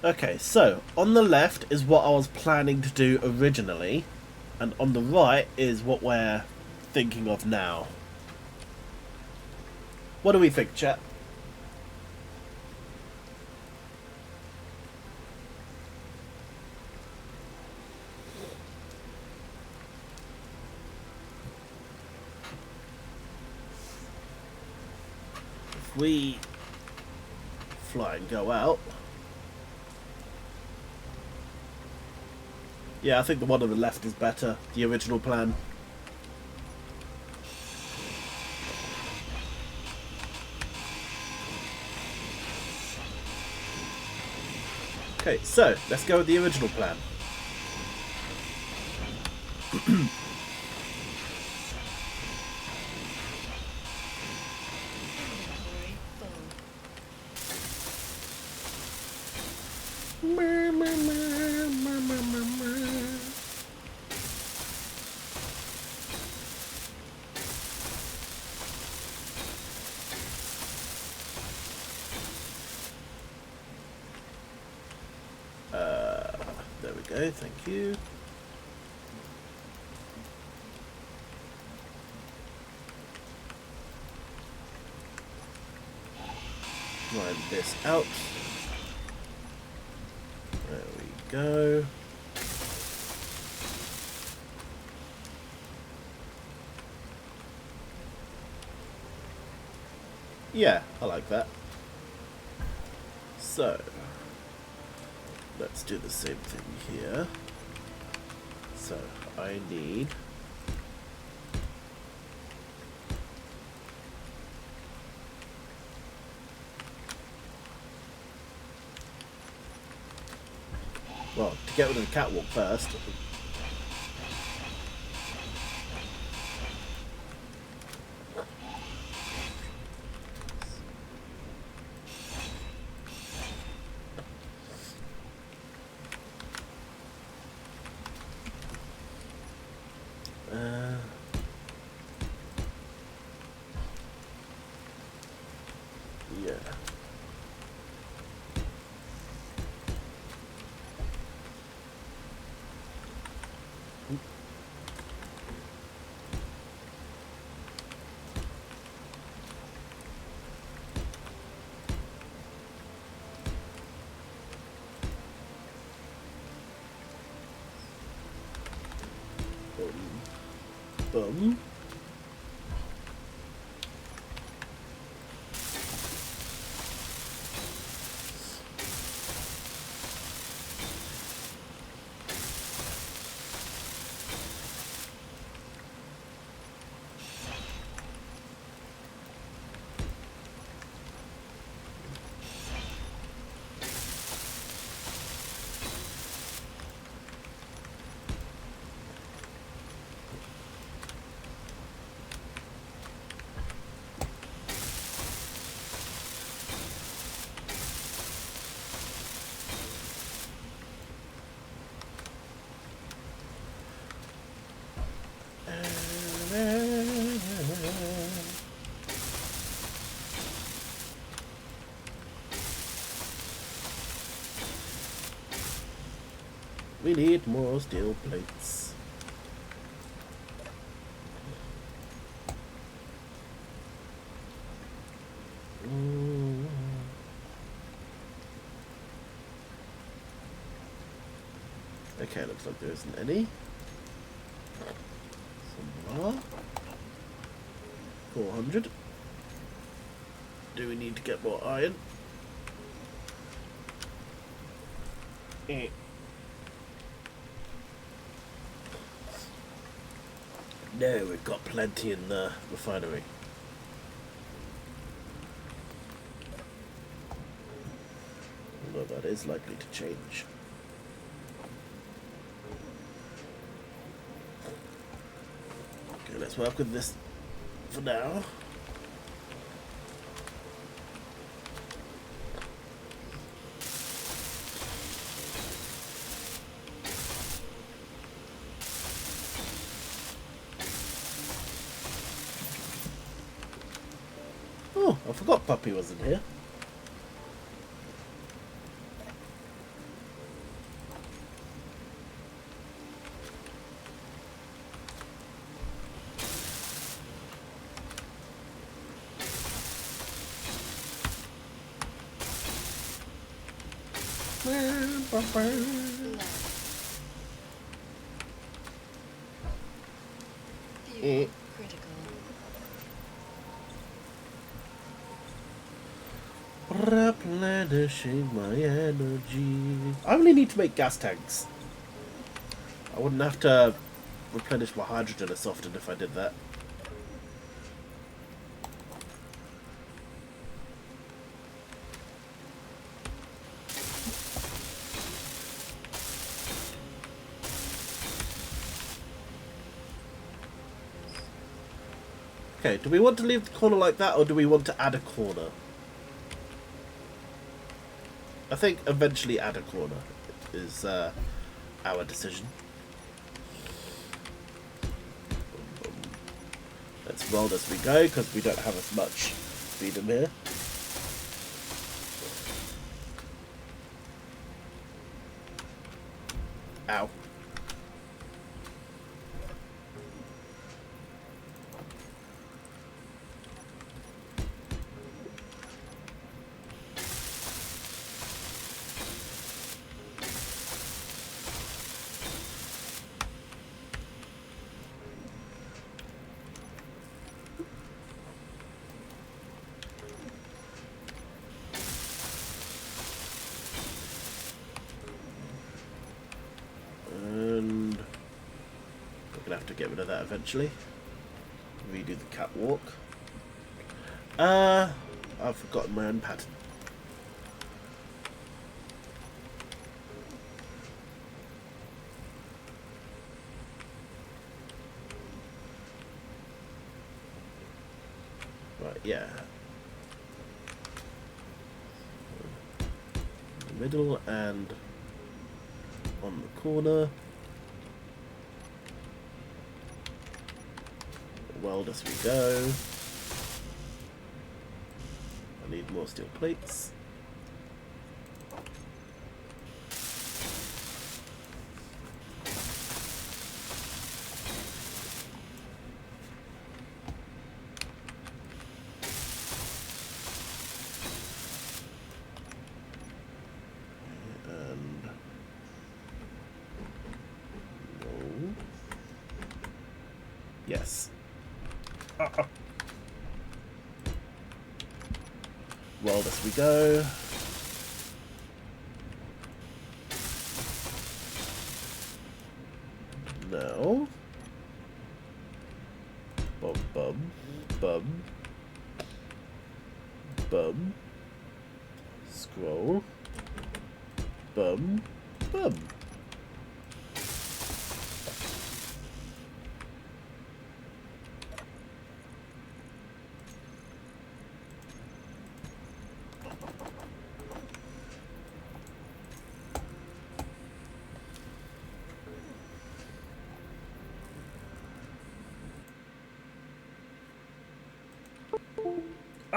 Okay, so on the left is what I was planning to do originally, and on the right is what we're thinking of now. What do we think, chat? If we fly and go out. Yeah, I think the one on the left is better. The original plan. Okay, so let's go with the original plan. Inventory full. There we go, thank you. Grind this out. There we go. Yeah, I like that. So, let's do the same thing here. So, I need... Well, to get rid of the catwalk first. Yeah. Boom. We need more steel plates. Okay, looks like there isn't any. Some more. 400. Do we need to get more iron? No, we've got plenty in the refinery. Although that is likely to change. Okay, let's work with this for now. Oh, I forgot Puppy wasn't here. Fuel critical. Replenishing my energy. I only need to make gas tanks. I wouldn't have to replenish my hydrogen as often if I did that. Okay, do we want to leave the corner like that, or do we want to add a corner? I think eventually add a corner is our decision. Let's roll as we go, because we don't have as much speed in here. Ow. And we're gonna have to get rid of that eventually. Redo the catwalk. I've forgotten my own pattern. Right, yeah. In the middle and on the corner. Weld as we go. I need more steel plates. And no. Yes. Weld as we go. No. Bum bum bum bum. Scroll. Bum bum.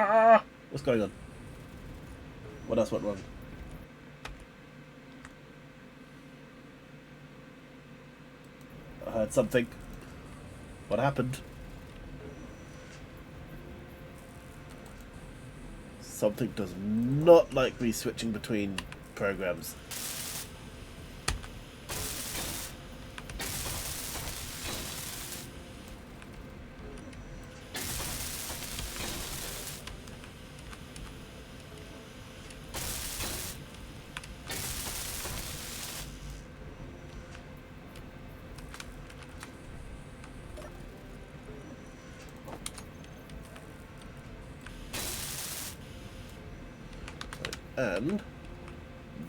Ah! What's going on? What else went wrong? heard something. What happened? Something does not like me switching between programs. And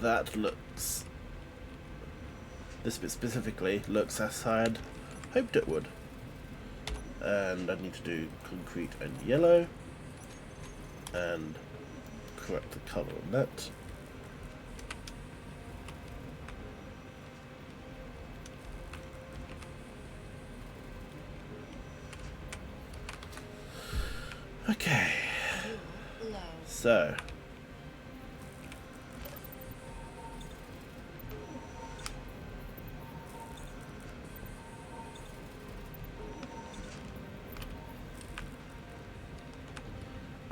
that looks, this bit specifically looks as I had hoped it would. And I need to do concrete and yellow and correct the colour on that. Okay, so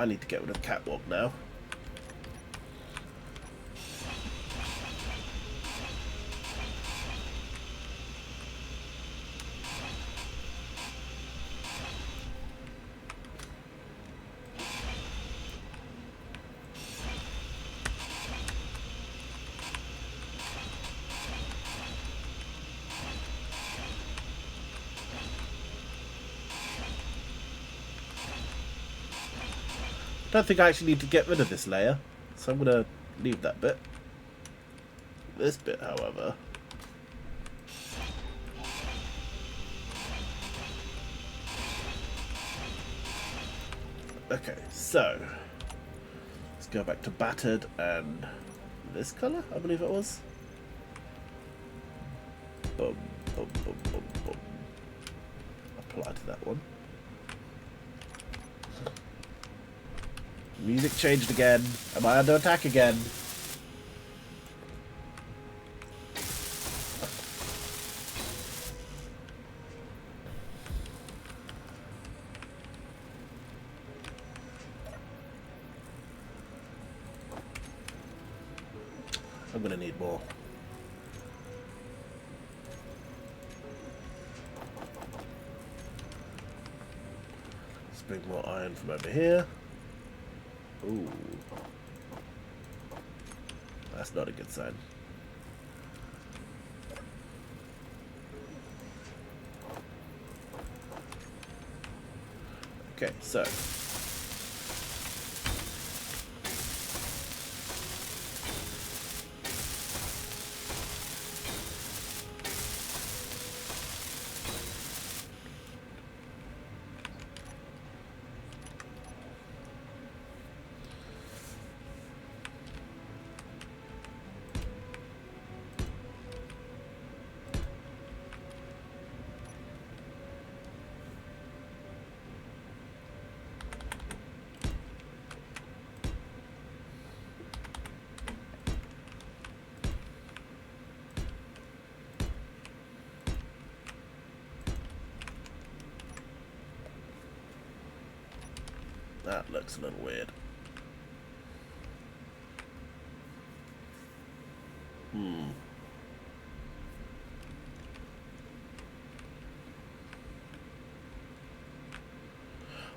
I need to get rid of the catwalk now. I don't think I actually need to get rid of this layer, so I'm going to leave that bit. This bit, however, okay, so let's go back to battered and this colour, I believe it was. Boom, boom, boom, boom, boom. Apply to that one. Music changed again. Am I under attack again? I'm gonna need more. Let's bring more iron from over here. Ooh. That's not a good sign. Okay, so that looks a little weird.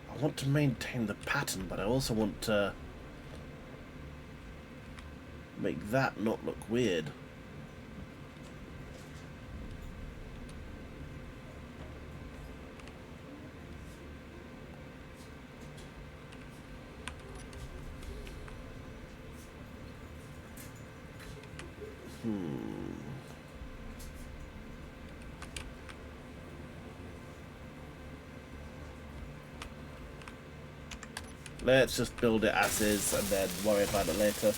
I want to maintain the pattern, but I also want to make that not look weird. Let's just build it as is and then worry about it later.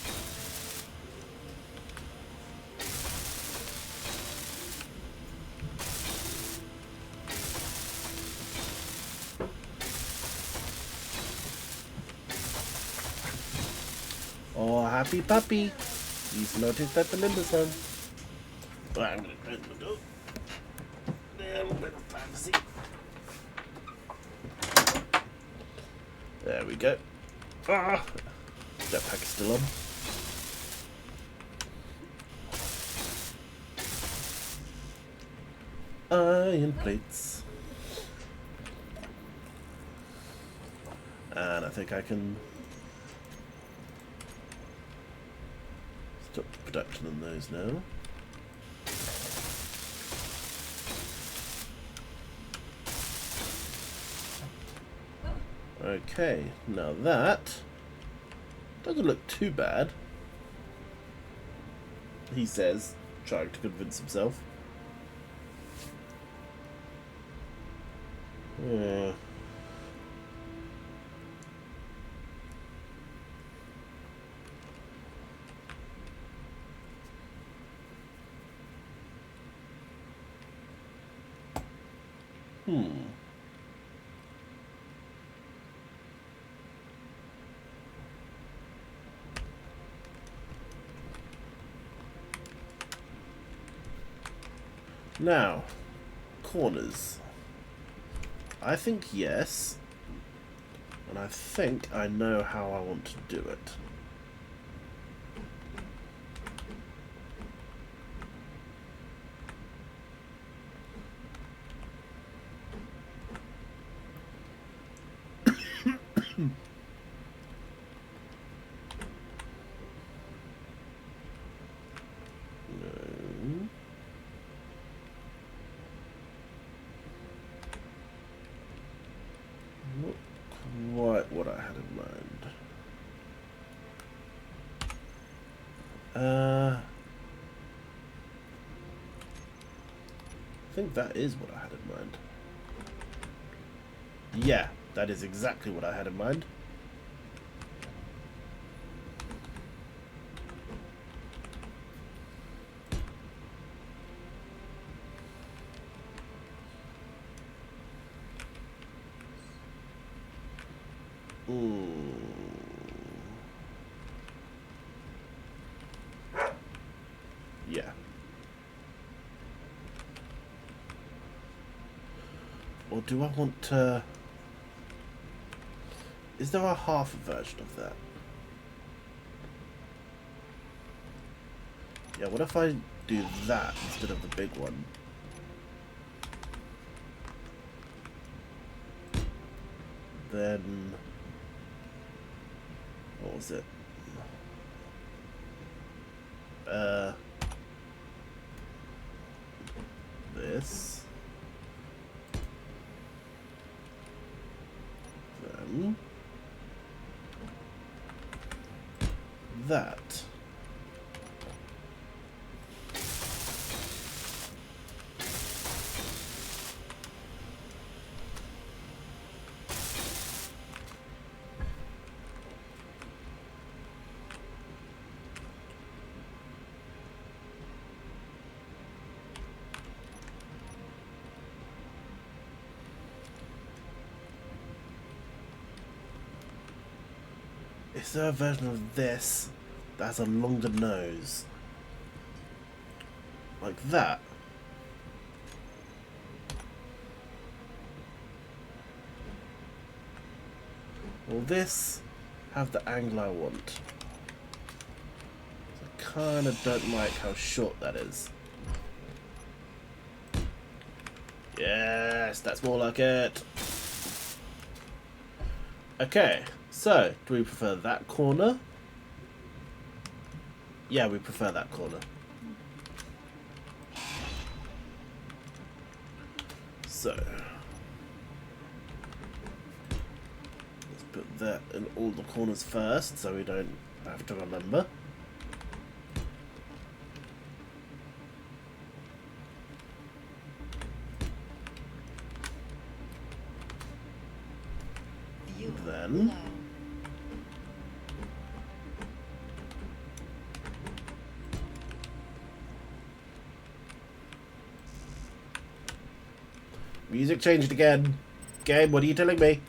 Oh, happy puppy! He's noticed that the limber's home. Right, I'm gonna close the door. A little bit of fantasy. There we go. Ah! Jetpack is still on. Iron plates. And I think I can stop production on those now. Okay, now that doesn't look too bad, he says, trying to convince himself. Yeah. Now, corners. I think yes. And I think I know how I want to do it. Quite what I had in mind. I think that is what I had in mind. Yeah, that is exactly what I had in mind. Yeah. Or do I want to... Is there a half version of that? Yeah, what if I do that instead of the big one? Then... What was it? This. Then... that. Is there a version of this that has a longer nose? Like that? Will this have the angle I want? I kinda don't like how short that is. Yes, that's more like it. Okay, so do we prefer that corner? Yeah, we prefer that corner. So let's put that in all the corners first so we don't have to remember. Then music changed again. Game, what are you telling me?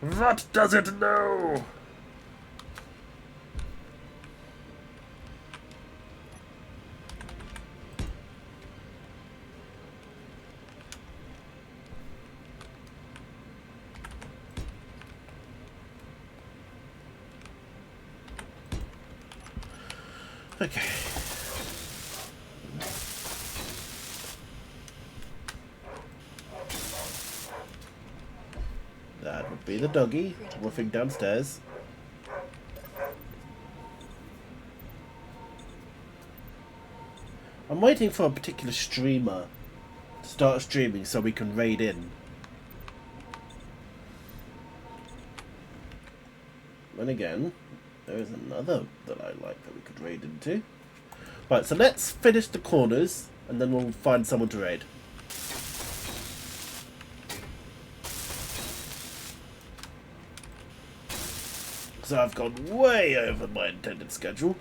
What does it know? Okay. That would be the doggy woofing downstairs. I'm waiting for a particular streamer to start streaming so we can raid in. And again, there is another that I like that we could raid into. Right, so let's finish the corners and then we'll find someone to raid. Because I've gone way over my intended schedule.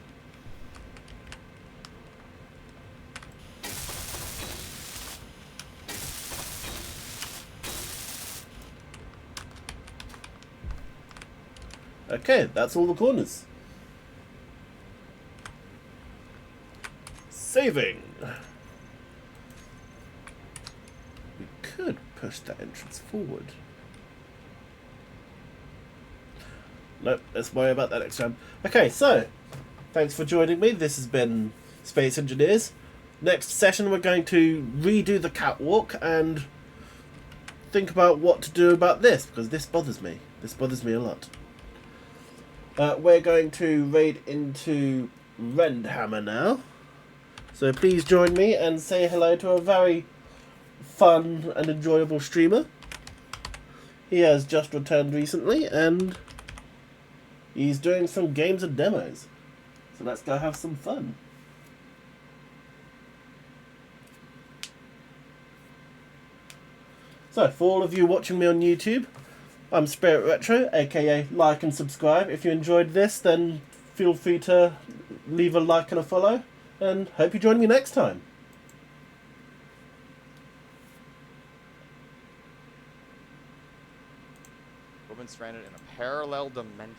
Okay, that's all the corners. Saving. We could push that entrance forward. Nope, let's worry about that next time. Okay, so, thanks for joining me. This has been Space Engineers. Next session we're going to redo the catwalk and think about what to do about this, because this bothers me. This bothers me a lot. We're going to raid into Rendhammer now. So please join me and say hello to a very fun and enjoyable streamer. He has just returned recently and he's doing some games and demos. So let's go have some fun. So for all of you watching me on YouTube, I'm Spirit Retro, aka like and subscribe. If you enjoyed this, then feel free to leave a like and a follow, and hope you join me next time. Woman stranded in a parallel dimension.